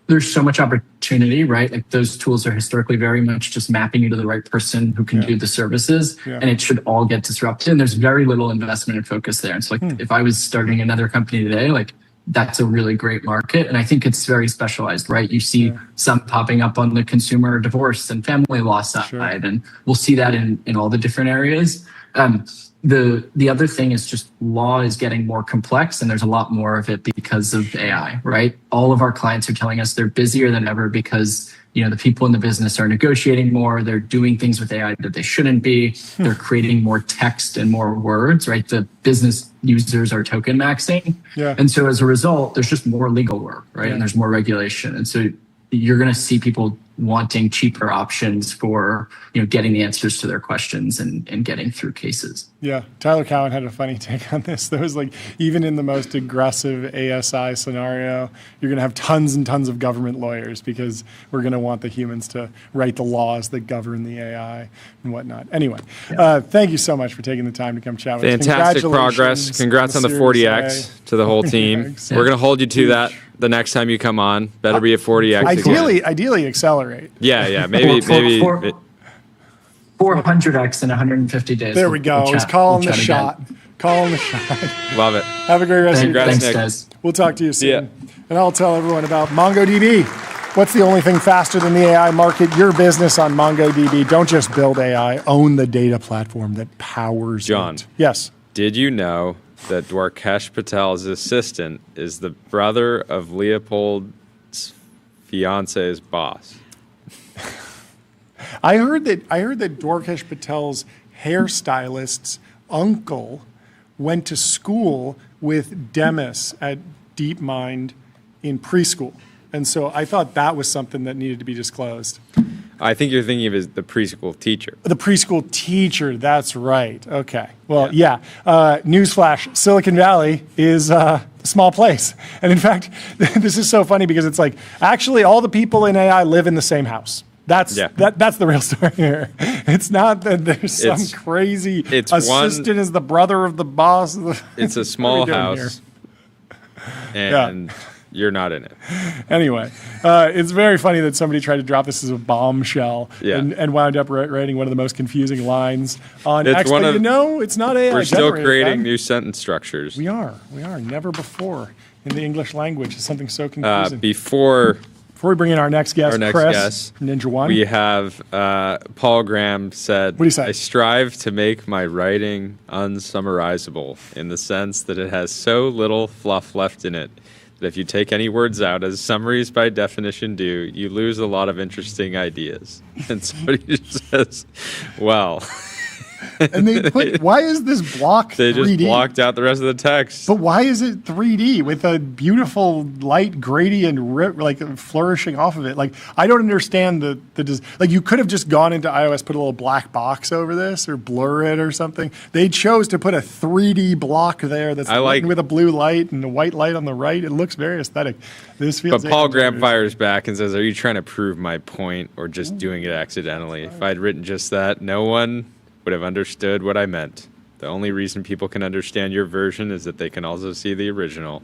There's so much opportunity, right? Like those tools are historically very much just mapping you to the right person who can do the services, and it should all get disrupted. And there's very little investment and focus there. And so like if I was starting another company today, like that's a really great market. And I think it's very specialized, right? You see some popping up on the consumer divorce and family law side, and we'll see that in all the different areas. The other thing is just law is getting more complex, and there's a lot more of it because of AI, right? All of our clients are telling us they're busier than ever because the people in the business are negotiating more. They're doing things with AI that they shouldn't be. They're creating more text and more words, right? The business users are token maxing. And so as a result, there's just more legal work, right? And there's more regulation. And so you're going to see people wanting cheaper options for getting the answers to their questions and getting through cases. Yeah, Tyler Cowen had a funny take on this. There was like, even in the most aggressive ASI scenario, you're going to have tons and tons of government lawyers because we're going to want the humans to write the laws that govern the AI and whatnot. Anyway, thank you so much for taking the time to come chat with us. Fantastic progress. Congrats on the 40X to the whole team. We're going to hold you to that the next time you come on. Better be a 40X. Ideally accelerate. Yeah, maybe 400X in 150 days. There we go. He's calling the shot. Calling the shot. Love it. Have a great rest of your day. Thanks, guys. We'll talk to you soon. And I'll tell everyone about MongoDB. What's the only thing faster than the AI market? Your business on MongoDB. Don't just build AI. Own the data platform that powers John. it. Yes. Did you know that Dwarkesh Patel's assistant is the brother of Leopold's fiance's boss? I heard that Dwarkesh Patel's hairstylist's uncle went to school with Demis at DeepMind in preschool. And so I thought that was something that needed to be disclosed. I think you're thinking of as the preschool teacher. The preschool teacher, that's right. Okay. Well, newsflash, Silicon Valley is a small place. And in fact, this is so funny because it's like, actually all the people in AI live in the same house. That's the real story here. It's not that there's some crazy assistant is the brother of the boss. It's a small house, and you're not in it. Anyway, it's very funny that somebody tried to drop this as a bombshell and wound up writing one of the most confusing lines on X. But it's not AI. We're still creating new sentence structures. We are. Never before in the English language is something so confusing. Before we bring in our next guest, Chris, Ninja One, we have Paul Graham said, what do you say? I strive to make my writing unsummarizable in the sense that it has so little fluff left in it that if you take any words out, as summaries by definition do, you lose a lot of interesting ideas. And somebody just says, well... And they put, why is this block 3D? They just blocked out the rest of the text. But why is it 3D with a beautiful light gradient flourishing off of it? Like, I don't understand like you could have just gone into iOS, put a little black box over this or blur it or something. They chose to put a 3D block there that's with a blue light and a white light on the right. It looks very aesthetic. This feels. But Paul Graham fires back and says, are you trying to prove my point or just doing it accidentally? If I'd written just that, no one would have understood what I meant. The only reason people can understand your version is that they can also see the original.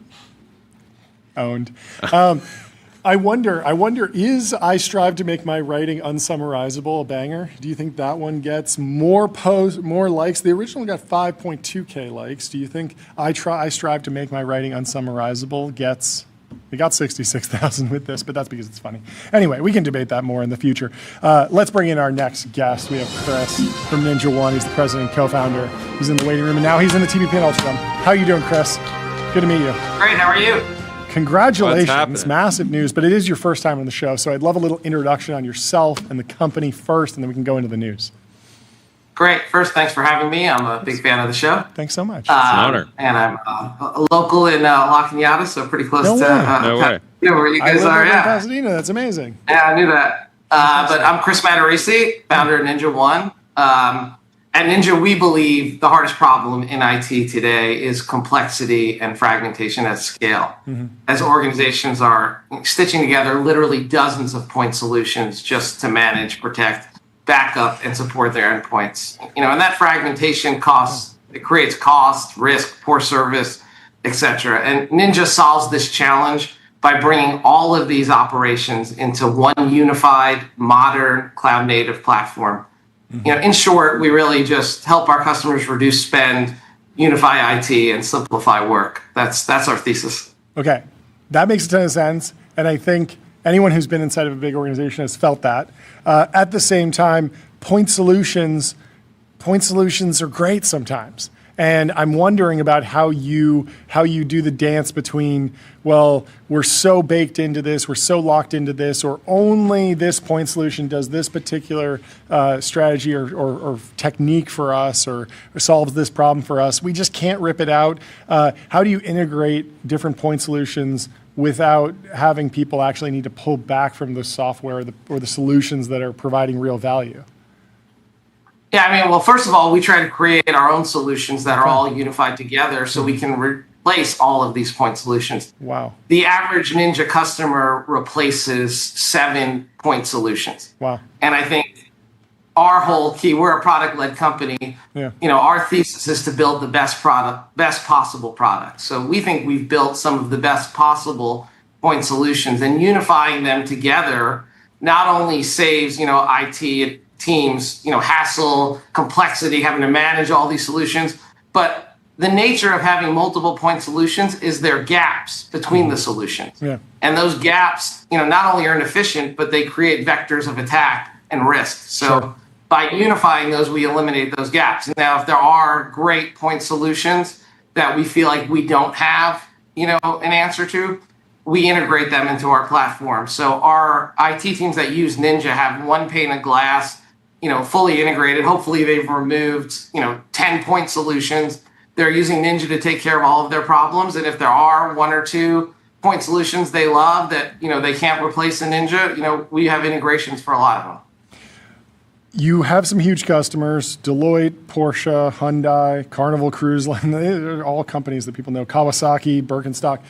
Owned. I wonder, is I strive to make my writing unsummarizable a banger? Do you think that one gets more likes? The original got 5.2K likes. Do you think I strive to make my writing unsummarizable gets We got 66,000 with this, but that's because it's funny. Anyway, we can debate that more in the future. Let's bring in our next guest. We have Chris from Ninja One. He's the president and co-founder. He's in the waiting room, and now he's in the TBPN Ultra Dome. How are you doing, Chris? Good to meet you. Great. How are you? Congratulations. Massive news, but it is your first time on the show, so I'd love a little introduction on yourself and the company first, and then we can go into the news. Great. First, thanks for having me. I'm a big fan of the show. Thanks so much. It's an honor. And I'm a local in La Cañada, so pretty close to no way. Where you guys I are. live in Yeah. Pasadena. That's amazing. Yeah, I knew that. But I'm Chris Matarisi, founder of Ninja One. At Ninja, we believe the hardest problem in IT today is complexity and fragmentation at scale. As organizations are stitching together literally dozens of point solutions just to manage, protect, back up, and support their endpoints. And that fragmentation creates cost, risk, poor service, etc. And Ninja solves this challenge by bringing all of these operations into one unified, modern, cloud-native platform. In short, we really just help our customers reduce spend, unify IT, and simplify work. That's our thesis. Okay, that makes a ton of sense, and I think anyone who's been inside of a big organization has felt that. At the same time, point solutions are great sometimes. And I'm wondering about how you do the dance between, well, we're so baked into this, we're so locked into this, or only this point solution does this particular strategy or technique for us or solves this problem for us. We just can't rip it out. How do you integrate different point solutions without having people actually need to pull back from the software or the solutions that are providing real value? Yeah, well, first of all, we try to create our own solutions that are all unified together so we can replace all of these point solutions. Wow. The average Ninja customer replaces 7 point solutions. Wow. And I think our whole key, we're a product-led company. Yeah. Our thesis is to build the best possible product. So we think we've built some of the best possible point solutions, and unifying them together not only saves, IT teams, hassle, complexity, having to manage all these solutions. But the nature of having multiple point solutions is there are gaps between the solutions. Yeah. And those gaps, not only are inefficient, but they create vectors of attack and risk. So by unifying those, we eliminate those gaps. Now, if there are great point solutions that we feel like we don't have, an answer to, we integrate them into our platform. So our IT teams that use Ninja have one pane of glass, fully integrated. Hopefully they've removed, 10 point solutions. They're using Ninja to take care of all of their problems. And if there are 1 or 2 point solutions they love that, they can't replace in Ninja, we have integrations for a lot of them. You have some huge customers, Deloitte, Porsche, Hyundai, Carnival Cruise Line. They're all companies that people know, Kawasaki, Birkenstock.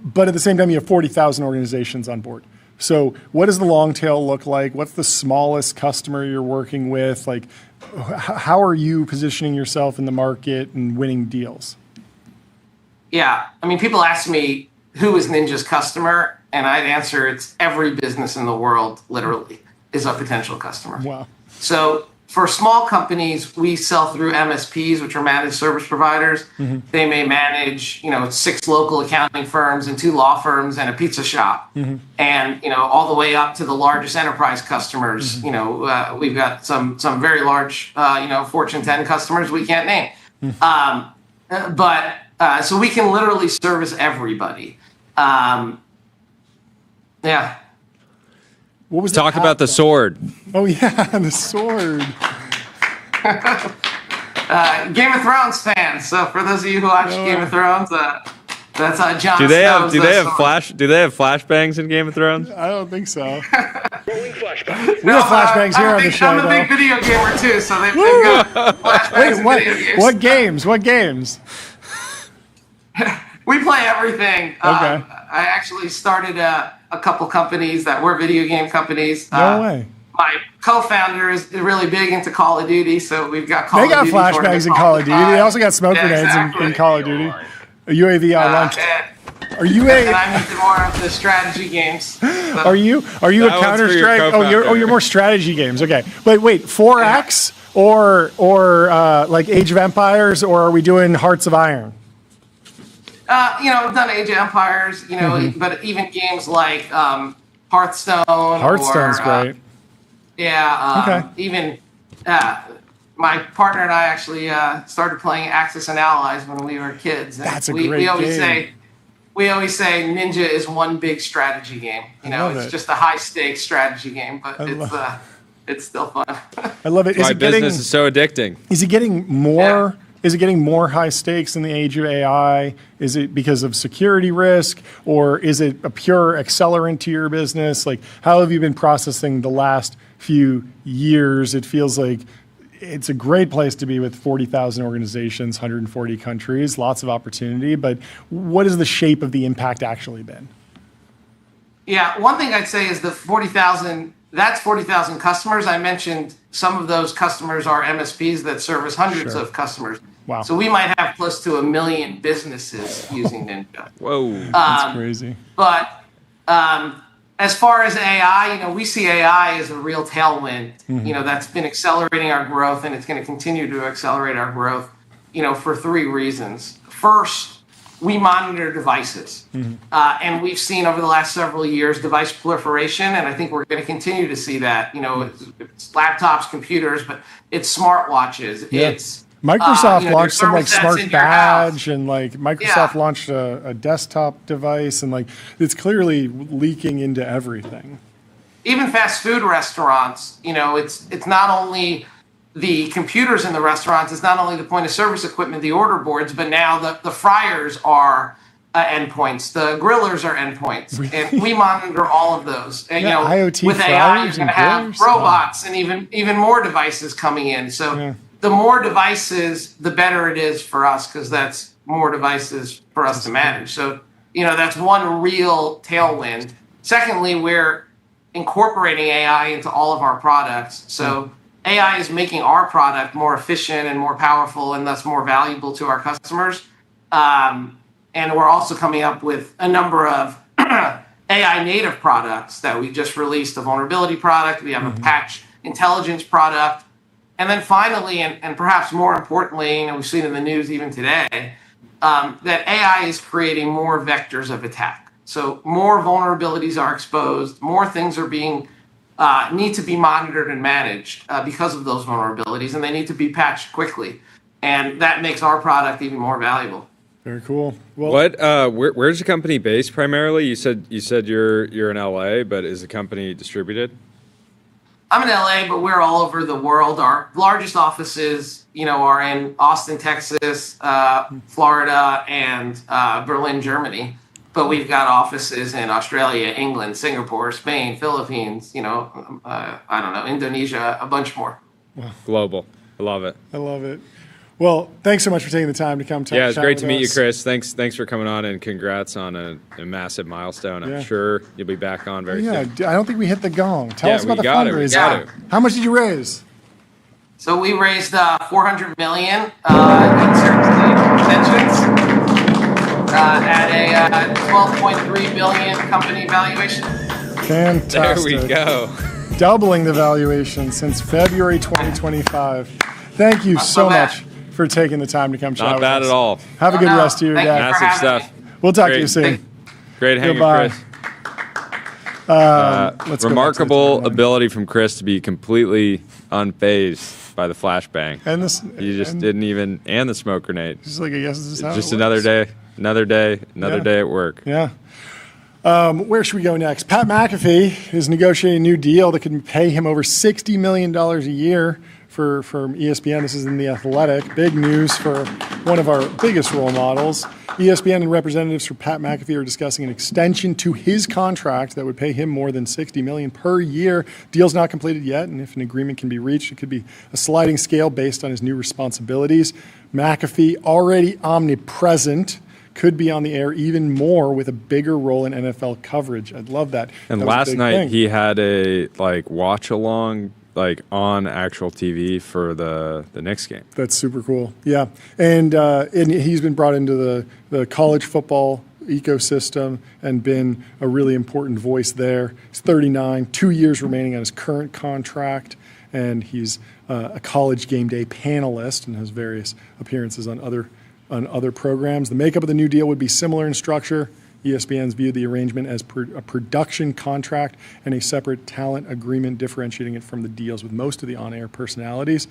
But at the same time, you have 40,000 organizations on board. So what does the long tail look like? What's the smallest customer you're working with? Like, how are you positioning yourself in the market and winning deals? Yeah, people ask me, who is Ninja's customer? And I'd answer, it's every business in the world, literally, is a potential customer. Wow. So for small companies, we sell through MSPs, which are managed service providers. They may manage, 6 local accounting firms and 2 law firms and a pizza shop. And, all the way up to the largest enterprise customers. We've got some very large, Fortune 10 customers we can't name. So we can literally service everybody. Yeah. What was Talk about the sword. Oh, yeah, the sword. Game of Thrones fans. So for those of you who watch Game of Thrones, that's Jon Do they have sword. Do they have flashbangs in Game of Thrones? I don't think so. Rolling flashbang. We have flashbangs here on the show. I'm a big video gamer too, so they've got flashbangs in video games. What games? We play everything. Okay. I actually started a couple companies that were video game companies. No way. My co-founder is really big into Call of Duty, so we've got Call of Duty. They got flashbangs in Call of Duty. They also got smoke grenades in Call of Duty. A UAV on lunch. Are you and I'm into more of the strategy games. So. Are you a Counter Strike? You're more strategy games. Okay. Wait. 4X or like Age of Empires, or are we doing Hearts of Iron? I've done Age of Empires, but even games like Hearthstone. Hearthstone's great. Yeah. Even my partner and I actually started playing Axis and Allies when we were kids. And That's a great game. We always say Ninja is one big strategy game. It's just a high stakes strategy game, but it's still fun. I love it. My business is so addicting. Is it getting more? Yeah. Is it getting more high stakes in the age of AI? Is it because of security risk, or is it a pure accelerant to your business? Like, how have you been processing the last few years? It feels like it's a great place to be with 40,000 organizations, 140 countries, lots of opportunity. But what has the shape of the impact actually been? Yeah, one thing I'd say is the 40,000. That's 40,000 customers. I mentioned some of those customers are MSPs that service hundreds of customers. Wow. So we might have close to 1 million businesses using Ninja. Whoa. That's crazy. But as far as AI, we see AI as a real tailwind, that's been accelerating our growth, and it's going to continue to accelerate our growth, for 3 reasons. First, we monitor devices. And we've seen over the last several years device proliferation, and I think we're going to continue to see that. It's laptops, computers, but it's smartwatches. Yeah. It's Microsoft launched some like smart badge, and like Microsoft Yeah. launched a desktop device, and like it's clearly leaking into everything. Even fast food restaurants, it's not only the computers in the restaurants, it's not only the point of service equipment, the order boards, but now the fryers are endpoints, the grillers are endpoints, and we monitor all of those. And IoT with AI, you're fryers going and to have grillers. robots and even more devices coming in. So the more devices, the better it is for us, because that's more devices for us to manage. So that's one real tailwind. Secondly, we're incorporating AI into all of our products. So AI is making our product more efficient and more powerful, and thus more valuable to our customers. And we're also coming up with a number of AI native products that we just released. A vulnerability product. We have a patch intelligence product. And then finally, and perhaps more importantly, we've seen in the news even today, that AI is creating more vectors of attack. So more vulnerabilities are exposed, more things are need to be monitored and managed because of those vulnerabilities, and they need to be patched quickly. And that makes our product even more valuable. Very cool. Well, where's the company based primarily? You said you're in LA, but is the company distributed? I'm in LA, but we're all over the world. Our largest offices, are in Austin, Texas, Florida, and Berlin, Germany. But we've got offices in Australia, England, Singapore, Spain, Philippines, Indonesia, a bunch more. Wow. Global. I love it. I love it. Well, thanks so much for taking the time to come talk. Yeah, it's great to meet you, Chris. Thanks for coming on, and congrats on a massive milestone. I'm sure you'll be back on very soon. I don't think we hit the gong. Tell us about the fundraiser. How much did you raise? So we raised $400 million in certain extensions at a $12.3 billion company valuation. Fantastic. There we go. Doubling the valuation since February 2025. Thank you so much for taking the time to come chat with us. Not bad at all. Have a good rest of your day. Massive stuff. We'll talk to you soon. Great hanging with Chris. Remarkable ability from Chris to be completely unfazed by the flashbang. And and the smoke grenade. Just like, I guess this is how just it another works. day at work. Yeah. Where should we go next? Pat McAfee is negotiating a new deal that could pay him over $60 million a year for ESPN. This is in The Athletic. Big news for one of our biggest role models. ESPN and representatives for Pat McAfee are discussing an extension to his contract that would pay him more than $60 million per year. Deal's not completed yet, and if an agreement can be reached, it could be a sliding scale based on his new responsibilities. McAfee, already omnipresent, could be on the air even more with a bigger role in NFL coverage. I'd love that. And that was a last big night thing. he had a watch along on actual TV for the Knicks game. That's super cool. Yeah. And he's been brought into the college football ecosystem and been a really important voice there. He's 39, 2 years remaining on his current contract, and he's a college game day panelist and has various appearances on other on other programs. The makeup of the new deal would be similar in structure. ESPN's viewed the arrangement as a production contract and a separate talent agreement, differentiating it from the deals with most of the on-air personalities.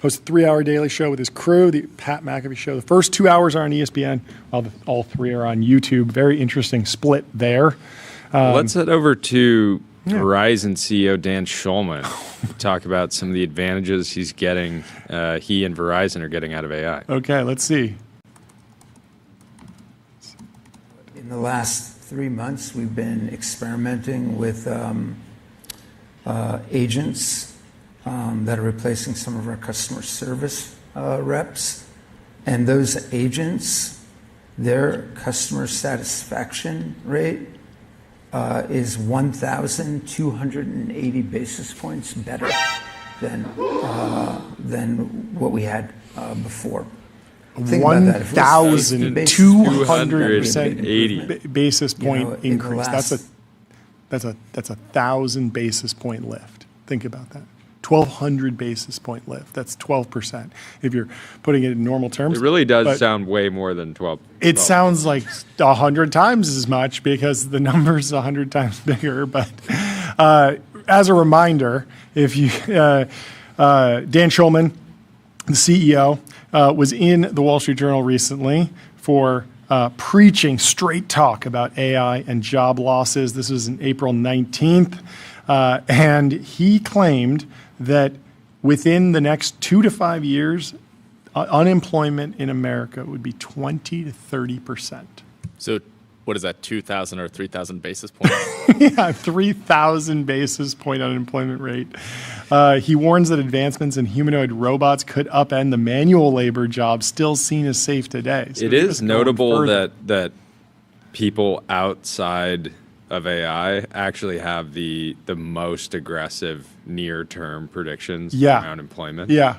Hosts a 3-hour daily show with his crew, the Pat McAfee Show. The first 2 hours are on ESPN, while all 3 are on YouTube. Very interesting split there. Let's head over to Verizon CEO Dan Schulman to talk about some of the advantages he's getting, he and Verizon are getting out of AI. Okay, let's see. In the last 3 months, we've been experimenting with agents that are replacing some of our customer service reps. And those agents, their customer satisfaction rate is 1,280 basis points better than what we had before. 1,200% basis point increase. That's a 1,000 basis point lift. Think about that. 1,200 basis point lift. That's 12%. If you're putting it in normal terms, it really does sound way more than 12. It sounds like 100 times as much because the number's 100 times bigger. But as a reminder, if you Dan Schulman, the CEO, was in the Wall Street Journal recently for preaching straight talk about AI and job losses. This was on April 19th. And he claimed that within the next 2 to 5 years, unemployment in America would be 20 to 30%. So what is that, 2,000 or 3,000 basis points? Yeah, 3,000 basis point unemployment rate. He warns that advancements in humanoid robots could upend the manual labor jobs still seen as safe today. So it is notable that people outside of AI actually have the most aggressive near-term predictions around employment. Yeah.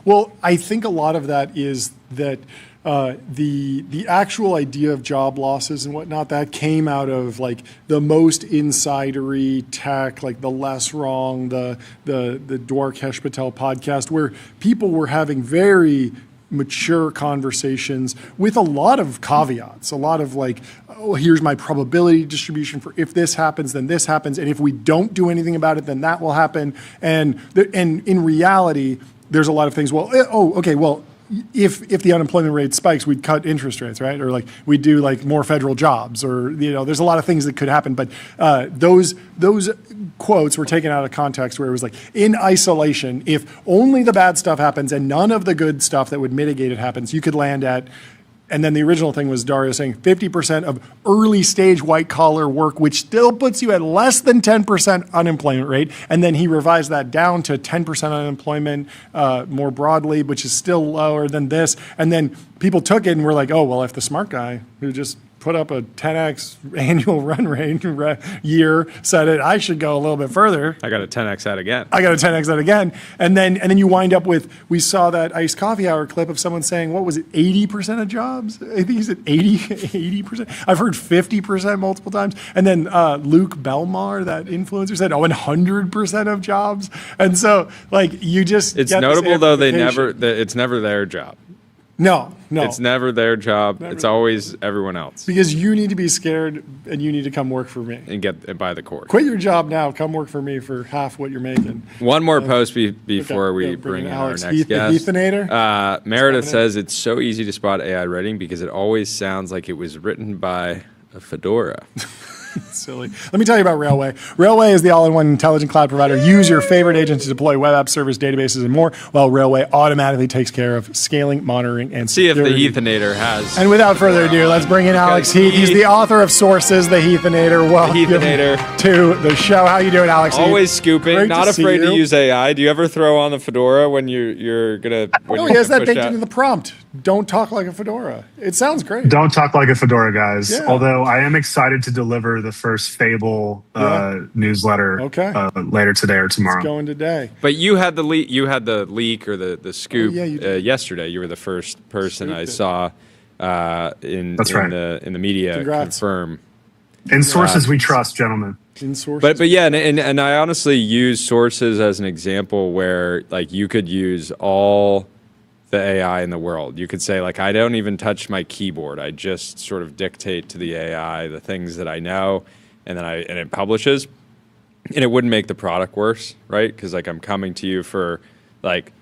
Well, I think a lot of that is that the actual idea of job losses and whatnot, that came out of like the most insidery tech, like the Less Wrong, the Dwarkesh Patel podcast, where people were having very mature conversations with a lot of caveats, a lot of like, oh, here's my probability distribution for if this happens, then this happens, and if we don't do anything about it, then that will happen. And in reality, there's a lot of things. Well, if the unemployment rate spikes, we'd cut interest rates, right? Or like we'd do like more federal jobs, or there's a lot of things that could happen. But those quotes were taken out of context, where it was like in isolation, if only the bad stuff happens and none of the good stuff that would mitigate it happens, you could land at. And then the original thing was Dario saying 50% of early stage white collar work, which still puts you at less than 10% unemployment rate. And then he revised that down to 10% unemployment more broadly, which is still lower than this. And then people took it and were like, oh, well, if the smart guy who just put up a 10x annual run rate year said it, I should go a little bit further. I got a 10x that again. And then you wind up with, we saw that iced coffee hour clip of someone saying, what was it, 80% of jobs? I think he said 80%. I've heard 50% multiple times. And then Luke Belmar, that influencer, said 100% of jobs. And so like you just it's notable though it's never their job. No. It's never their job. It's always everyone else. Because you need to be scared and you need to come work for me. And get by the court. Quit your job now. Come work for me for half what you're making. One more post before we bring in our next guest. Heathinator. Meredith says it's so easy to spot AI writing because it always sounds like it was written by a fedora. Silly. Let me tell you about Railway. Railway is the all-in-one intelligent cloud provider. Use your favorite agent to deploy web app servers, databases, and more, while Railway automatically takes care of scaling, monitoring, and security. See if the Heathinator has. And without further ado, let's bring in Alex Heath. He's the author of Sources, the Heathinator. Welcome to the show. How you doing, Alex Heath? Always scooping. Great not afraid to use AI. Do you ever throw on the fedora when you're gonna? He has that baked into the prompt. Don't talk like a fedora. It sounds great. Don't talk like a fedora, guys. Yeah. Although I am excited to deliver the first Fable newsletter later today or tomorrow. It's going today. But you had the leak. You had the leak or the scoop yesterday. You were the first person I saw in the media confirm. In sources we trust, gentlemen. In sources. But yeah, and I honestly use Sources as an example where like you could use all the AI in the world. You could say, like, I don't even touch my keyboard. I just sort of dictate to the AI the things that I know, and then it publishes. And it wouldn't make the product worse, right? Because, like, I'm coming to you for, like,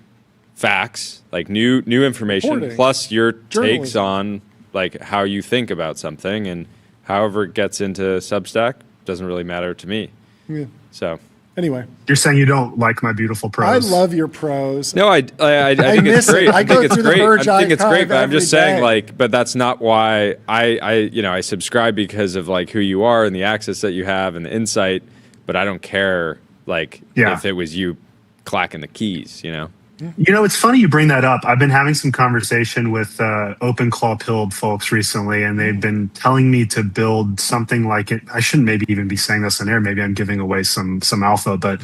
facts, like new information, Reporting. plus your Journalism. takes on, like, how you think about something. And however it gets into Substack doesn't really matter to me. Yeah. So... Anyway, you're saying you don't like my beautiful prose. I love your prose. No, I think it's great. I think it's great. I think it's great, but I'm just saying, like, but that's not why I subscribe, because of, like, who you are and the access that you have and the insight, but I don't care, like, if it was you clacking the keys, you know? You know, it's funny you bring that up. I've been having some conversation with OpenClaw Pilled folks recently, and they've been telling me to build something like it. I shouldn't maybe even be saying this on air. Maybe I'm giving away some alpha, but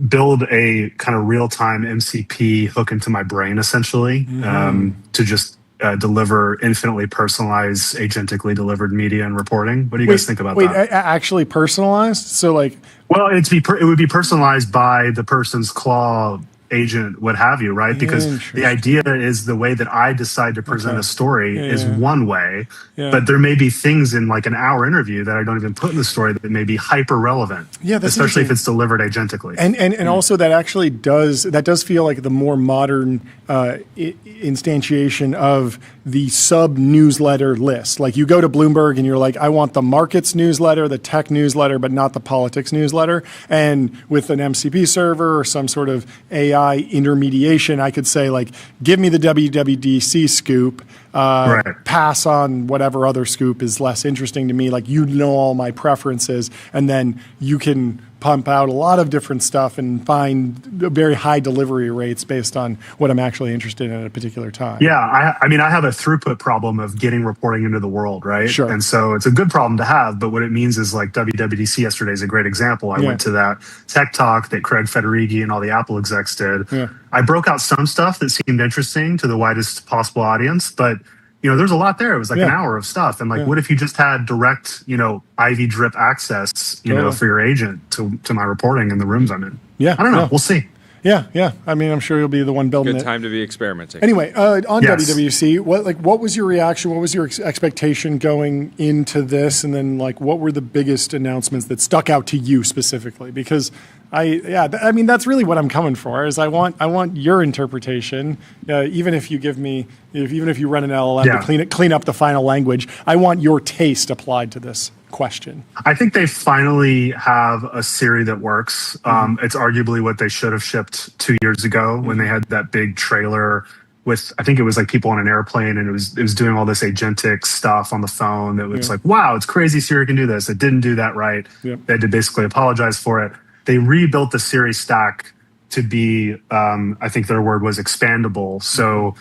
build a kind of real-time MCP hook into my brain, essentially, to just deliver infinitely personalized, agentically delivered media and reporting. What do you guys think about that? Actually personalized? So, like... Well, it would be personalized by the person's claw agent, what have you, right? Because the idea is the way that I decide to present a story is one way, but there may be things in, like, an hour interview that I don't even put in the story that may be hyper relevant. Yeah, that's especially if it's delivered agentically. And also that actually does feel like the more modern instantiation of the sub newsletter list. Like, you go to Bloomberg and you're like, I want the markets newsletter, the tech newsletter, but not the politics newsletter. And with an MCP server or some sort of AI intermediation, I could say, like, give me the WWDC scoop, pass on whatever other scoop is less interesting to me. Like, you know all my preferences, and then you can pump out a lot of different stuff and find very high delivery rates based on what I'm actually interested in at a particular time. Yeah, I mean, I have a throughput problem of getting reporting into the world, right? Sure. And so it's a good problem to have, but what it means is, like, WWDC yesterday is a great example. I went to that tech talk that Craig Federighi and all the Apple execs did. Yeah. I broke out some stuff that seemed interesting to the widest possible audience, but you know, there's a lot there. It was like an hour of stuff. And, like, what if you just had direct, you know, IV drip access, you know, for your agent to my reporting in the rooms I'm in? Yeah. I don't know. We'll see. Yeah. I mean, I'm sure you'll be the one building it. Good time to be experimenting. Anyway, on WWC, what was your reaction? What was your expectation going into this? And then, like, what were the biggest announcements that stuck out to you specifically? Because I mean, that's really what I'm coming for. Is I want your interpretation, even if you give me, even if you run an LLM to clean up the final language. I want your taste applied to this question. I think they finally have a Siri that works. It's arguably what they should have shipped 2 years ago when they had that big trailer with, I think it was like people on an airplane, and it was doing all this agentic stuff on the phone that was like, wow, it's crazy Siri can do this. It didn't do that right. They had to basically apologize for it. They rebuilt the Siri stack to be, I think their word was expandable. So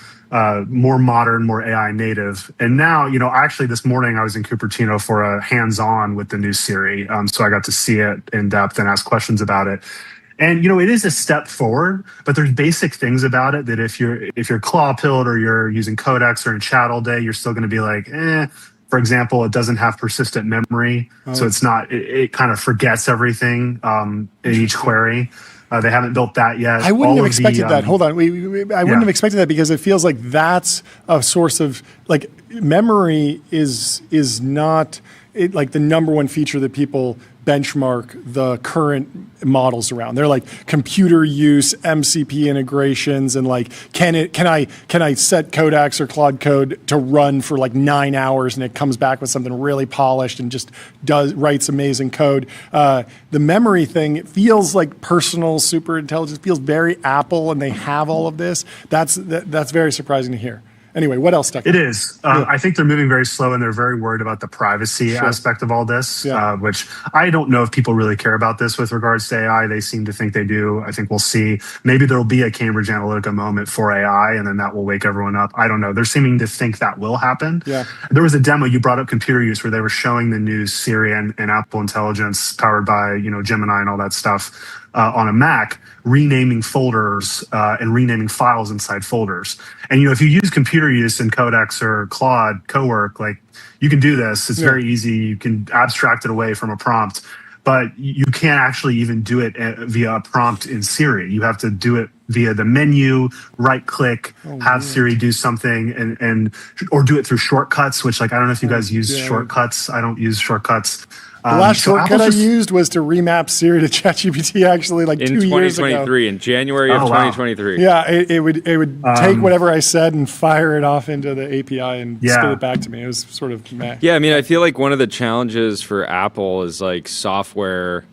more modern, more AI native. And now, you know, actually this morning I was in Cupertino for a hands-on with the new Siri. So I got to see it in depth and ask questions about it. And, you know, it is a step forward, but there's basic things about it that if you're claw pilled or you're using Codex or in chat all day, you're still going to be like, For example, it doesn't have persistent memory, so it's not. It kind of forgets everything in each query. They haven't built that yet. I wouldn't have expected that. Hold on, I wouldn't have expected that because it feels like that's a source of, like, memory is not like the number one feature that people benchmark the current models around. They're like computer use, MCP integrations, and like, can I set Codex or Claude Code to run for like 9 hours and it comes back with something really polished and just writes amazing code. The memory thing, it feels like personal super intelligence, feels very Apple, and they have all of this. That's very surprising to hear. Anyway, what else stuck out? It is. I think they're moving very slow, and they're very worried about the privacy aspect of all this, which I don't know if people really care about this with regards to AI. They seem to think they do. I think we'll see. Maybe there'll be a Cambridge Analytica moment for AI, and then that will wake everyone up. I don't know. They're seeming to think that will happen. Yeah. There was a demo, you brought up computer use, where they were showing the new Siri and Apple Intelligence powered by, you know, Gemini and all that stuff on a Mac, renaming folders and renaming files inside folders. And, you know, if you use computer use in Codex or Claude Cowork, like, you can do this. It's very easy. You can abstract it away from a prompt. but you can't actually even do it via a prompt in Siri. You have to do it via the menu, right click, have Siri do something, and or do it through shortcuts, which like I don't know if you guys use shortcuts. I don't use shortcuts. The last shortcut I used was to remap Siri to ChatGPT actually like 2 years ago. In 2023, in January of 2023. Yeah, it would take whatever I said and fire it off into the API and spit it back to me. It was sort of meh. Yeah, I mean, I feel like one of the challenges for Apple is like software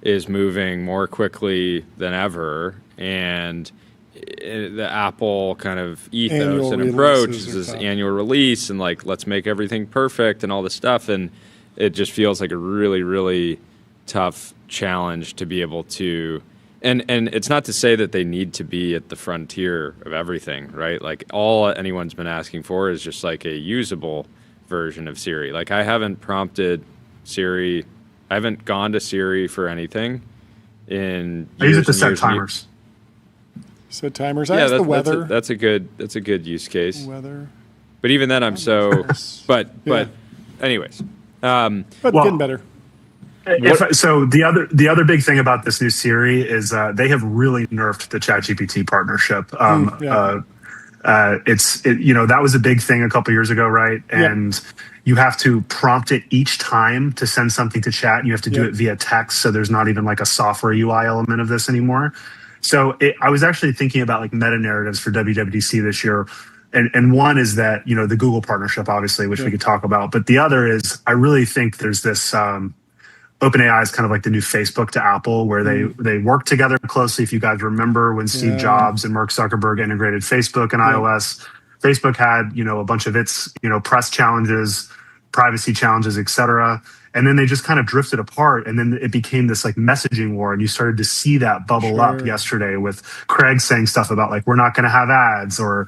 is moving more quickly than ever, and the Apple kind of ethos and approach is this annual release and like let's make everything perfect and all this stuff, and it just feels like a really, really tough challenge to be able to, and it's not to say that they need to be at the frontier of everything, right? Like all anyone's been asking for is just like a usable version of Siri. Like I haven't prompted Siri, I haven't gone to Siri for anything in years. I use it to set timers. Set timers. I the weather. That's a good use case. Weather. But even then, I'm so. But anyways. But getting better. So the other big thing about this new Siri is they have really nerfed the ChatGPT partnership. That was a big thing a couple years ago, right? And you have to prompt it each time to send something to chat, and you have to do it via text. So there's not even like a software UI element of this anymore. So I was actually thinking about like meta narratives for WWDC this year. And one is that, the Google partnership, obviously, which we could talk about. But the other is I really think there's this OpenAI is kind of like the new Facebook to Apple, where they work together closely. If you guys remember when Steve Jobs and Mark Zuckerberg integrated Facebook and iOS, Facebook had, a bunch of its, press challenges, privacy challenges, et cetera. And then they just kind of drifted apart, and then it became this like messaging war, and you started to see that bubble up yesterday with Craig saying stuff about like we're not going to have ads, or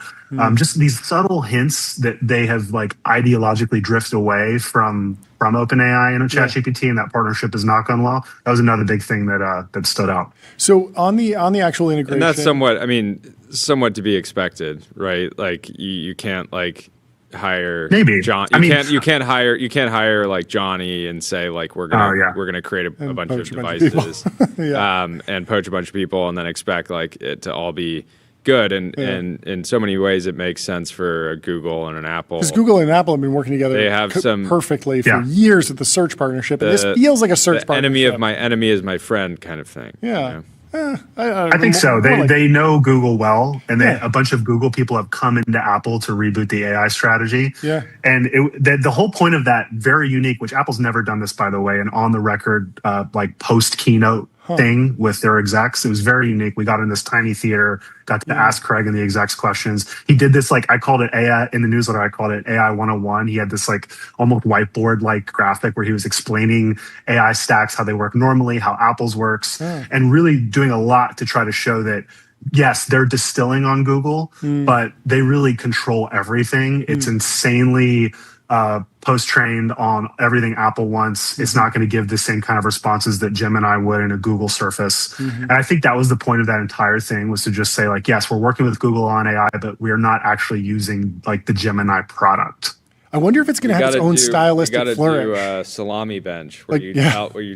just these subtle hints that they have like ideologically drifted away from OpenAI and ChatGPT, and that partnership is not going well. That was another big thing that stood out. So on the actual integration, and that's somewhat to be expected, right? Like you can't like hire John. You can't hire like Johnny and say like we're gonna create a bunch of devices and poach a bunch of people and then expect like it to all be good. And in so many ways it makes sense for a Google and an Apple, because Google and Apple have been working together. They have perfectly for years with the search partnership, and this feels like a search partnership. Enemy of my enemy is my friend kind of thing. I think so. They know Google well, and a bunch of Google people have come into Apple to reboot the AI strategy. And the whole point of that, very unique, which Apple's never done this, by the way, and on the record, like post keynote thing with their execs. It was very unique. We got in this tiny theater, got to ask Craig and the execs questions. He did this, like, I called it AI in the newsletter, I called it AI 101. He had this like almost whiteboard like graphic where he was explaining AI stacks, how they work normally, how Apple's works, and really doing a lot to try to show that yes, they're distilling on Google, but they really control everything. It's insanely post-trained on everything Apple wants. It's not going to give the same kind of responses that Gemini would in a Google Surface. And I think that was the point of that entire thing, was to just say like, yes, we're working with Google on AI, but we're not actually using like the Gemini product. I wonder if it's going to have its own stylistic flourish. You got to do a salami bench where you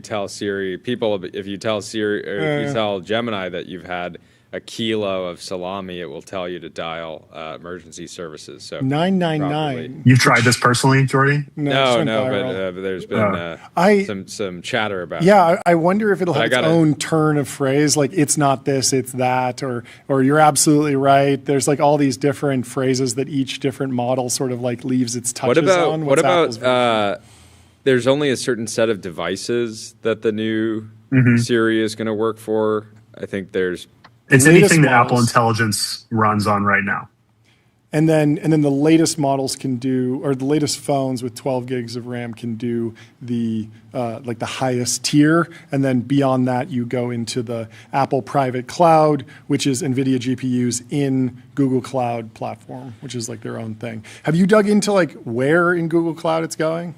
tell Siri, if you tell Siri, or if you tell Gemini that you've had a kilo of salami, it will tell you to dial emergency services. So 999. You've tried this personally, Jordy? No, but there's been some chatter about it. Yeah, I wonder if it'll have its own turn of phrase, like it's not this, it's that, or you're absolutely right. There's like all these different phrases that each different model sort of like leaves its touches on. What about there's only a certain set of devices that the new Siri is going to work for? I think it's anything that Apple Intelligence runs on right now. And then the latest models can do, or the latest phones with 12 gigs of RAM can do the like the highest tier, and then beyond that you go into the Apple private cloud, which is NVIDIA GPUs in Google Cloud platform, which is like their own thing. Have you dug into like where in Google Cloud it's going?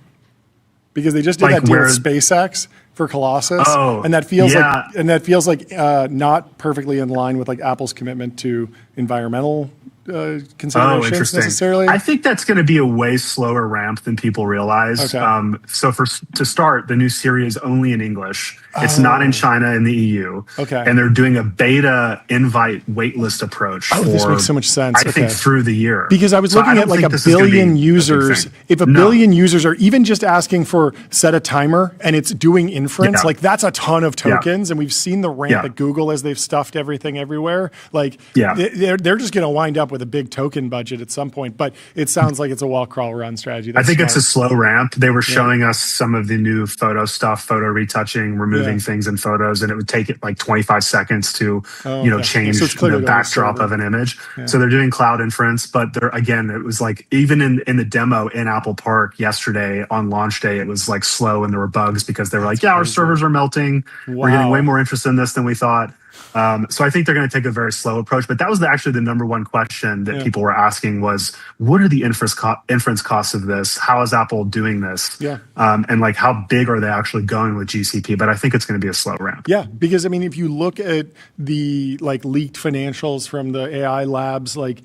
Because they just did that deal with SpaceX for Colossus, and that feels like not perfectly in line with like Apple's commitment to environmental considerations necessarily? I think that's going to be a way slower ramp than people realize. Okay. So to start, the new Siri is only in English. It's not in China and the EU. Okay. And they're doing a beta invite waitlist approach. This makes so much sense. I think through the year. Because I was looking at like a billion users. If a billion users are even just asking for set a timer and it's doing inference, like that's a ton of tokens. And we've seen the ramp at Google as they've stuffed everything everywhere. Like they're just going to wind up with a big token budget at some point. But it sounds like it's a walk, crawl, run strategy. I think it's a slow ramp. They were showing us some of the new photo stuff, photo retouching, removing things in photos, and it would take it like 25 seconds to change the backdrop of an image. So they're doing cloud inference, but again, it was like even in the demo in Apple Park yesterday on launch day, it was like slow and there were bugs because they were like, our servers are melting. We're getting way more interest in this than we thought. So I think they're going to take a very slow approach. But that was actually the number one question that people were asking was, what are the inference costs of this? How is Apple doing this? And like, how big are they actually going with GCP? But I think it's going to be a slow ramp. Yeah, because I mean, if you look at the like leaked financials from the AI labs, like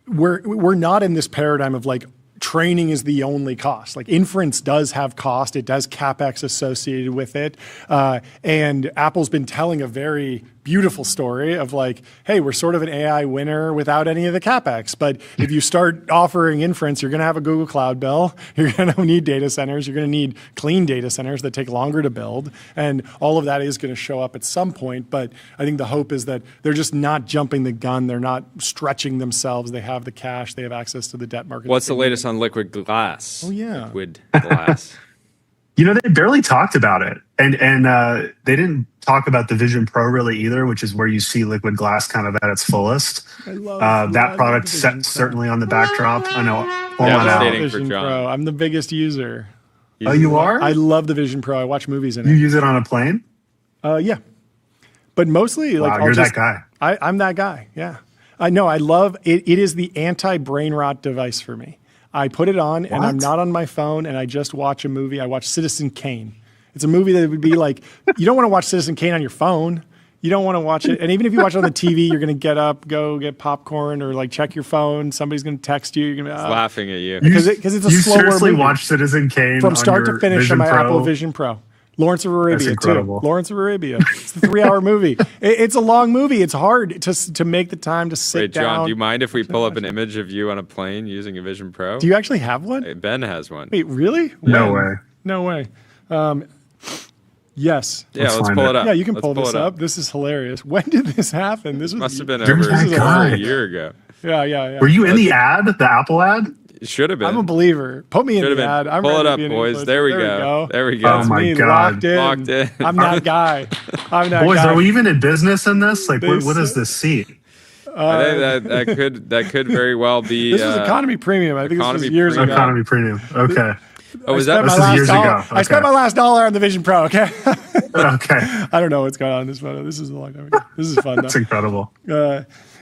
we're not in this paradigm of like, training is the only cost. Like inference does have cost. It does CapEx associated with it. And Apple's been telling a very beautiful story of like, hey, we're sort of an AI winner without any of the CapEx. But if you start offering inference, you're going to have a Google Cloud bill. You're going to need data centers. You're going to need clean data centers that take longer to build. And all of that is going to show up at some point. But I think the hope is that they're just not jumping the gun. They're not stretching themselves. They have the cash. They have access to the debt market. What's the latest on liquid glass? Oh, yeah. Liquid glass. They barely talked about it. And they didn't talk about the Vision Pro really either, which is where you see liquid glass kind of at its fullest. I love that product set certainly on the backdrop. I know. Vision Pro. I'm the biggest user. Oh, you are? I love the Vision Pro. I watch movies in it. You use it on a plane? Yeah. But mostly, like, you're that guy. I'm that guy. Yeah. I know. I love it. It is the anti-brain rot device for me. I put it on and I'm not on my phone and I just watch a movie. I watch Citizen Kane. It's a movie that would be like, you don't want to watch Citizen Kane on your phone. You don't want to watch it. And even if you watch it on the TV, you're going to get up, go get popcorn or like check your phone. Somebody's going to text you. You're going to be laughing at you. Because it's a slower seriously movie. Watch Citizen Kane from start to finish Vision on my Pro? Apple Vision Pro. Lawrence of Arabia, too. Incredible. Lawrence of Arabia. It's a 3-hour movie. It's a long movie. It's hard to make the time to sit down. Wait, John, do you mind if we pull up an image of you on a plane using a Vision Pro? Do you actually have one? Ben has one. Wait, really? No way. No way. Yes. Yeah, let's pull it up. Yeah, you can pull this up. This is hilarious. When did this happen? This must have been over a year ago. Yeah. Were you in the ad, the Apple ad? It should have been. I'm a believer. Put me in the ad. I'm pull it ready up, to be an boys. influencer. There we go. There we go. Oh my God. Locked in. I'm that guy. I'm that Boys, guy. are we even in business in this? Like, what is this seat? I think that could very well be. This was economy premium. I think this was years ago. Economy premium. Okay. Oh, was that years ago? I spent my last $1 on the Vision Pro. Okay. Okay. I don't know what's going on in this photo. This is a long time ago. This is fun. That's incredible.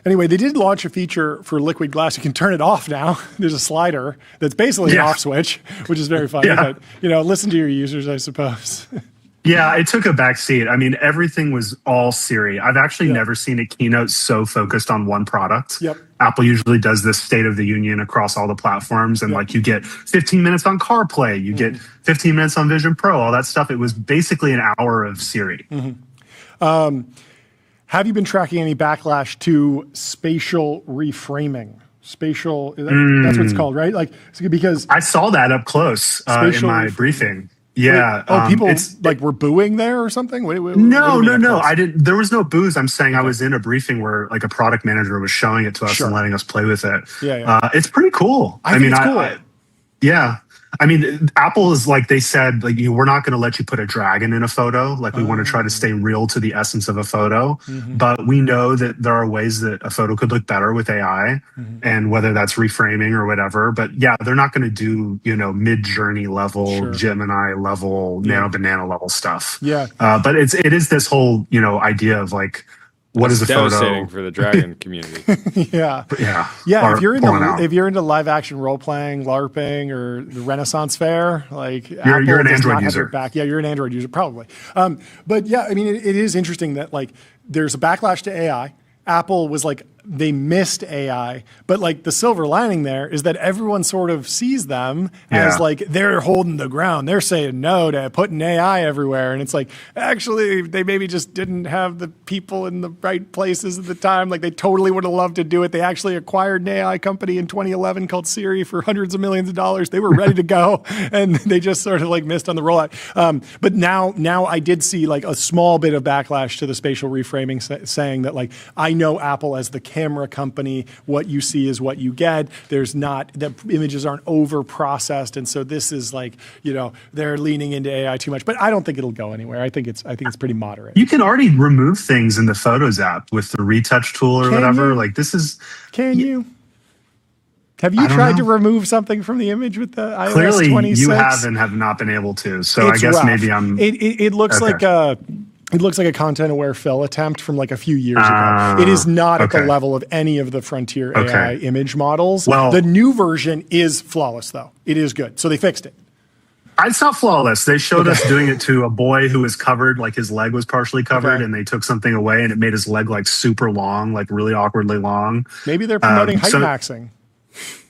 Anyway, they did launch a feature for liquid glass. You can turn it off now. There's a slider that's basically an off switch, which is very funny. But listen to your users, I suppose. Yeah, it took a back seat. I mean, everything was all Siri. I've actually never seen a keynote so focused on one product. Yep. Apple usually does this State of the Union across all the platforms, and like you get 15 minutes on CarPlay, you get 15 minutes on Vision Pro, all that stuff. It was basically an hour of Siri. Have you been tracking any backlash to spatial reframing? Spatial, that's what it's called, right? Like, because I saw that up close in my briefing. Yeah. Wait, people were booing there or something? No. I didn't. There was no booze. I'm saying I was in a briefing where like a product manager was showing it to us and letting us play with it. Yeah. It's pretty cool. I mean, it's cool. Yeah. I mean, Apple is like they said, like we're not going to let you put a dragon in a photo. Like we want to try to stay real to the essence of a photo. But we know that there are ways that a photo could look better with AI, and whether that's reframing or whatever. But yeah, they're not going to do Mid-Journey level, Gemini level, Nano Banana level stuff. Yeah. But it is this whole idea of like. What is a devastating photo for the dragon community? Yeah. If you're into live action role playing, LARPing, or the Renaissance Fair, like you're an Android user. Yeah, you're an Android user probably. But yeah, I mean, it is interesting that like there's a backlash to AI. Apple was like they missed AI, but like the silver lining there is that everyone sort of sees them as like they're holding the ground. They're saying no to putting AI everywhere. And it's like, actually, they maybe just didn't have the people in the right places at the time. Like they totally would have loved to do it. They actually acquired an AI company in 2011 called Siri for hundreds of millions of dollars. They were ready to go and they just sort of like missed on the rollout. But now I did see like a small bit of backlash to the spatial reframing saying that like, I know Apple as the camera company, what you see is what you get. There's not, the images aren't over processed. And so this is like, they're leaning into AI too much, but I don't think it'll go anywhere. I think it's pretty moderate. You can already remove things in the Photos app with the retouch tool or whatever. Like this is. Can you? Have you tried to remove something from the image with the iOS 26? Clearly you have and have not been able to. So I guess rough. Maybe I'm. It looks like a. It looks like a content-aware fill attempt from like a few years ago. It is not at the level of any of the frontier AI image models. Well, the new version is flawless, though. It is good. So they fixed it. It's not flawless. They showed us doing it to a boy who was covered, like his leg was partially covered, and they took something away and it made his leg like super long, like really awkwardly long. Maybe they're promoting height maxing.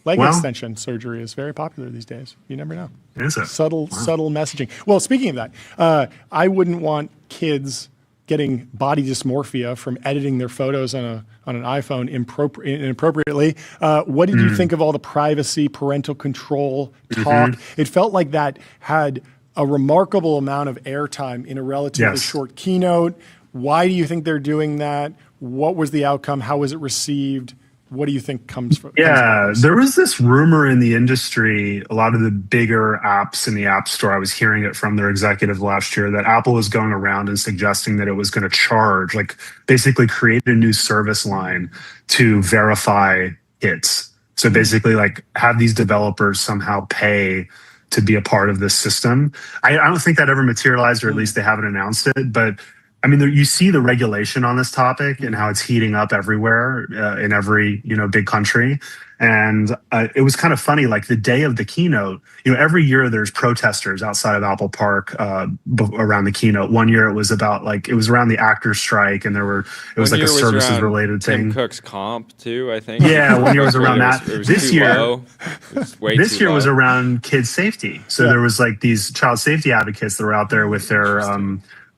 Leg extension surgery is very popular these days. You never know. Is it? Subtle messaging. Well, speaking of that, I wouldn't want kids getting body dysmorphia from editing their photos on an iPhone inappropriately. What did you think of all the privacy, parental control talk? It felt like that had a remarkable amount of airtime in a relatively short keynote. Why do you think they're doing that? What was the outcome? How was it received? What do you think comes from? There was this rumor in the industry, a lot of the bigger apps in the App Store, I was hearing it from their executive last year, that Apple was going around and suggesting that it was going to charge, like basically create a new service line to verify hits. So basically like have these developers somehow pay to be a part of this system. I don't think that ever materialized, or at least they haven't announced it, but I mean, you see the regulation on this topic and how it's heating up everywhere in every, big country. And it was kind of funny, like the day of the keynote, every year there's protesters outside of Apple Park around the keynote. One year it was about it was around the actors strike and it was like a services related thing. Tim Cook's comp too, I think. Yeah, one year was around that. This year was around kids safety. So there was like these child safety advocates that were out there with their,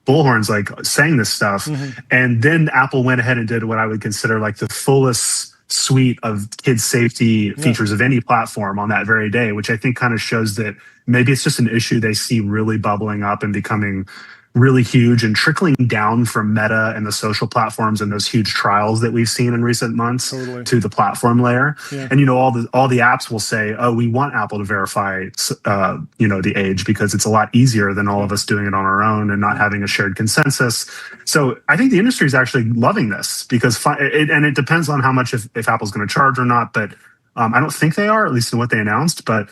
bullhorns, like saying this stuff. And then Apple went ahead and did what I would consider like the fullest suite of kids safety features of any platform on that very day, which I think kind of shows that maybe it's just an issue they see really bubbling up and becoming really huge and trickling down from Meta and the social platforms and those huge trials that we've seen in recent months to the platform layer. And all the apps will say, oh, we want Apple to verify the age because it's a lot easier than all of us doing it on our own and not having a shared consensus. So I think the industry is actually loving this because it depends on how much if Apple's going to charge or not, but I don't think they are, at least in what they announced, but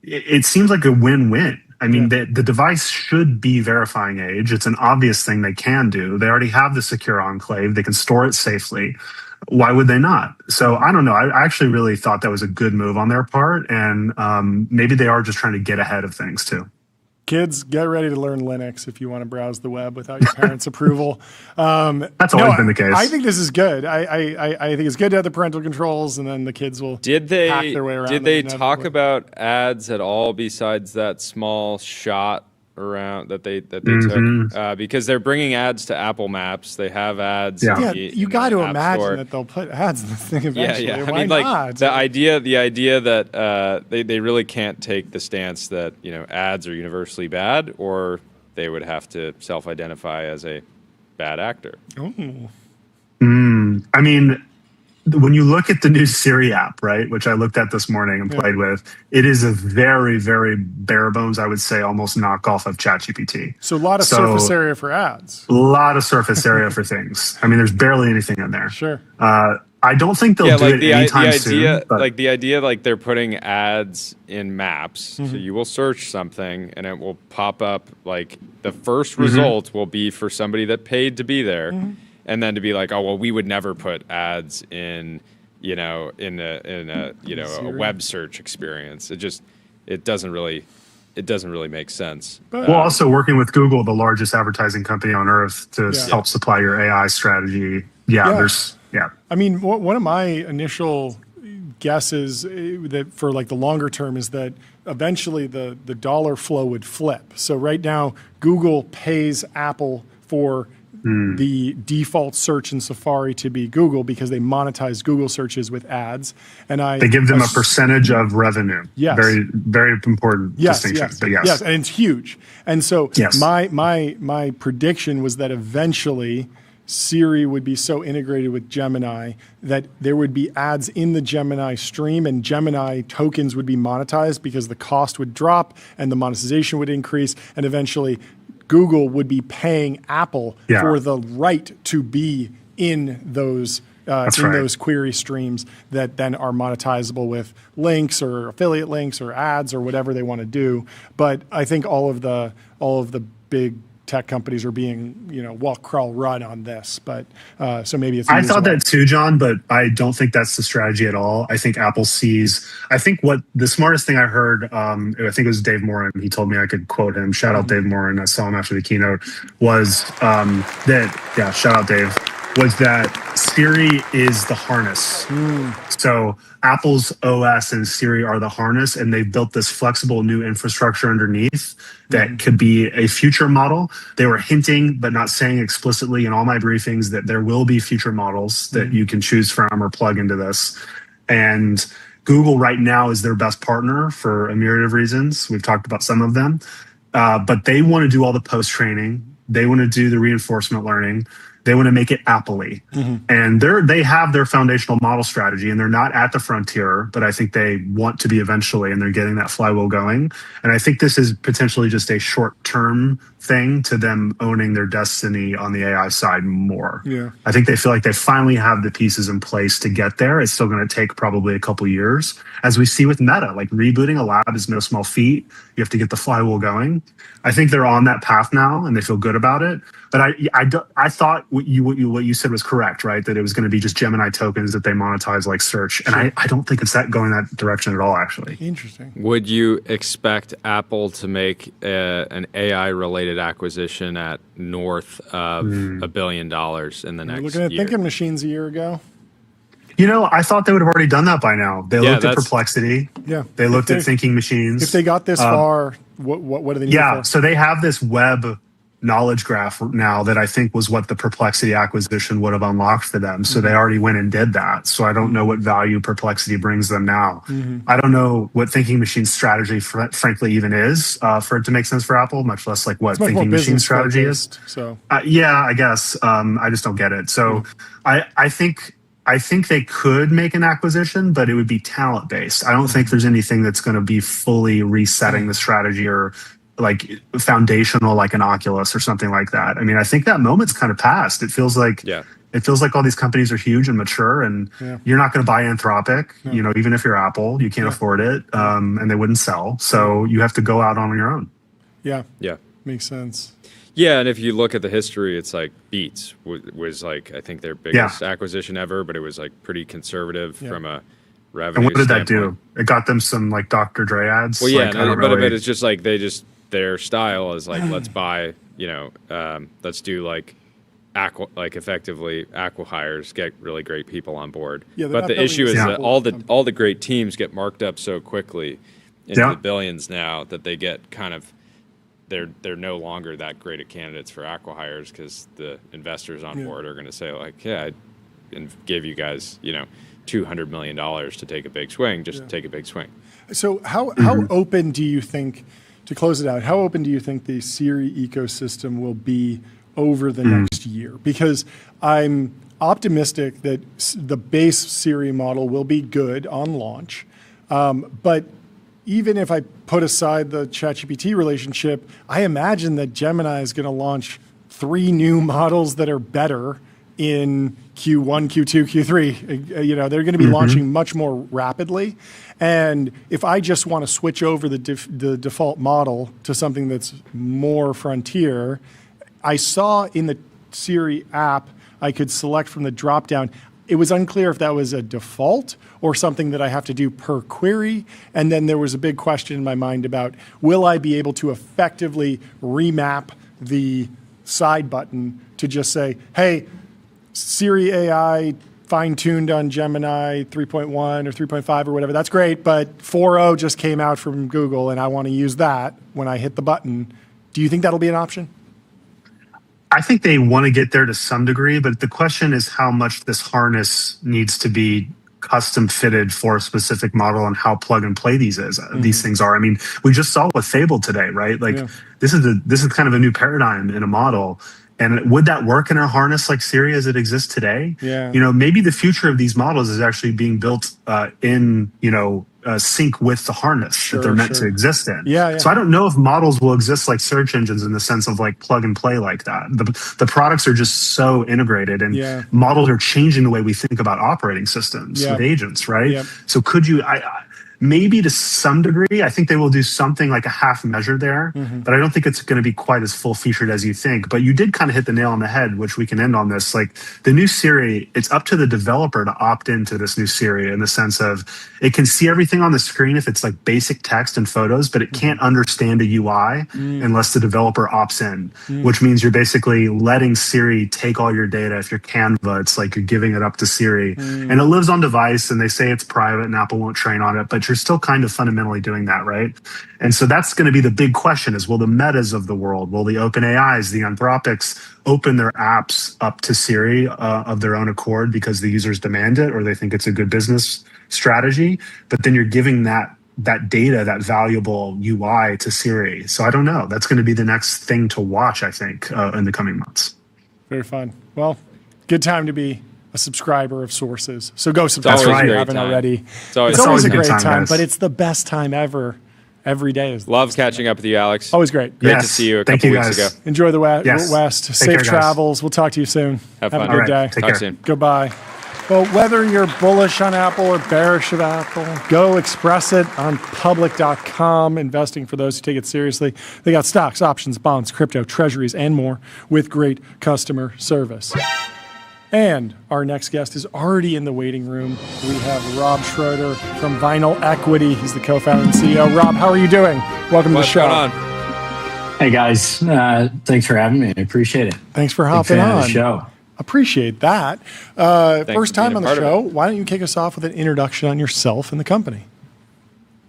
it seems like a win-win. I mean, the device should be verifying age. It's an obvious thing they can do. They already have the secure enclave. They can store it safely. Why would they not? So I don't know. I actually really thought that was a good move on their part. And maybe they are just trying to get ahead of things too. Kids, get ready to learn Linux if you want to browse the web without your parents' approval. That's always been the case. I think this is good. I think it's good to have the parental controls, and then the kids will hack their way around. Did they talk about ads at all besides that small shot around that they took? Because they're bringing ads to Apple Maps. They have ads. You got to imagine that they'll put ads in this thing eventually. Why I mean, not? the idea that they really can't take the stance that ads are universally bad, or they would have to self-identify as a bad actor. I mean, when you look at the new Siri app, right, which I looked at this morning and played with, it is a very, very bare bones, I would say, almost knockoff of ChatGPT. So a lot of surface area for ads. A lot of surface area for things. I mean, there's barely anything in there. Sure. I don't think they'll do it anytime soon. Like the idea, like they're putting ads in maps, so you will search something and it will pop up. Like the first result will be for somebody that paid to be there. And then to be like, oh well, we would never put ads in, a web search experience. It doesn't really make sense. Well, also working with Google, the largest advertising company on earth, to help supply your AI strategy. I mean, one of my initial guesses that for like the longer term is that eventually the dollar flow would flip. So right now, Google pays Apple for the default search in Safari to be Google because they monetize Google searches with ads. And they give them a percentage of revenue. Yes. Very, very important distinction. Yes. But yes. Yes, and it's huge. And so my prediction was that eventually Siri would be so integrated with Gemini that there would be ads in the Gemini stream and Gemini tokens would be monetized because the cost would drop and the monetization would increase, and eventually Google would be paying Apple for the right to be in those those query streams that then are monetizable with links or affiliate links or ads or whatever they want to do. But I think all of the big tech companies are being, walk, crawl, run on this. But so maybe it's. I thought that too, John, but I don't think that's the strategy at all. I think Apple sees. I think what the smartest thing I heard, I think it was Dave Morin. He told me I could quote him. Shout out Dave Morin. I saw him after the keynote. Was shout out Dave. Was that Siri is the harness. So Apple's OS and Siri are the harness, and they've built this flexible new infrastructure underneath that could be a future model. They were hinting, but not saying explicitly in all my briefings that there will be future models that you can choose from or plug into this. And Google right now is their best partner for a myriad of reasons. We've talked about some of them, but they want to do all the post-training. They want to do the reinforcement learning. They want to make it Apple-y. And they have their foundational model strategy, and they're not at the frontier, but I think they want to be eventually, and they're getting that flywheel going. And I think this is potentially just a short-term thing to them owning their destiny on the AI side more. Yeah. I think they feel like they finally have the pieces in place to get there. It's still going to take probably a couple years. As we see with Meta, like rebooting a lab is no small feat. You have to get the flywheel going. I think they're on that path now, and they feel good about it. But I thought what you said was correct, right? That it was going to be just Gemini tokens that they monetize like search. And I don't think it's going that direction at all, actually. Interesting. Would you expect Apple to make an AI-related acquisition at north of $1 billion in the next Looking at year? Thinking Machines a year ago. I thought they would have already done that by now. They looked at Perplexity. Yeah. They looked at Thinking Machines. If they got this far, what do they need? Yeah. So they have this web knowledge graph now that I think was what the Perplexity acquisition would have unlocked for them. So they already went and did that. So I don't know what value Perplexity brings them now. I don't know what Thinking Machine's strategy, frankly, even is for it to make sense for Apple, much less like what Thinking Machine's strategy is. So I guess I just don't get it. So I think they could make an acquisition, but it would be talent based. I don't think there's anything that's going to be fully resetting the strategy or like foundational, like an Oculus or something like that. I mean, I think that moment's kind of past. It feels like all these companies are huge and mature, and you're not going to buy Anthropic. Even if you're Apple, you can't afford it, and they wouldn't sell. So you have to go out on your own. Yeah. Yeah. Makes sense. Yeah, and if you look at the history, it's like Beats was like I think their biggest acquisition ever, but it was like pretty conservative from a revenue. And what did that standpoint. do? It got them some like Dr. Dre ads. Well, yeah, like, but it's just like their style is like let's buy, let's do like effectively acqui-hires, get really great people on board. Yeah, but the issue is that all the great teams get marked up so quickly into the billions now that they get kind of. They're no longer that great at candidates for acqui-hires because the investors on board are going to say like, I give you guys, $200 million to take a big swing, just take a big swing. So how open do you think, to close it out, how open do you think the Siri ecosystem will be over the next year? Because I'm optimistic that the base Siri model will be good on launch, but even if I put aside the ChatGPT relationship, I imagine that Gemini is going to launch 3 new models that are better in Q1, Q2, Q3. They're going to be launching much more rapidly. And if I just want to switch over the default model to something that's more frontier, I saw in the Siri app, I could select from the dropdown. It was unclear if that was a default or something that I have to do per query. And then there was a big question in my mind about, will I be able to effectively remap the side button to just say, hey, Siri AI fine-tuned on Gemini 3.1 or 3.5 or whatever. That's great, but 4.0 just came out from Google, and I want to use that when I hit the button. Do you think that'll be an option? I think they want to get there to some degree, but the question is how much this harness needs to be custom fitted for a specific model and how plug and play these things are. I mean, we just saw with Fable today, right? Like this is kind of a new paradigm in a model. And would that work in a harness like Siri as it exists today? Yeah. Maybe the future of these models is actually being built in, sync with the harness that they're meant to exist in. Yeah. So I don't know if models will exist like search engines in the sense of like plug and play like that. The products are just so integrated, and models are changing the way we think about operating systems with agents, right? Yeah. So could you, maybe to some degree, I think they will do something like a half measure there, but I don't think it's going to be quite as full featured as you think. But you did kind of hit the nail on the head, which we can end on this. Like the new Siri, it's up to the developer to opt into this new Siri in the sense of it can see everything on the screen if it's like basic text and photos, but it can't understand a UI unless the developer opts in, which means you're basically letting Siri take all your data. If you're Canva, it's like you're giving it up to Siri, and it lives on device, and they say it's private and Apple won't train on it, but you're still kind of fundamentally doing that, right? And so that's going to be the big question is, will the Metas of the world, will the OpenAIs, the Anthropics open their apps up to Siri of their own accord because the users demand it or they think it's a good business strategy? But then you're giving that data, that valuable UI to Siri. So I don't know. That's going to be the next thing to watch, I think, in the coming months. Very fun. Well, good time to be a subscriber of Sources. So go subscribe if you haven't already. It's always a great time, but it's the best time ever. Every day is. Love catching up with you, Alex. Always great. Great to see you a couple weeks ago. Enjoy the West. Safe travels. We'll talk to you soon. Have a fun. good day. Talk soon. Goodbye. Well, whether you're bullish on Apple or bearish of Apple, go express it on public.com. Investing for those who take it seriously. They got stocks, options, bonds, crypto, treasuries, and more with great customer service. And our next guest is already in the waiting room. We have Rob Schroeder from Vinyl Equity. He's the co-founder and CEO. Rob, how are you doing? Welcome to the show. What's going on? Hey, guys. Thanks for having me. I appreciate it. Than's for hopping on. The show. Appreciate that. First time on the show. Why don't you kick us off with an introduction on yourself and the company?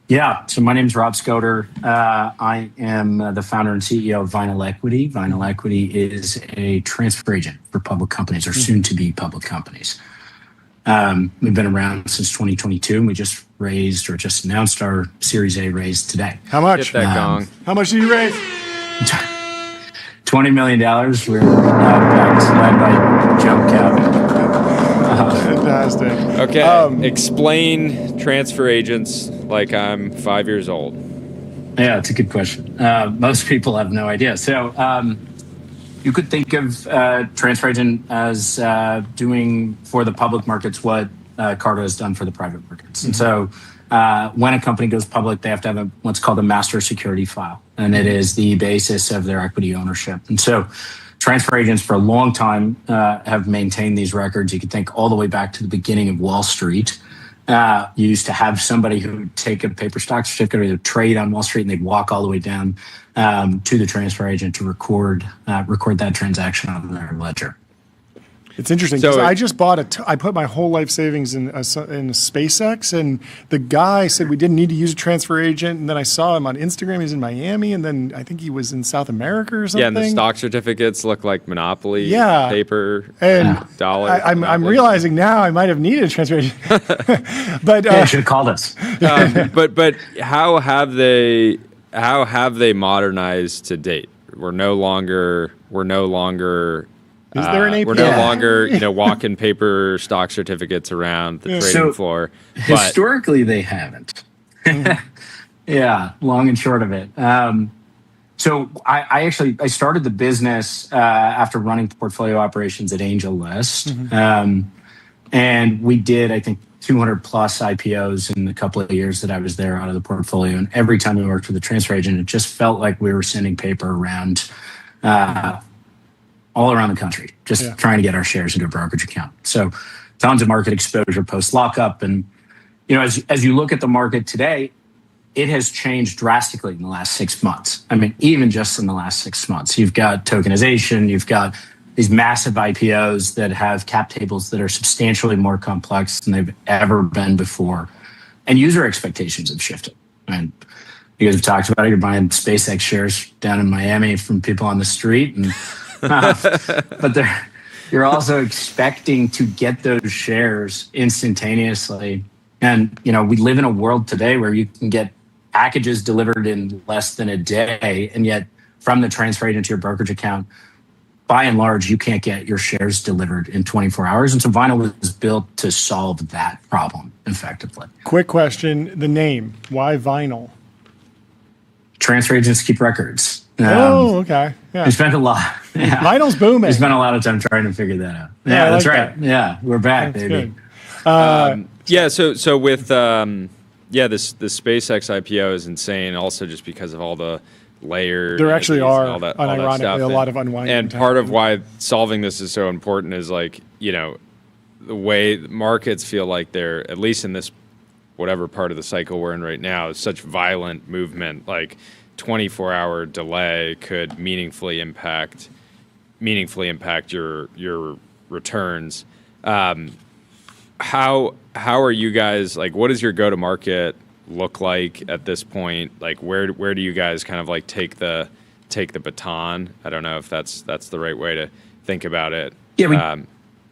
Yeah. So my name's Rob Schroeder. I am the founder and CEO of Vinyl Equity. Vinyl Equity is a transfer agent for public companies or soon to be public companies. We've been around since 2022, and we just raised or just announced our Series A raise today. How much? Get that gong. How much did you raise? $20 million. We're led by Joe Cabot. Fantastic. Okay. Explain transfer agents like I'm 5 years old. Yeah, it's a good question. Most people have no idea. So you could think of transfer agent as doing for the public markets what Carta has done for the private markets. And so when a company goes public, they have to have what's called a master security file, and it is the basis of their equity ownership. And so transfer agents for a long time have maintained these records. You can think all the way back to the beginning of Wall Street. You used to have somebody who would take a paper stock certificate or trade on Wall Street, and they'd walk all the way down to the transfer agent to record that transaction on their ledger. It's interesting because I just bought I put my whole life savings in SpaceX, and the guy said we didn't need to use a transfer agent. And then I saw him on Instagram. He's in Miami, and then I think he was in South America or something. Yeah, and the stock certificates look like Monopoly paper and dollar. I'm realizing now I might have needed a transfer agent. But you should have called us. but how have they modernized to date? We're no longer. Is there an API? We're no longer, walking paper stock certificates around the trading floor. Historically, they haven't. Yeah, long and short of it. So I started the business after running portfolio operations at AngelList. And we did, I think, 200 plus IPOs in the couple of years that I was there out of the portfolio. And every time we worked with a transfer agent, it just felt like we were sending paper around all around the country, just trying to get our shares into a brokerage account. So tons of market exposure post lockup. And, as you look at the market today, it has changed drastically in the last 6 months. I mean, even just in the last 6 months, you've got tokenization, you've got these massive IPOs that have cap tables that are substantially more complex than they've ever been before. And user expectations have shifted. And you guys have talked about it. You're buying SpaceX shares down in Miami from people on the street. And, but you're also expecting to get those shares instantaneously. And, we live in a world today where you can get packages delivered in less than a day. And yet from the transfer agent to your brokerage account, by and large, you can't get your shares delivered in 24 hours. And so Vinyl was built to solve that problem effectively. Quick question, the name, why Vinyl? Transfer agents keep records. Okay. Yeah. We spent a lot. Yeah. Vinyl's booming. We spent a lot of time trying to figure that out. Yeah, that's like right. that. Yeah, we're back, That's baby. good. So with this SpaceX IPO is insane. Also, just because of all the layer. There actually are, all that unironically, stuff. a lot of unwinding. And part of why solving this is so important is the way markets feel like they're, at least in this whatever part of the cycle we're in right now, is such violent movement. Like 24-hour delay could meaningfully impact your returns. How are you guys, what does your go-to-market look like at this point? Where do you guys kind of take the baton? I don't know if that's the right way to think about it. Yeah,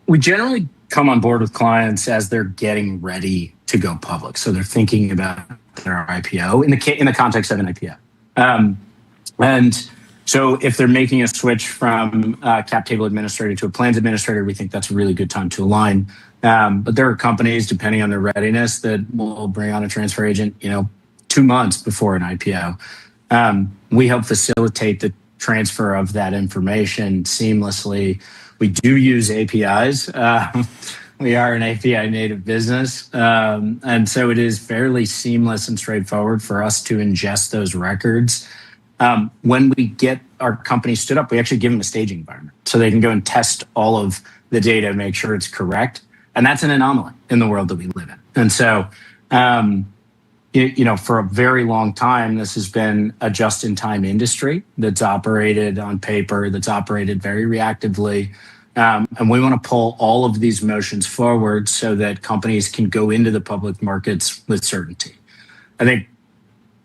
we generally come on board with clients as they're getting ready to go public. So they're thinking about their IPO in the context of an IPO. And so if they're making a switch from cap table administrator to a plans administrator, we think that's a really good time to align. But there are companies, depending on their readiness, that will bring on a transfer agent, 2 months before an IPO. We help facilitate the transfer of that information seamlessly. We do use APIs. We are an API native business. And so it is fairly seamless and straightforward for us to ingest those records. When we get our company stood up, we actually give them a staging environment so they can go and test all of the data and make sure it's correct. And that's an anomaly in the world that we live in. And so, for a very long time, this has been a just-in-time industry that's operated on paper, that's operated very reactively. And we want to pull all of these motions forward so that companies can go into the public markets with certainty. I think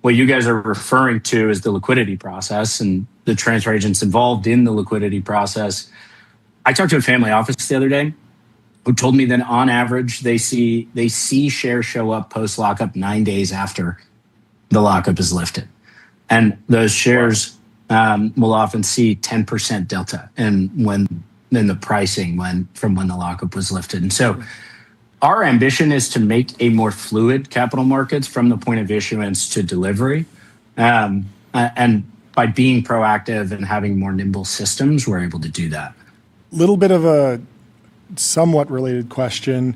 what you guys are referring to is the liquidity process and the transfer agents involved in the liquidity process. I talked to a family office the other day who told me that on average, they see shares show up post lockup 9 days after the lockup is lifted. And those shares will often see 10% delta in the pricing from when the lockup was lifted. And so our ambition is to make a more fluid capital markets from the point of issuance to delivery. And by being proactive and having more nimble systems, we're able to do that. Little bit of a somewhat related question.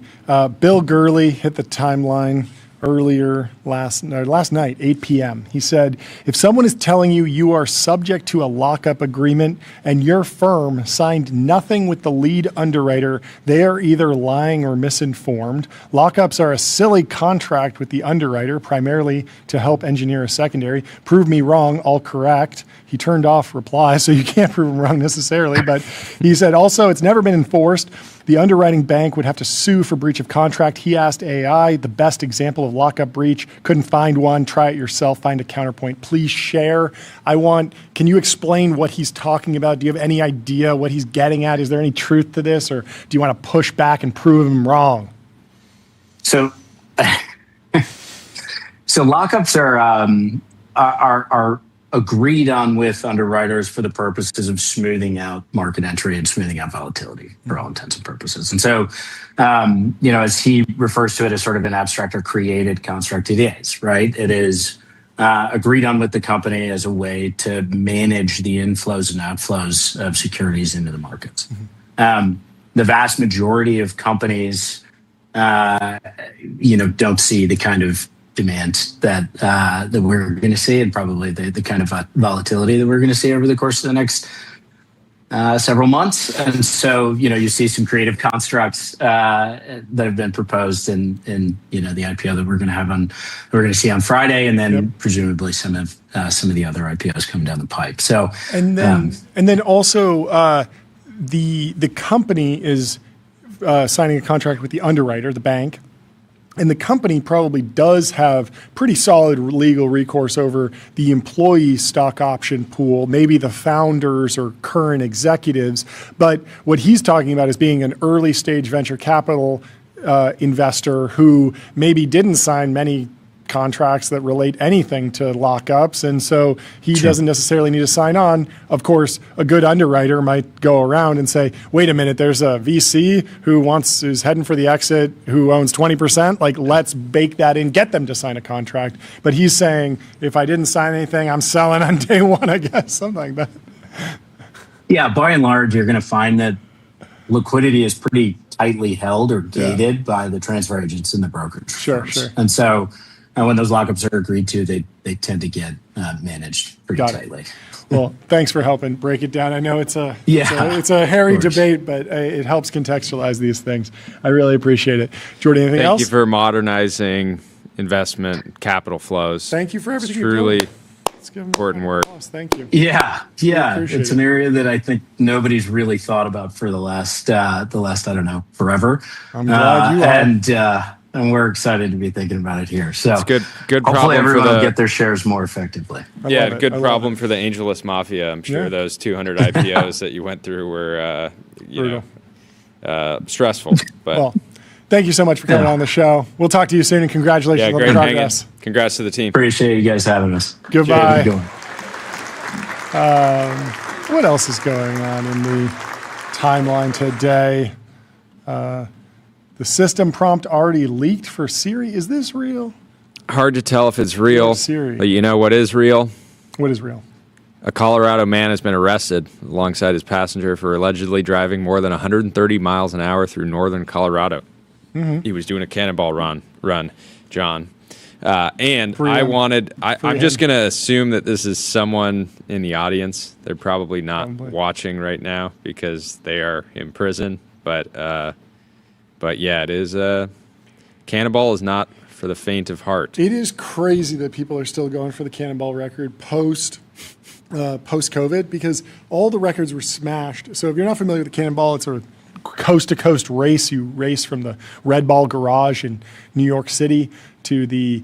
Bill Gurley hit the timeline earlier last night, 8 p.m. He said, if someone is telling you you are subject to a lockup agreement and your firm signed nothing with the lead underwriter, they are either lying or misinformed. Lockups are a silly contract with the underwriter, primarily to help engineer a secondary. Prove me wrong, all correct. He turned off reply, so you can't prove him wrong necessarily. But he said also it's never been enforced. The underwriting bank would have to sue for breach of contract. He asked AI, the best example of lockup breach. Couldn't find one. Try it yourself. Find a counterpoint. Please share. Can you explain what he's talking about? Do you have any idea what he's getting at? Is there any truth to this? Or do you want to push back and prove him wrong? So lockups are agreed on with underwriters for the purposes of smoothing out market entry and smoothing out volatility for all intents and purposes. And so, as he refers to it as sort of an abstract or created construct, it is, right? It is agreed on with the company as a way to manage the inflows and outflows of securities into the markets. Mm-hmm. The vast majority of companies, don't see the kind of demand that we're going to see, and probably the kind of volatility that we're going to see over the course of the next several months. And so, you see some creative constructs that have been proposed in the IPO that we're going to see on Friday, and then presumably some of the other IPOs coming down the pipe. So, and then also the company is signing a contract with the underwriter, the bank. And the company probably does have pretty solid legal recourse over the employee stock option pool, maybe the founders or current executives. But what he's talking about is being an early stage venture capital investor who maybe didn't sign many contracts that relate anything to lockups. And so he doesn't necessarily need to sign on. Of course, a good underwriter might go around and say, wait a minute, there's a VC who's heading for the exit, who owns 20%. Like, let's bake that in, get them to sign a contract. But he's saying, if I didn't sign anything, I'm selling on day one, I guess, something like that. Yeah, by and large, you're going to find that liquidity is pretty tightly held or gated by the transfer agents and the brokerage. Sure. And so when those lockups are agreed to, they tend to get managed pretty tightly. Well, thanks for helping break it down. I know it's a hairy debate, but it helps contextualize these things. I really appreciate it. Jordan, anything else? Thank you for modernizing investment capital flows. Thank you for everything you're doing. Truly important work. Thank you. Yeah. It's an area that I think nobody's really thought about for the last I don't know, forever. I'm glad you are. And we're excited to be thinking about it here. So it's good hopefully problem everyone for will get their shares more effectively. Good problem for the AngelList Mafia. I'm sure those 200 IPOs that you went through were, stressful. But well, thank you so much for coming on the show. We'll talk to you soon, and congratulations on the progress. Congrats to the team. Appreciate you guys having us. Goodbye. What else is going on in the timeline today? The system prompt already leaked for Siri. Is this real? Hard to tell if it's real. Siri. But you know what is real? What is real? A Colorado man has been arrested alongside his passenger for allegedly driving more than 130 miles an hour through northern Colorado. Mm-hmm. He was doing a cannonball run, John. I'm just going to assume that this is someone in the audience. They're probably not watching right now because they are in prison. But yeah, it is. Cannonball is not for the faint of heart. It is crazy that people are still going for the Cannonball record post-COVID because all the records were smashed. So if you're not familiar with the Cannonball, it's a coast-to-coast race. You race from the Red Ball Garage in New York City to the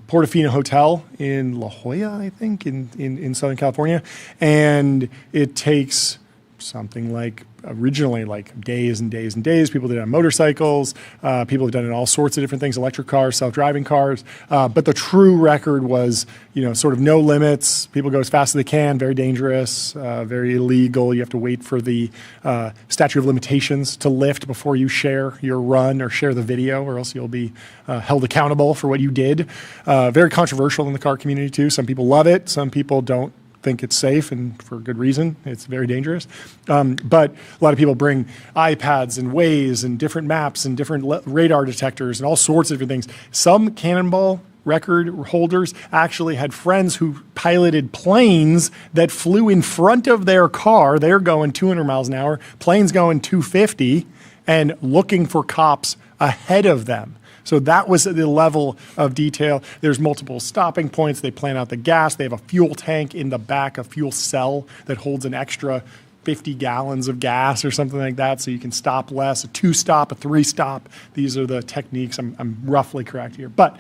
Portofino Hotel in La Jolla, I think, in Southern California. And it takes something like originally like days and days and days. People did it on motorcycles. People have done it on all sorts of different things, electric cars, self-driving cars. But the true record was, sort of no limits. People go as fast as they can, very dangerous, very illegal. You have to wait for the statute of limitations to lift before you share your run or share the video, or else you'll be held accountable for what you did. Very controversial in the car community too. Some people love it. Some people don't think it's safe, and for good reason. It's very dangerous. But a lot of people bring iPads and Waze and different maps and different radar detectors and all sorts of different things. Some Cannonball record holders actually had friends who piloted planes that flew in front of their car. They're going 200 miles an hour, planes going 250, and looking for cops ahead of them. So that was the level of detail. There's multiple stopping points. They plan out the gas. They have a fuel tank in the back, a fuel cell that holds an extra 50 gallons of gas or something like that, so you can stop less, a 2-stop, a 3-stop. These are the techniques. I'm roughly correct here. But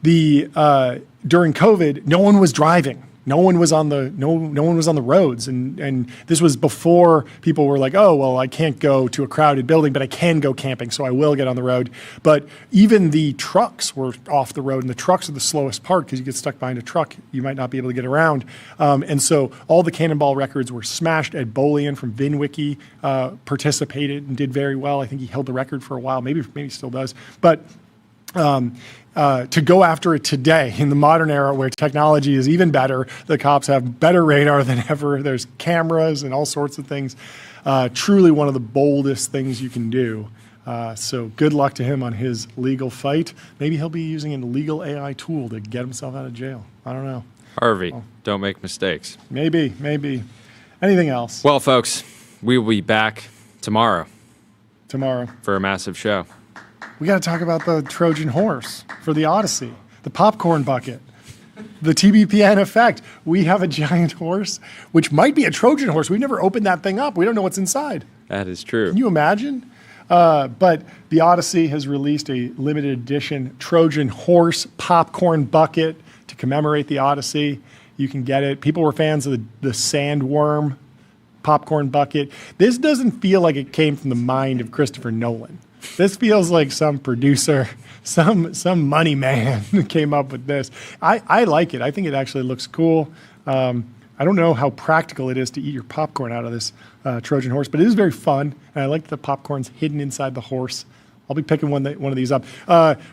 during COVID, no one was driving. No one was on the roads, and this was before people were like, oh, well, I can't go to a crowded building, but I can go camping, so I will get on the road. But even the trucks were off the road, and the trucks are the slowest part because you get stuck behind a truck, you might not be able to get around. And so all the Cannonball records were smashed. Ed Bolian from VinWiki participated and did very well. I think he held the record for a while. Maybe he still does. But to go after it today in the modern era where technology is even better, the cops have better radar than ever. There's cameras and all sorts of things. Truly one of the boldest things you can do. So good luck to him on his legal fight. Maybe he'll be using a legal AI tool to get himself out of jail. I don't know. Harvey, don't make mistakes. Maybe. Anything else? Well, folks, we will be back tomorrow for a massive show. We got to talk about the Trojan horse for the Odyssey, the popcorn bucket. The TBPN effect. We have a giant horse, which might be a Trojan horse. We've never opened that thing up. We don't know what's inside. That is true. Can you imagine? But the Odyssey has released a limited edition Trojan horse popcorn bucket to commemorate the Odyssey. You can get it. People were fans of the sandworm popcorn bucket. This doesn't feel like it came from the mind of Christopher Nolan. This feels like some producer, some money man came up with this. I like it. I think it actually looks cool. I don't know how practical it is to eat your popcorn out of this Trojan horse, but it is very fun. And I like the popcorn's hidden inside the horse. I'll be picking one of these up.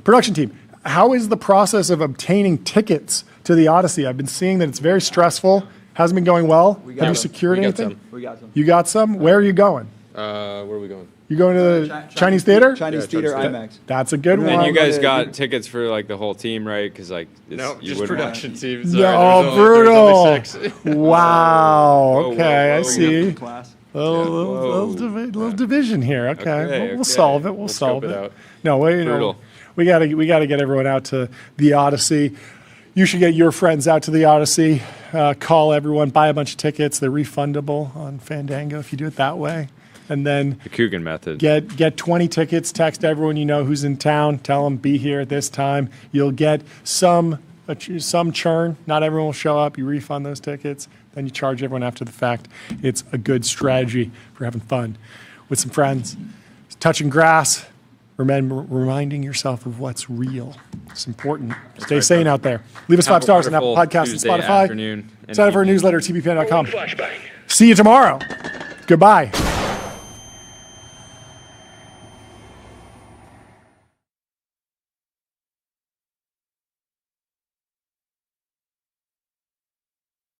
Production team, how is the process of obtaining tickets to the Odyssey? I've been seeing that it's very stressful. Hasn't been going well. Have you secured anything? We got some. You got some? Where are you going? Where are we going? You going to the Chinese theater? Chinese theater, IMAX. That's a good one. And you guys got tickets for like the whole team, right? Because like no, just production team. Oh, brutal! Wow. Okay, I see. Little division here. Okay, we'll solve it. We'll solve it. No, we got to get everyone out to the Odyssey. You should get your friends out to the Odyssey. Call everyone, buy a bunch of tickets. They're refundable on Fandango if you do it that way. And then the Coogan method. Get 20 tickets. Text everyone you know who's in town. Tell them be here at this time. You'll get some churn. Not everyone will show up. You refund those tickets. Then you charge everyone after the fact. It's a good strategy for having fun with some friends. Touching grass. Reminding yourself of what's real. It's important. Stay sane out there. Leave us 5 stars on Apple Podcasts and Spotify. Sign up for our newsletter, tbpn.com. See you tomorrow. Goodbye.